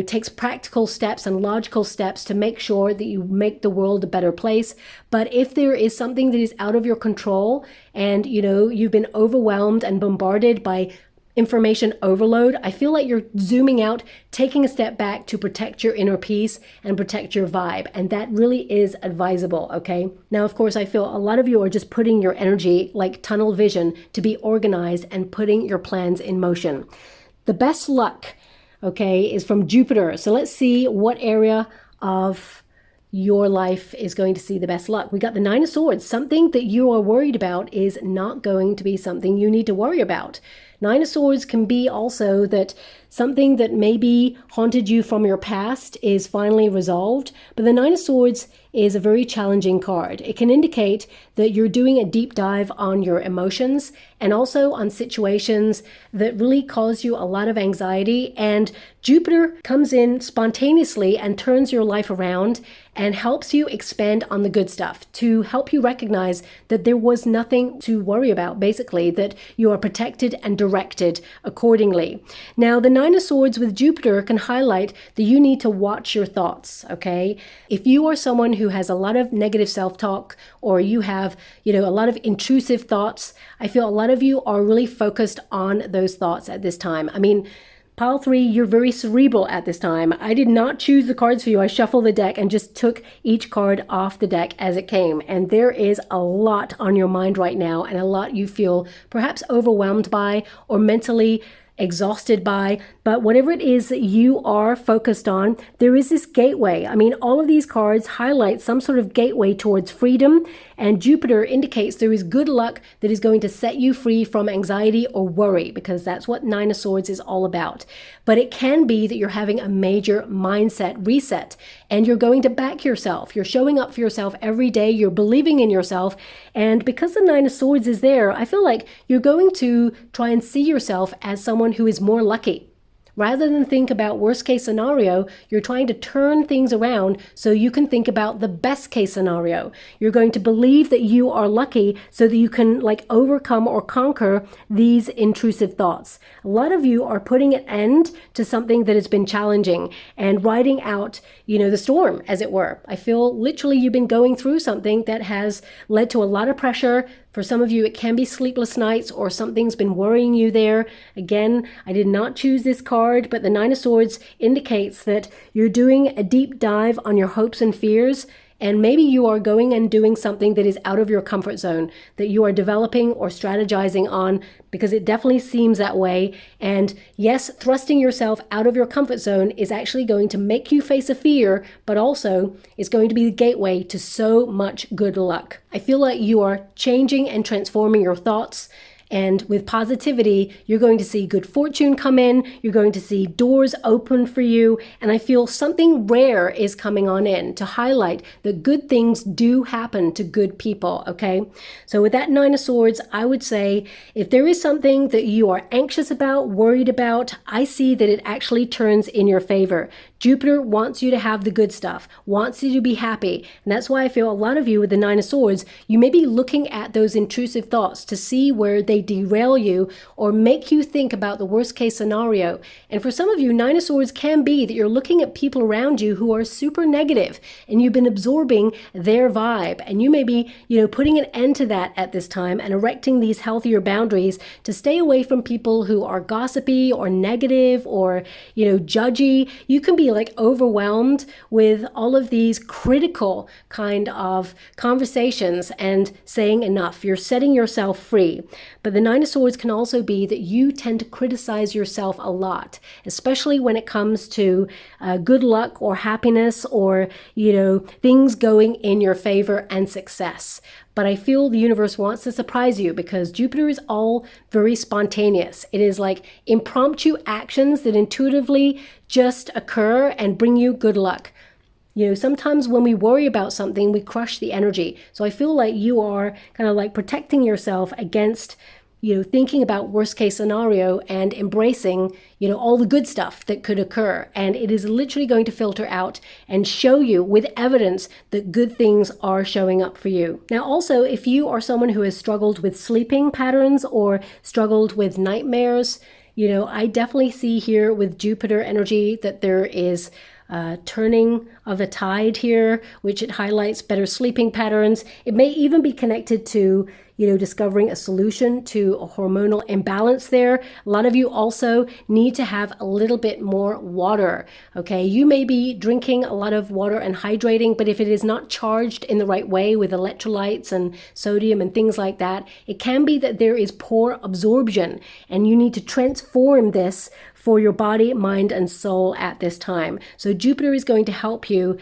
takes practical steps and logical steps to make sure that you make the world a better place. But if there is something that is out of your control, and, you've been overwhelmed and bombarded by information overload, I feel like you're zooming out, taking a step back to protect your inner peace and protect your vibe. And that really is advisable, okay? Now, of course, I feel a lot of you are just putting your energy like tunnel vision to be organized and putting your plans in motion. The best luck, okay, is from Jupiter. So let's see what area of your life is going to see the best luck. We got the Nine of Swords. Something that you are worried about is not going to be something you need to worry about. Nine of Swords can be also that something that maybe haunted you from your past is finally resolved. But the Nine of Swords is a very challenging card. It can indicate that you're doing a deep dive on your emotions, and also on situations that really cause you a lot of anxiety. And Jupiter comes in spontaneously and turns your life around and helps you expand on the good stuff, to help you recognize that there was nothing to worry about, basically, that you are protected and directed accordingly. Now, the Nine of Swords with Jupiter can highlight that you need to watch your thoughts, okay? If you are someone who has a lot of negative self-talk, or you have, a lot of intrusive thoughts, I feel a lot of you are really focused on those thoughts at this time. I mean, Pile 3, you're very cerebral at this time. I did not choose the cards for you. I shuffled the deck and just took each card off the deck as it came. And there is a lot on your mind right now, and a lot you feel perhaps overwhelmed by, or mentally exhausted by, but whatever it is that you are focused on, there is this gateway. I mean, all of these cards highlight some sort of gateway towards freedom, and Jupiter indicates there is good luck that is going to set you free from anxiety or worry, because that's what Nine of Swords is all about. But it can be that you're having a major mindset reset, and you're going to back yourself. You're showing up for yourself every day. You're believing in yourself. And because the Nine of Swords is there, I feel like you're going to try and see yourself as someone who is more lucky. Rather than think about worst case scenario, you're trying to turn things around so you can think about the best case scenario. You're going to believe that you are lucky so that you can like overcome or conquer these intrusive thoughts. A lot of you are putting an end to something that has been challenging and riding out, the storm, as it were. I feel literally you've been going through something that has led to a lot of pressure. For some of you, it can be sleepless nights or something's been worrying you there. Again, I did not choose this card, but the Nine of Swords indicates that you're doing a deep dive on your hopes and fears. And maybe you are going and doing something that is out of your comfort zone, that you are developing or strategizing on, because it definitely seems that way. And yes, thrusting yourself out of your comfort zone is actually going to make you face a fear, but also it's going to be the gateway to so much good luck. I feel like you are changing and transforming your thoughts. And with positivity, you're going to see good fortune come in. You're going to see doors open for you. And I feel something rare is coming on in to highlight that good things do happen to good people, okay? So with that Nine of Swords, I would say if there is something that you are anxious about, worried about, I see that it actually turns in your favor. Jupiter wants you to have the good stuff, wants you to be happy. And that's why I feel a lot of you with the Nine of Swords, you may be looking at those intrusive thoughts to see where they derail you or make you think about the worst case scenario. And for some of you, Nine of Swords can be that you're looking at people around you who are super negative and you've been absorbing their vibe. And you may be, putting an end to that at this time and erecting these healthier boundaries to stay away from people who are gossipy or negative or, judgy. You can be like overwhelmed with all of these critical kind of conversations and saying enough. You're setting yourself free. But the Nine of Swords can also be that you tend to criticize yourself a lot, especially when it comes to good luck or happiness or, things going in your favor and success. But I feel the universe wants to surprise you because Jupiter is all very spontaneous. It is like impromptu actions that intuitively just occur and bring you good luck. Sometimes when we worry about something, we crush the energy. So I feel like you are kind of like protecting yourself against thinking about worst case scenario and embracing, all the good stuff that could occur. And it is literally going to filter out and show you with evidence that good things are showing up for you. Now, also, if you are someone who has struggled with sleeping patterns or struggled with nightmares, I definitely see here with Jupiter energy that there is turning of the tide here, which it highlights better sleeping patterns. It may even be connected to, discovering a solution to a hormonal imbalance there. A lot of you also need to have a little bit more water, okay? You may be drinking a lot of water and hydrating, but if it is not charged in the right way with electrolytes and sodium and things like that, it can be that there is poor absorption and you need to transform this for your body, mind, and soul at this time. So Jupiter is going to help you,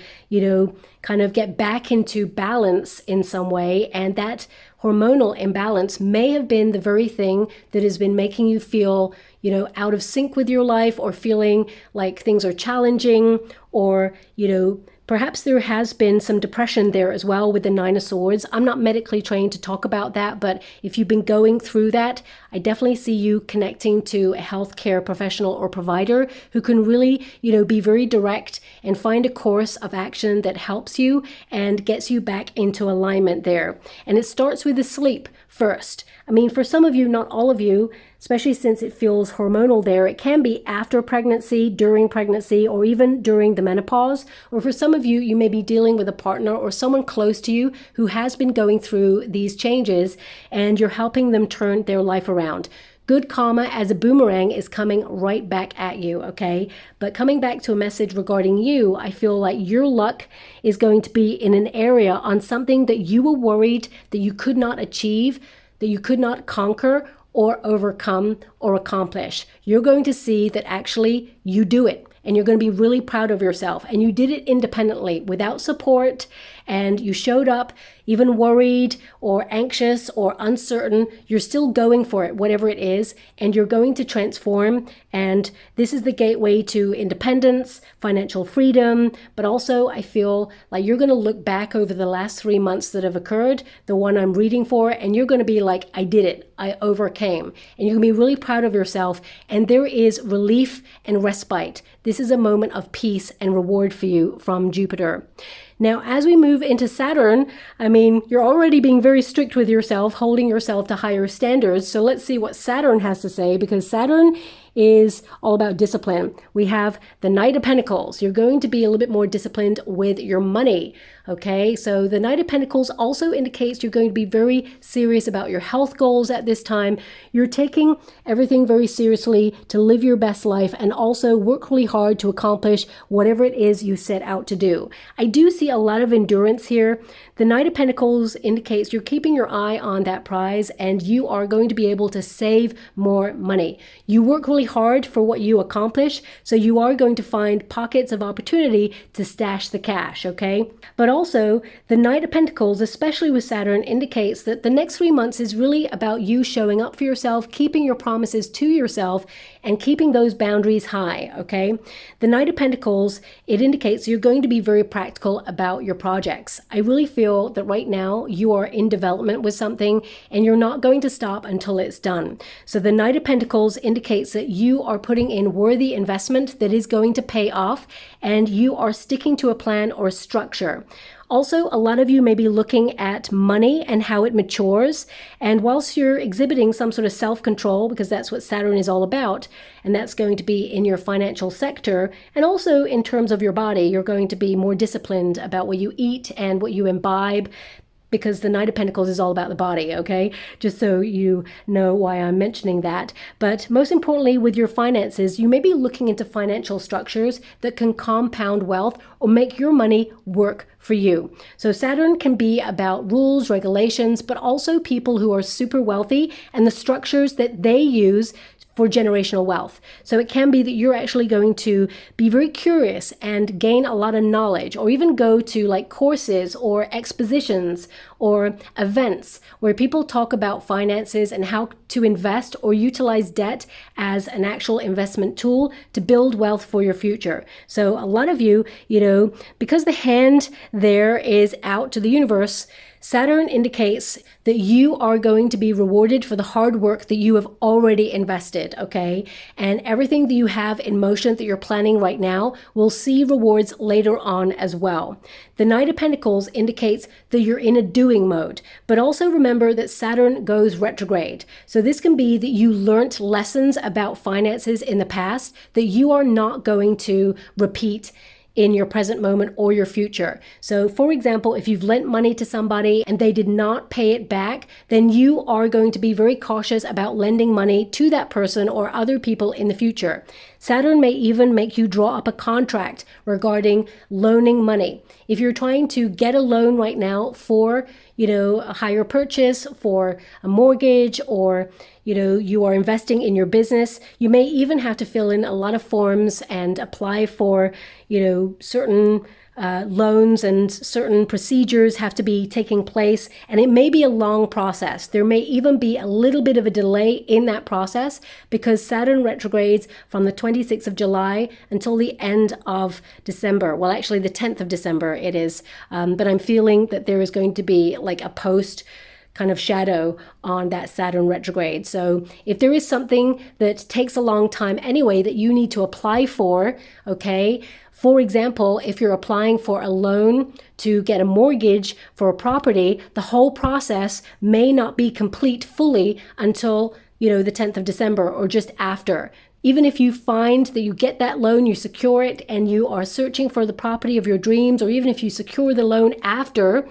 kind of get back into balance in some way. And that hormonal imbalance may have been the very thing that has been making you feel, out of sync with your life or feeling like things are challenging or, perhaps there has been some depression there as well with the Nine of Swords. I'm not medically trained to talk about that, but if you've been going through that, I definitely see you connecting to a healthcare professional or provider who can really, be very direct and find a course of action that helps you and gets you back into alignment there. And it starts with the sleep first. I mean, for some of you, not all of you, especially since it feels hormonal there, it can be after pregnancy, during pregnancy, or even during the menopause. Or for some of you, you may be dealing with a partner or someone close to you who has been going through these changes and you're helping them turn their life around. Good karma as a boomerang is coming right back at you, okay? But coming back to a message regarding you, I feel like your luck is going to be in an area on something that you were worried that you could not achieve, that you could not conquer, or overcome or accomplish. You're going to see that actually you do it. And you're going to be really proud of yourself. And you did it independently without support. And you showed up even worried or anxious or uncertain. You're still going for it, whatever it is. And you're going to transform. And this is the gateway to independence, financial freedom. But also I feel like you're going to look back over the last 3 months that have occurred, the one I'm reading for, and you're going to be like, I did it. I overcame. And you're going to be really proud of yourself. And there is relief and respite. This is a moment of peace and reward for you from Jupiter. Now, as we move into Saturn, I mean, you're already being very strict with yourself, holding yourself to higher standards. So let's see what Saturn has to say, because Saturn is all about discipline. We have the Knight of Pentacles. You're going to be a little bit more disciplined with your money. Okay, so the Knight of Pentacles also indicates you're going to be very serious about your health goals at this time. You're taking everything very seriously to live your best life and also work really hard to accomplish whatever it is you set out to do. I do see a lot of endurance here. The Knight of Pentacles indicates you're keeping your eye on that prize and you are going to be able to save more money. You work really hard for what you accomplish, so you are going to find pockets of opportunity to stash the cash, okay? But also, the Knight of Pentacles, especially with Saturn, indicates that the next 3 months is really about you showing up for yourself, keeping your promises to yourself, and keeping those boundaries high, okay? The Knight of Pentacles, it indicates you're going to be very practical about your projects. I really feel that right now you are in development with something and you're not going to stop until it's done. So the Knight of Pentacles indicates that you are putting in worthy investment that is going to pay off and you are sticking to a plan or structure. Also, a lot of you may be looking at money and how it matures. And whilst you're exhibiting some sort of self-control, because that's what Saturn is all about, and that's going to be in your financial sector, and also in terms of your body, you're going to be more disciplined about what you eat and what you imbibe, because the Knight of Pentacles is all about the body, okay? Just so you know why I'm mentioning that. But most importantly, with your finances, you may be looking into financial structures that can compound wealth or make your money work for you. So Saturn can be about rules, regulations, but also people who are super wealthy and the structures that they use for generational wealth. So it can be that you're actually going to be very curious and gain a lot of knowledge, or even go to like courses or expositions or events where people talk about finances and how to invest or utilize debt as an actual investment tool to build wealth for your future. So a lot of you, because the hand there is out to the universe, Saturn indicates that you are going to be rewarded for the hard work that you have already invested, okay? And everything that you have in motion that you're planning right now will see rewards later on as well. The Knight of Pentacles indicates that you're in a doing mode, but also remember that Saturn goes retrograde. So this can be that you learnt lessons about finances in the past that you are not going to repeat in your present moment or your future. So for example, if you've lent money to somebody and they did not pay it back, then you are going to be very cautious about lending money to that person or other people in the future. Saturn may even make you draw up a contract regarding loaning money. If you're trying to get a loan right now for, a higher purchase, for a mortgage, or you are investing in your business, you may even have to fill in a lot of forms and apply for, certain loans, and certain procedures have to be taking place, and it may be a long process. There may even be a little bit of a delay in that process because Saturn retrogrades from the 26th of July until the end of December. Well, actually the 10th of December it is, but I'm feeling that there is going to be like a post kind of shadow on that Saturn retrograde. So if there is something that takes a long time anyway that you need to apply for, okay, for example, if you're applying for a loan to get a mortgage for a property, the whole process may not be complete fully until, the 10th of December or just after. Even if you find that you get that loan, you secure it, and you are searching for the property of your dreams, or even if you secure the loan after,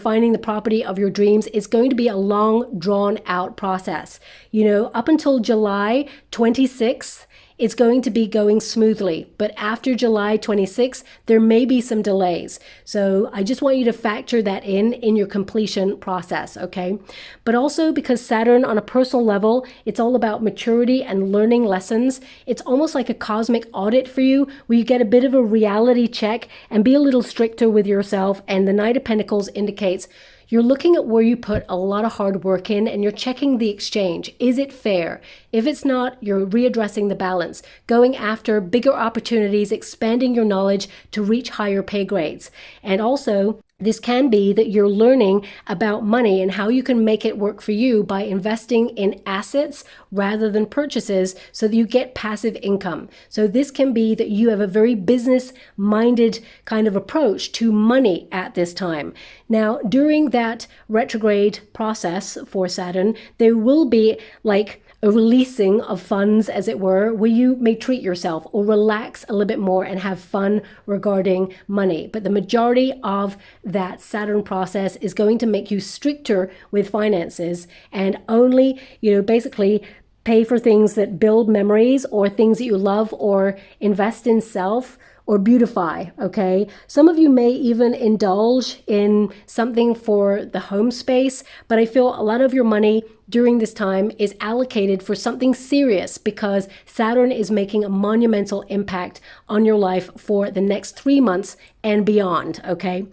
finding the property of your dreams, is going to be a long, drawn out process. Up until July 26th it's going to be going smoothly. But after July 26th, there may be some delays. So I just want you to factor that in your completion process, okay? But also because Saturn on a personal level, it's all about maturity and learning lessons. It's almost like a cosmic audit for you where you get a bit of a reality check and be a little stricter with yourself. And the Knight of Pentacles indicates you're looking at where you put a lot of hard work in and you're checking the exchange. Is it fair? If it's not, you're readdressing the balance, going after bigger opportunities, expanding your knowledge to reach higher pay grades. And also, this can be that you're learning about money and how you can make it work for you by investing in assets rather than purchases so that you get passive income. So this can be that you have a very business-minded kind of approach to money at this time. Now, during that retrograde process for Saturn, there will be like a releasing of funds, as it were, where you may treat yourself or relax a little bit more and have fun regarding money. But the majority of that Saturn process is going to make you stricter with finances and only, basically pay for things that build memories or things that you love or invest in self or beautify, okay? Some of you may even indulge in something for the home space, but I feel a lot of your money during this time is allocated for something serious because Saturn is making a monumental impact on your life for the next 3 months and beyond, okay?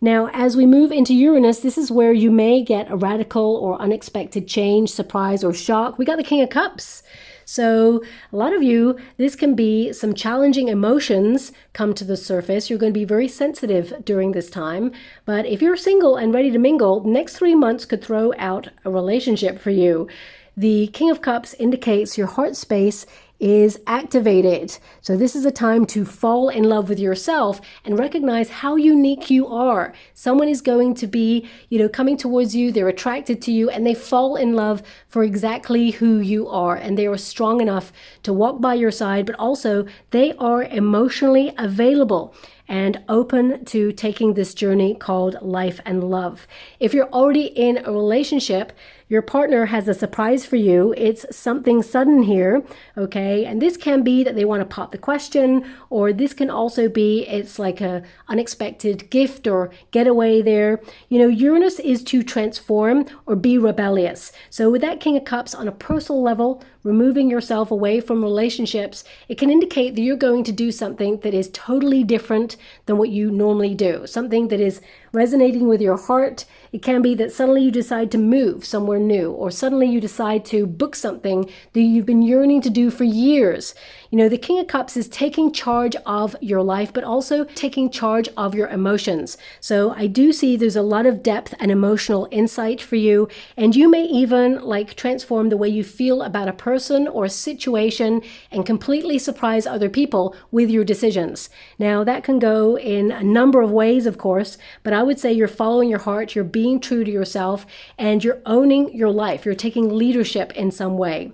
Now, as we move into Uranus, this is where you may get a radical or unexpected change, surprise, or shock. We got the King of Cups. So a lot of you, this can be some challenging emotions come to the surface. You're going to be very sensitive during this time. But if you're single and ready to mingle, the next 3 months could throw out a relationship for you. The King of Cups indicates your heart space is activated. So this is a time to fall in love with yourself and recognize how unique you are. Someone is going to be, coming towards you, they're attracted to you, and they fall in love for exactly who you are. And they are strong enough to walk by your side, but also they are emotionally available and open to taking this journey called life and love. If you're already in a relationship, your partner has a surprise for you. It's something sudden here, okay? And this can be that they want to pop the question, or this can also be it's like a unexpected gift or getaway there. Uranus is to transform or be rebellious. So with that King of Cups on a personal level, removing yourself away from relationships, it can indicate that you're going to do something that is totally different than what you normally do, something that is resonating with your heart. It can be that suddenly you decide to move somewhere new, or suddenly you decide to book something that you've been yearning to do for years. The King of Cups is taking charge of your life, but also taking charge of your emotions. So I do see there's a lot of depth and emotional insight for you, and you may even transform the way you feel about a person or a situation and completely surprise other people with your decisions. Now that can go in a number of ways, of course, but I would say you're following your heart, you're being true to yourself, and you're owning your life. You're taking leadership in some way.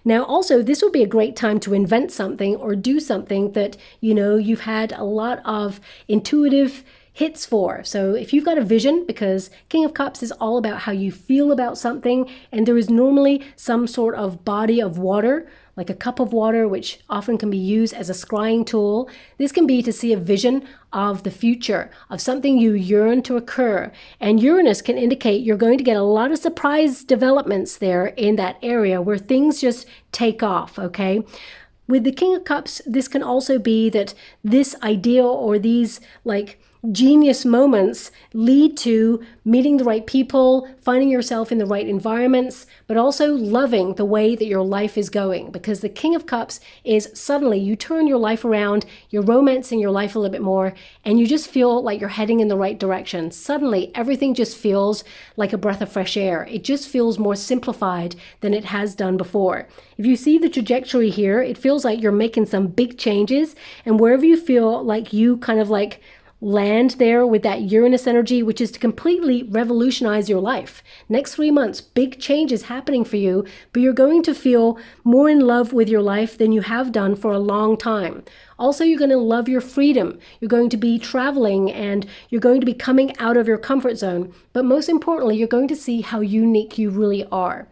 Now, also, this would be a great time to invent something or do something that, you've had a lot of intuitive hits for. So if you've got a vision, because King of Cups is all about how you feel about something, and there is normally some sort of body of water, like a cup of water, which often can be used as a scrying tool. This can be to see a vision of the future, of something you yearn to occur. And Uranus can indicate you're going to get a lot of surprise developments there in that area where things just take off, okay? With the King of Cups, this can also be that this idea or these genius moments lead to meeting the right people, finding yourself in the right environments, but also loving the way that your life is going. Because the King of Cups is suddenly you turn your life around, you're romancing your life a little bit more, and you just feel like you're heading in the right direction. Suddenly, everything just feels like a breath of fresh air. It just feels more simplified than it has done before. If you see the trajectory here, it feels like you're making some big changes, and wherever you feel like you land there with that Uranus energy, which is to completely revolutionize your life. Next 3 months, big changes happening for you, but you're going to feel more in love with your life than you have done for a long time. Also, you're going to love your freedom. You're going to be traveling and you're going to be coming out of your comfort zone. But most importantly, you're going to see how unique you really are.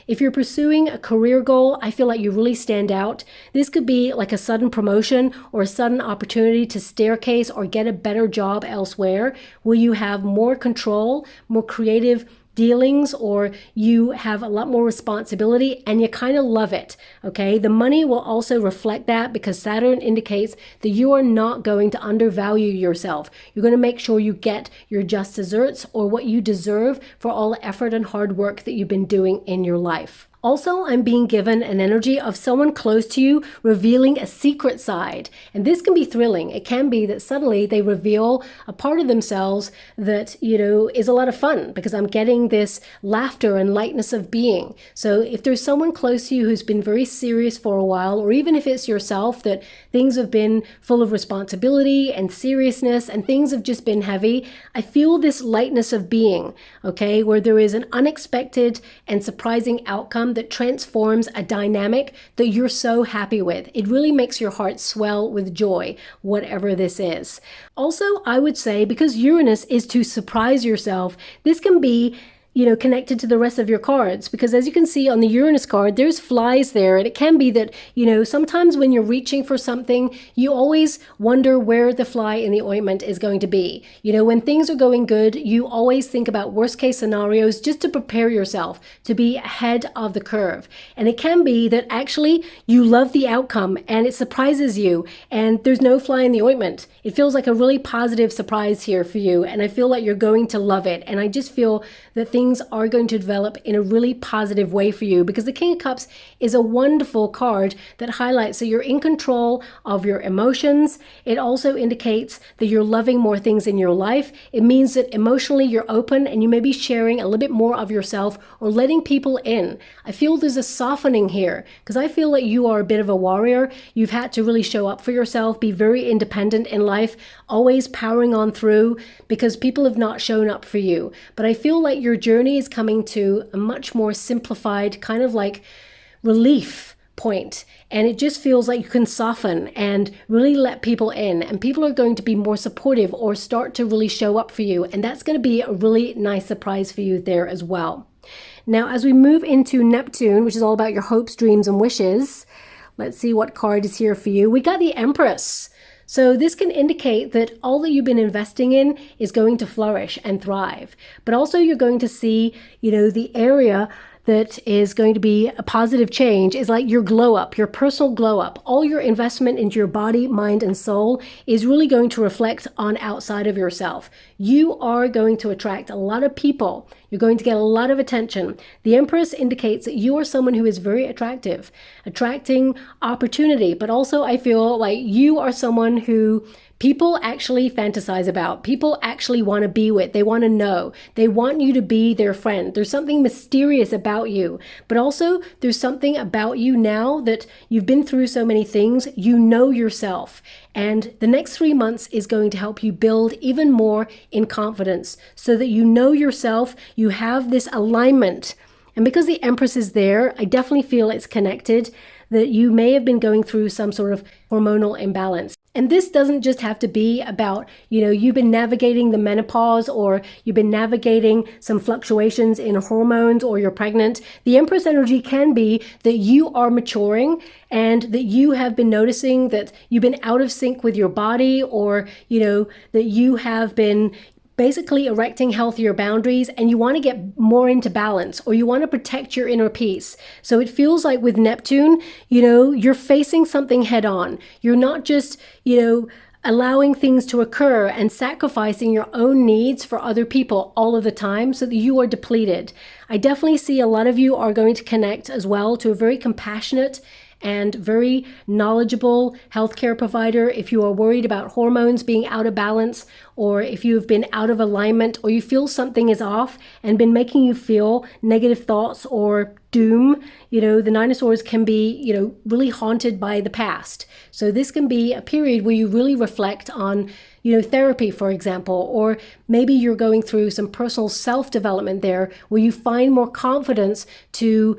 If you're pursuing a career goal, I feel like you really stand out. This could be like a sudden promotion or a sudden opportunity to staircase or get a better job elsewhere, where you have more control, more creative dealings, or you have a lot more responsibility and you kind of love it. Okay, the money will also reflect that, because Saturn indicates that you are not going to undervalue yourself. You're going to make sure you get your just desserts, or what you deserve for all the effort and hard work that you've been doing in your life. Also, I'm being given an energy of someone close to you revealing a secret side. And this can be thrilling. It can be that suddenly they reveal a part of themselves that, is a lot of fun, because I'm getting this laughter and lightness of being. So if there's someone close to you who's been very serious for a while, or even if it's yourself, that things have been full of responsibility and seriousness and things have just been heavy, I feel this lightness of being, okay, where there is an unexpected and surprising outcome that transforms a dynamic that you're so happy with. It really makes your heart swell with joy, whatever this is. Also, I would say, because Uranus is to surprise yourself, this can be connected to the rest of your cards, because as you can see on the Uranus card, there's flies there. And it can be that, sometimes when you're reaching for something, you always wonder where the fly in the ointment is going to be. When things are going good, you always think about worst case scenarios just to prepare yourself to be ahead of the curve. And it can be that actually you love the outcome and it surprises you and there's no fly in the ointment. It feels like a really positive surprise here for you. And I feel like you're going to love it. And I just feel that things are going to develop in a really positive way for you, because the King of Cups is a wonderful card that highlights that you're in control of your emotions. It also indicates that you're loving more things in your life. It means that emotionally you're open and you may be sharing a little bit more of yourself or letting people in. I feel there's a softening here, because I feel like you are a bit of a warrior. You've had to really show up for yourself, be very independent in life, always powering on through, because people have not shown up for you. But I feel like your journey is coming to a much more simplified kind of like relief point, and it just feels like you can soften and really let people in, and people are going to be more supportive or start to really show up for you, and that's going to be a really nice surprise for you there as well. Now, as we move into Neptune, which is all about your hopes, dreams, and wishes, let's see what card is here for you. We got the Empress. So this can indicate that all that you've been investing in is going to flourish and thrive. But also you're going to see, the area that is going to be a positive change is like your glow up, your personal glow up. All your investment into your body, mind, and soul is really going to reflect on outside of yourself. You are going to attract a lot of people. You're going to get a lot of attention. The Empress indicates that you are someone who is very attractive, attracting opportunity, but also I feel like you are someone who people actually fantasize about. People actually want to be with. They want to know. They want you to be their friend. There's something mysterious about you, but also there's something about you now that you've been through so many things. You know yourself. And the next 3 months is going to help you build even more in confidence so that you know yourself. You have this alignment. And because the Empress is there, I definitely feel it's connected, that you may have been going through some sort of hormonal imbalance. And this doesn't just have to be about, you've been navigating the menopause or you've been navigating some fluctuations in hormones or you're pregnant. The Empress energy can be that you are maturing and that you have been noticing that you've been out of sync with your body, or, that you have been basically erecting healthier boundaries and you want to get more into balance, or you want to protect your inner peace. So it feels like with Neptune, you're facing something head on. You're not just, allowing things to occur and sacrificing your own needs for other people all of the time so that you are depleted. I definitely see a lot of you are going to connect as well to a very compassionate and very knowledgeable healthcare provider if you are worried about hormones being out of balance, or if you've been out of alignment, or you feel something is off and been making you feel negative thoughts or doom. The Nine of Swords can be, really haunted by the past. So this can be a period where you really reflect on, therapy, for example, or maybe you're going through some personal self-development there where you find more confidence to,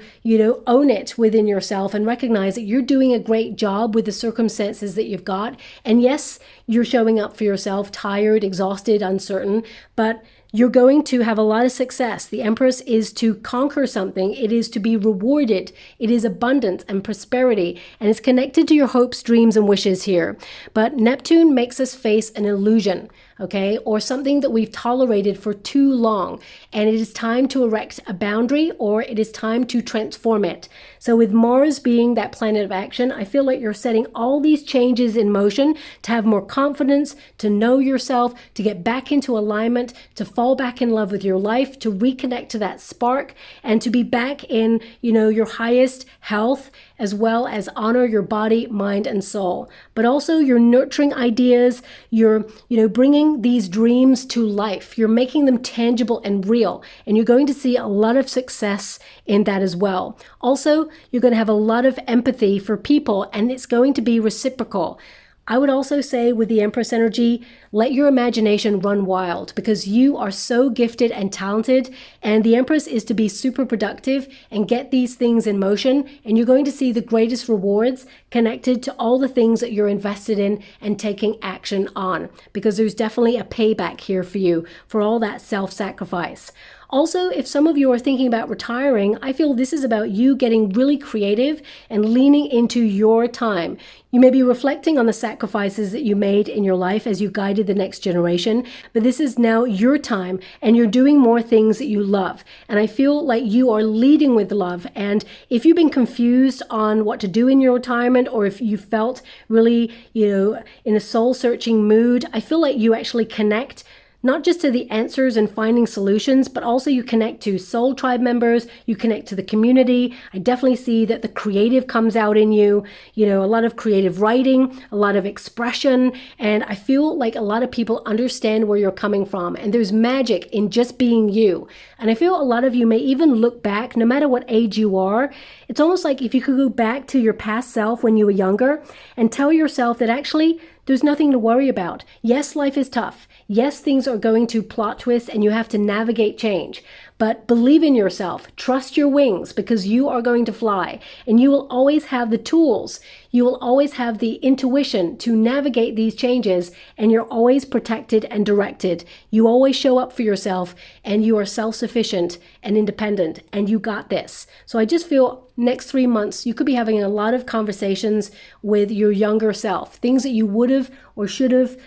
own it within yourself and recognize that you're doing a great job with the circumstances that you've got. And yes, you're showing up for yourself, tired, exhausted, uncertain, but You're going to have a lot of success. The Empress is to conquer something. It is to be rewarded. It is abundance and prosperity, and it's connected to your hopes, dreams, and wishes here. But Neptune makes us face an illusion, okay, or something that we've tolerated for too long, and it is time to erect a boundary, or it is time to transform it. So with Mars being that planet of action, I feel like you're setting all these changes in motion to have more confidence, to know yourself, to get back into alignment, to fall back in love with your life, to reconnect to that spark, and to be back in, your highest health, as well as honor your body, mind, and soul. But also you're nurturing ideas, you're, bringing these dreams to life. You're making them tangible and real, and you're going to see a lot of success in that as well. Also, you're going to have a lot of empathy for people, and it's going to be reciprocal. I would also say with the Empress energy, let your imagination run wild, because you are so gifted and talented, and the Empress is to be super productive and get these things in motion, and you're going to see the greatest rewards connected to all the things that you're invested in and taking action on, because there's definitely a payback here for you for all that self-sacrifice. Also, if some of you are thinking about retiring, I feel this is about you getting really creative and leaning into your time. You may be reflecting on the sacrifices that you made in your life as you guided the next generation, but this is now your time, and you're doing more things that you love. And I feel like you are leading with love. And if you've been confused on what to do in your retirement, or if you felt really, in a soul-searching mood, I feel like you actually connect not just to the answers and finding solutions, but also you connect to soul tribe members, you connect to the community. I definitely see that the creative comes out in you, a lot of creative writing, a lot of expression, and I feel like a lot of people understand where you're coming from, and there's magic in just being you. And I feel a lot of you may even look back, no matter what age you are, it's almost like if you could go back to your past self when you were younger and tell yourself that actually there's nothing to worry about. Yes, life is tough. Yes, things are going to plot twist and you have to navigate change. But believe in yourself. Trust your wings, because you are going to fly, and you will always have the tools. You will always have the intuition to navigate these changes, and you're always protected and directed. You always show up for yourself, and you are self-sufficient and independent, and you got this. So I just feel next 3 months, you could be having a lot of conversations with your younger self, things that you would have or should have,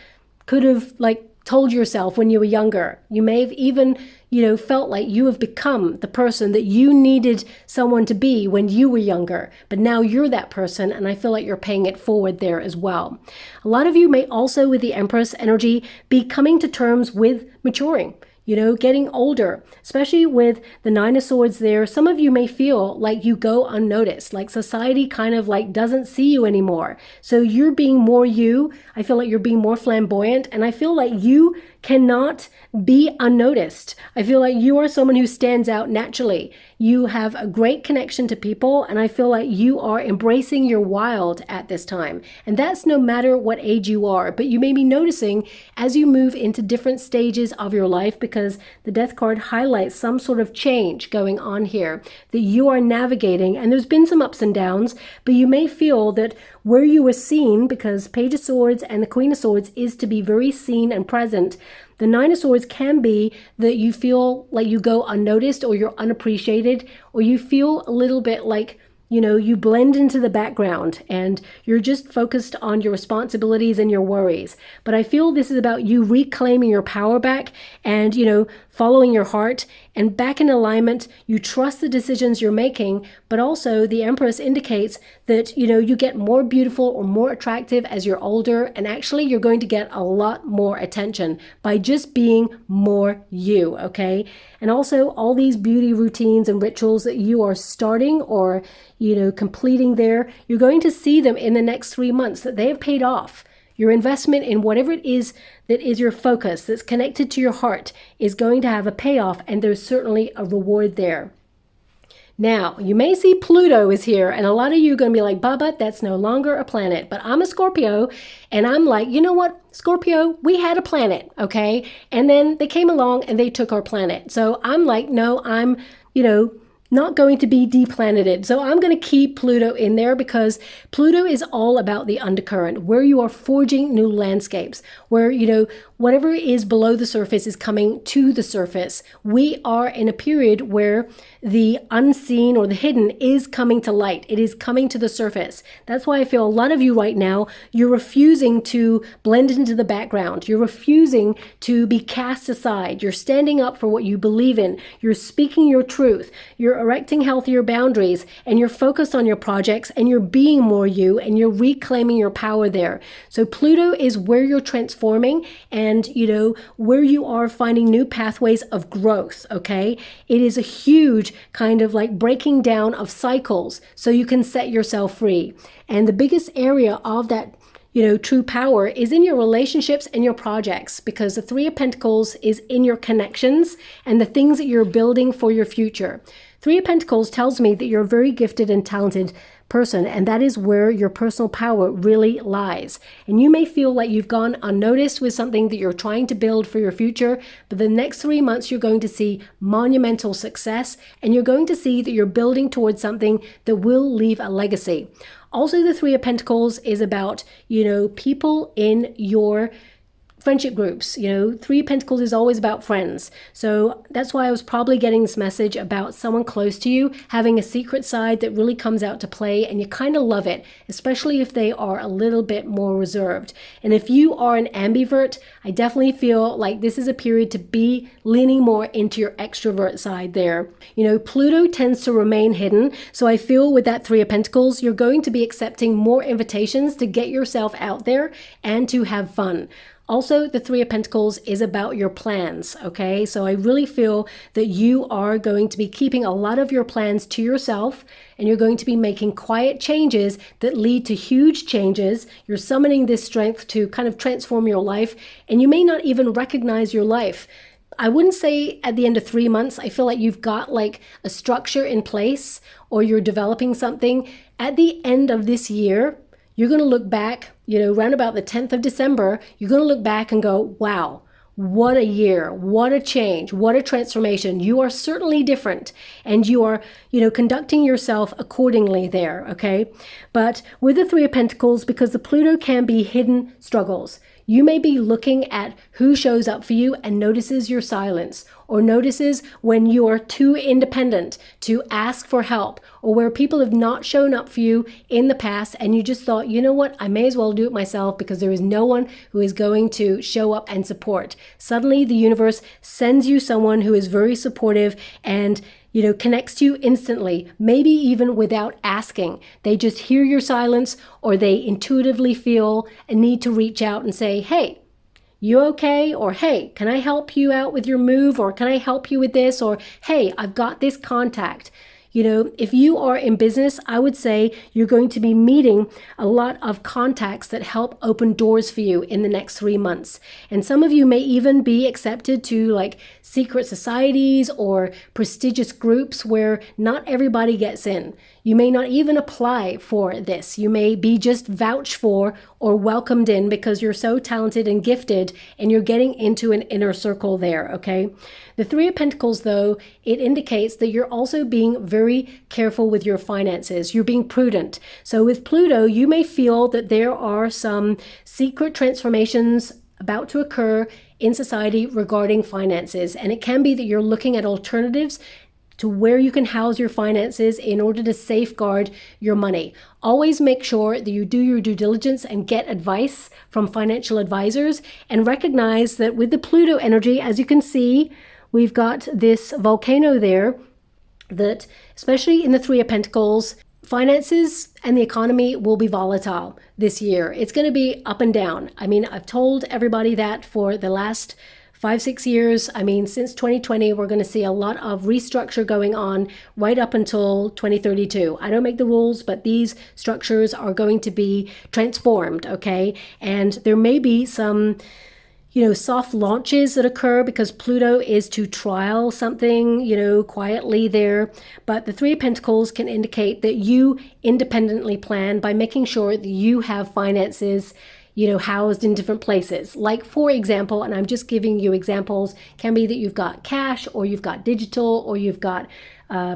could have, told yourself when you were younger. You may have even, felt like you have become the person that you needed someone to be when you were younger, but now you're that person, and I feel like you're paying it forward there as well. A lot of you may also, with the Empress energy, be coming to terms with maturing. Getting older, especially with the Nine of Swords there. Some of you may feel like you go unnoticed, like society kind of doesn't see you anymore. So you're being more you. I feel like you're being more flamboyant, and I feel like you cannot be unnoticed. I feel like you are someone who stands out naturally. You have a great connection to people, and I feel like you are embracing your wild at this time. And that's no matter what age you are, but you may be noticing as you move into different stages of your life, because the Death card highlights some sort of change going on here that you are navigating, and there's been some ups and downs, but you may feel that where you were seen, because Page of Swords and the Queen of Swords is to be very seen and present, the Nine of Swords can be that you feel like you go unnoticed, or you're unappreciated, or you feel a little bit like, you blend into the background and you're just focused on your responsibilities and your worries. But I feel this is about you reclaiming your power back and, following your heart and back in alignment. You trust the decisions you're making, but also the Empress indicates that, you get more beautiful or more attractive as you're older, and actually you're going to get a lot more attention by just being more you, okay? And also all these beauty routines and rituals that you are starting or, completing there, you're going to see them in the next 3 months that they have paid off. Your investment in whatever it is that is your focus, that's connected to your heart, is going to have a payoff, and there's certainly a reward there. Now, you may see Pluto is here, and a lot of you are going to be like, Baba, that's no longer a planet. But I'm a Scorpio, and I'm like, you know what, Scorpio, we had a planet, okay? And then they came along and they took our planet. So I'm like, no, I'm, not going to be deplaneted. So I'm going to keep Pluto in there because Pluto is all about the undercurrent, where you are forging new landscapes, where, whatever is below the surface is coming to the surface. We are in a period where the unseen or the hidden is coming to light. It is coming to the surface. That's why I feel a lot of you right now, you're refusing to blend into the background. You're refusing to be cast aside. You're standing up for what you believe in. You're speaking your truth. You're erecting healthier boundaries, and you're focused on your projects, and you're being more you, and you're reclaiming your power there. So Pluto is where you're transforming and, where you are finding new pathways of growth, okay? It is a huge kind of like breaking down of cycles so you can set yourself free. And the biggest area of that true power is in your relationships and your projects, because the Three of Pentacles is in your connections and the things that you're building for your future. Three of Pentacles tells me that you're a very gifted and talented person, and that is where your personal power really lies. And you may feel like you've gone unnoticed with something that you're trying to build for your future, but the next 3 months you're going to see monumental success, and you're going to see that you're building towards something that will leave a legacy. Also, the Three of Pentacles is about, people in your friendship groups. Three of Pentacles is always about friends. So that's why I was probably getting this message about someone close to you having a secret side that really comes out to play, and you kind of love it, especially if they are a little bit more reserved. And if you are an ambivert, I definitely feel like this is a period to be leaning more into your extrovert side there. Pluto tends to remain hidden. So I feel with that Three of Pentacles, you're going to be accepting more invitations to get yourself out there and to have fun. Also, the Three of Pentacles is about your plans, okay? So I really feel that you are going to be keeping a lot of your plans to yourself, and you're going to be making quiet changes that lead to huge changes. You're summoning this strength to kind of transform your life, and you may not even recognize your life. I wouldn't say at the end of 3 months, I feel like you've got like a structure in place or you're developing something. At the end of this year, you're going to look back, around about the 10th of December, you're going to look back and go, wow, what a year, what a change, what a transformation. You are certainly different, and you are, conducting yourself accordingly there, okay? But with the Three of Pentacles, because the Pluto can be hidden struggles, you may be looking at who shows up for you and notices your silence, or notices when you are too independent to ask for help, or where people have not shown up for you in the past and you just thought, you know what, I may as well do it myself because there is no one who is going to show up and support. Suddenly the universe sends you someone who is very supportive and connects to you instantly, maybe even without asking. They just hear your silence, or they intuitively feel a need to reach out and say, hey, you okay? Or, hey, can I help you out with your move? Or can I help you with this? Or, hey, I've got this contact. If you are in business, I would say you're going to be meeting a lot of contacts that help open doors for you in the next 3 months. And some of you may even be accepted to like secret societies or prestigious groups where not everybody gets in. You may not even apply for this. You may be just vouched for or welcomed in because you're so talented and gifted and you're getting into an inner circle there, okay? The Three of Pentacles, though, it indicates that you're also being very careful with your finances. You're being prudent. So with Pluto, you may feel that there are some secret transformations about to occur in society regarding finances. And it can be that you're looking at alternatives to where you can house your finances in order to safeguard your money. Always make sure that you do your due diligence and get advice from financial advisors, and recognize that with the Pluto energy, as you can see, we've got this volcano there that, especially in the Three of Pentacles, finances and the economy will be volatile this year. It's going to be up and down. I mean, I've told everybody that for the last 5-6 years. I mean, since 2020, we're going to see a lot of restructure going on right up until 2032. I don't make the rules, but these structures are going to be transformed, okay? And there may be some soft launches that occur because Pluto is to trial something, quietly there. But the Three of Pentacles can indicate that you independently plan by making sure that you have finances, housed in different places. Like, for example, and I'm just giving you examples, can be that you've got cash, or you've got digital, or you've got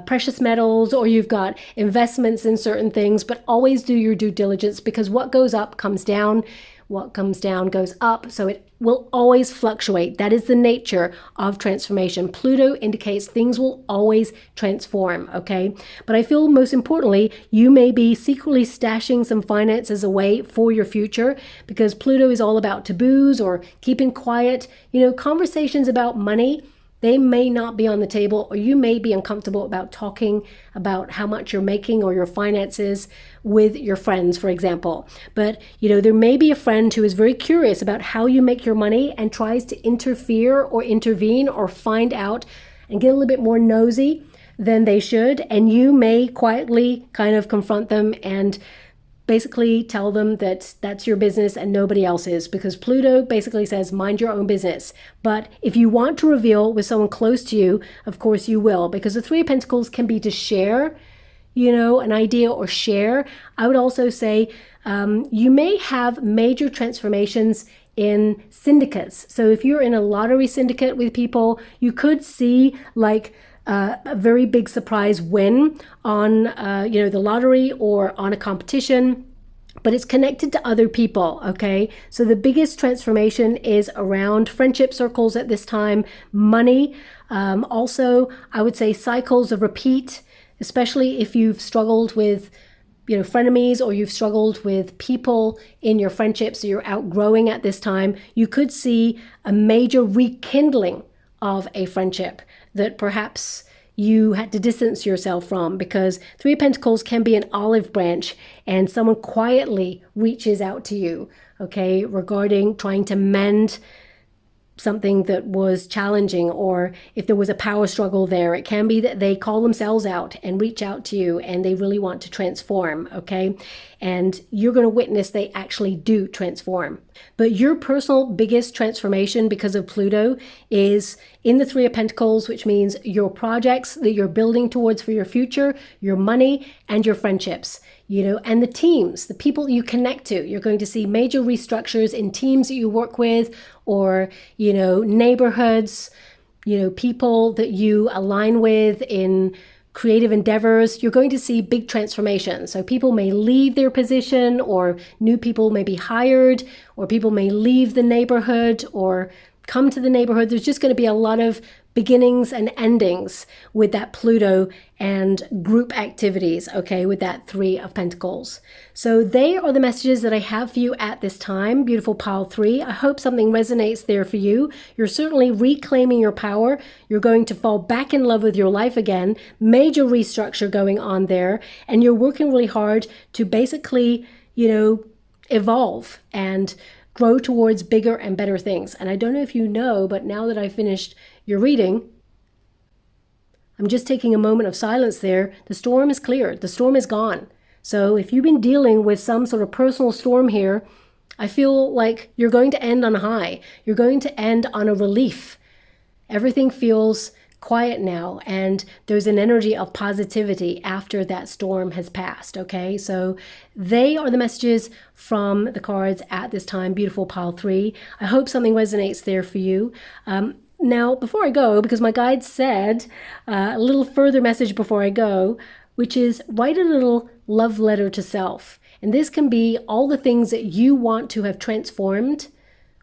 precious metals, or you've got investments in certain things, but always do your due diligence, because what goes up comes down. What comes down goes up, so it will always fluctuate. That is the nature of transformation. Pluto indicates things will always transform, okay? But I feel most importantly, you may be secretly stashing some finances away for your future, because Pluto is all about taboos or keeping quiet. Conversations about money, they may not be on the table, or you may be uncomfortable about talking about how much you're making or your finances with your friends, for example. But, there may be a friend who is very curious about how you make your money and tries to interfere or intervene or find out and get a little bit more nosy than they should. And you may quietly kind of confront them and basically tell them that that's your business and nobody else's, because Pluto basically says mind your own business. But if you want to reveal with someone close to you, of course you will, because the Three of Pentacles can be to share, an idea or share. I would also say you may have major transformations in syndicates. So if you're in a lottery syndicate with people, you could see like a very big surprise win on, the lottery or on a competition, but it's connected to other people, okay? So the biggest transformation is around friendship circles at this time, money. Also, I would say cycles of repeat, especially if you've struggled with frenemies, or you've struggled with people in your friendships that you're outgrowing at this time. You could see a major rekindling of a friendship that perhaps you had to distance yourself from, because Three of Pentacles can be an olive branch and someone quietly reaches out to you, okay, regarding trying to mend something that was challenging, or if there was a power struggle there. It can be that they call themselves out and reach out to you and they really want to transform, okay? And you're going to witness they actually do transform. But your personal biggest transformation because of Pluto is in the Three of Pentacles, which means your projects that you're building towards for your future, your money, and your friendships. And the teams, the people you connect to. You're going to see major restructures in teams that you work with, or, neighborhoods, people that you align with in creative endeavors. You're going to see big transformations. So people may leave their position, or new people may be hired, or people may leave the neighborhood or come to the neighborhood. There's just going to be a lot of beginnings and endings with that Pluto and group activities, okay, with that Three of Pentacles. So they are the messages that I have for you at this time, beautiful pile 3. I hope something resonates there for you. You're certainly reclaiming your power. You're going to fall back in love with your life again. Major restructure going on there. And you're working really hard to basically, evolve and grow towards bigger and better things. And I don't know if you know, but now that I finished your reading, I'm just taking a moment of silence there. The storm is cleared. The storm is gone. So if you've been dealing with some sort of personal storm here, I feel like you're going to end on a high. You're going to end on a relief. Everything feels quiet now, and there's an energy of positivity after that storm has passed, okay? So they are the messages from the cards at this time, beautiful pile 3. I hope something resonates there for you. Now, before I go, because my guide said a little further message before I go, which is write a little love letter to self. And this can be all the things that you want to have transformed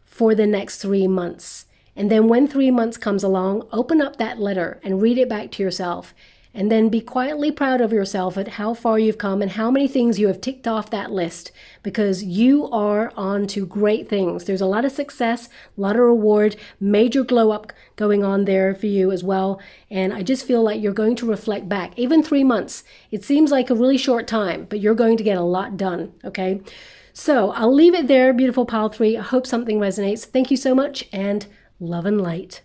for the next 3 months. And then when 3 months comes along, open up that letter and read it back to yourself. And then be quietly proud of yourself at how far you've come and how many things you have ticked off that list, because you are on to great things. There's a lot of success, a lot of reward, major glow up going on there for you as well. And I just feel like you're going to reflect back. Even 3 months, it seems like a really short time, but you're going to get a lot done, okay? So I'll leave it there, beautiful pile 3. I hope something resonates. Thank you so much, and love and light.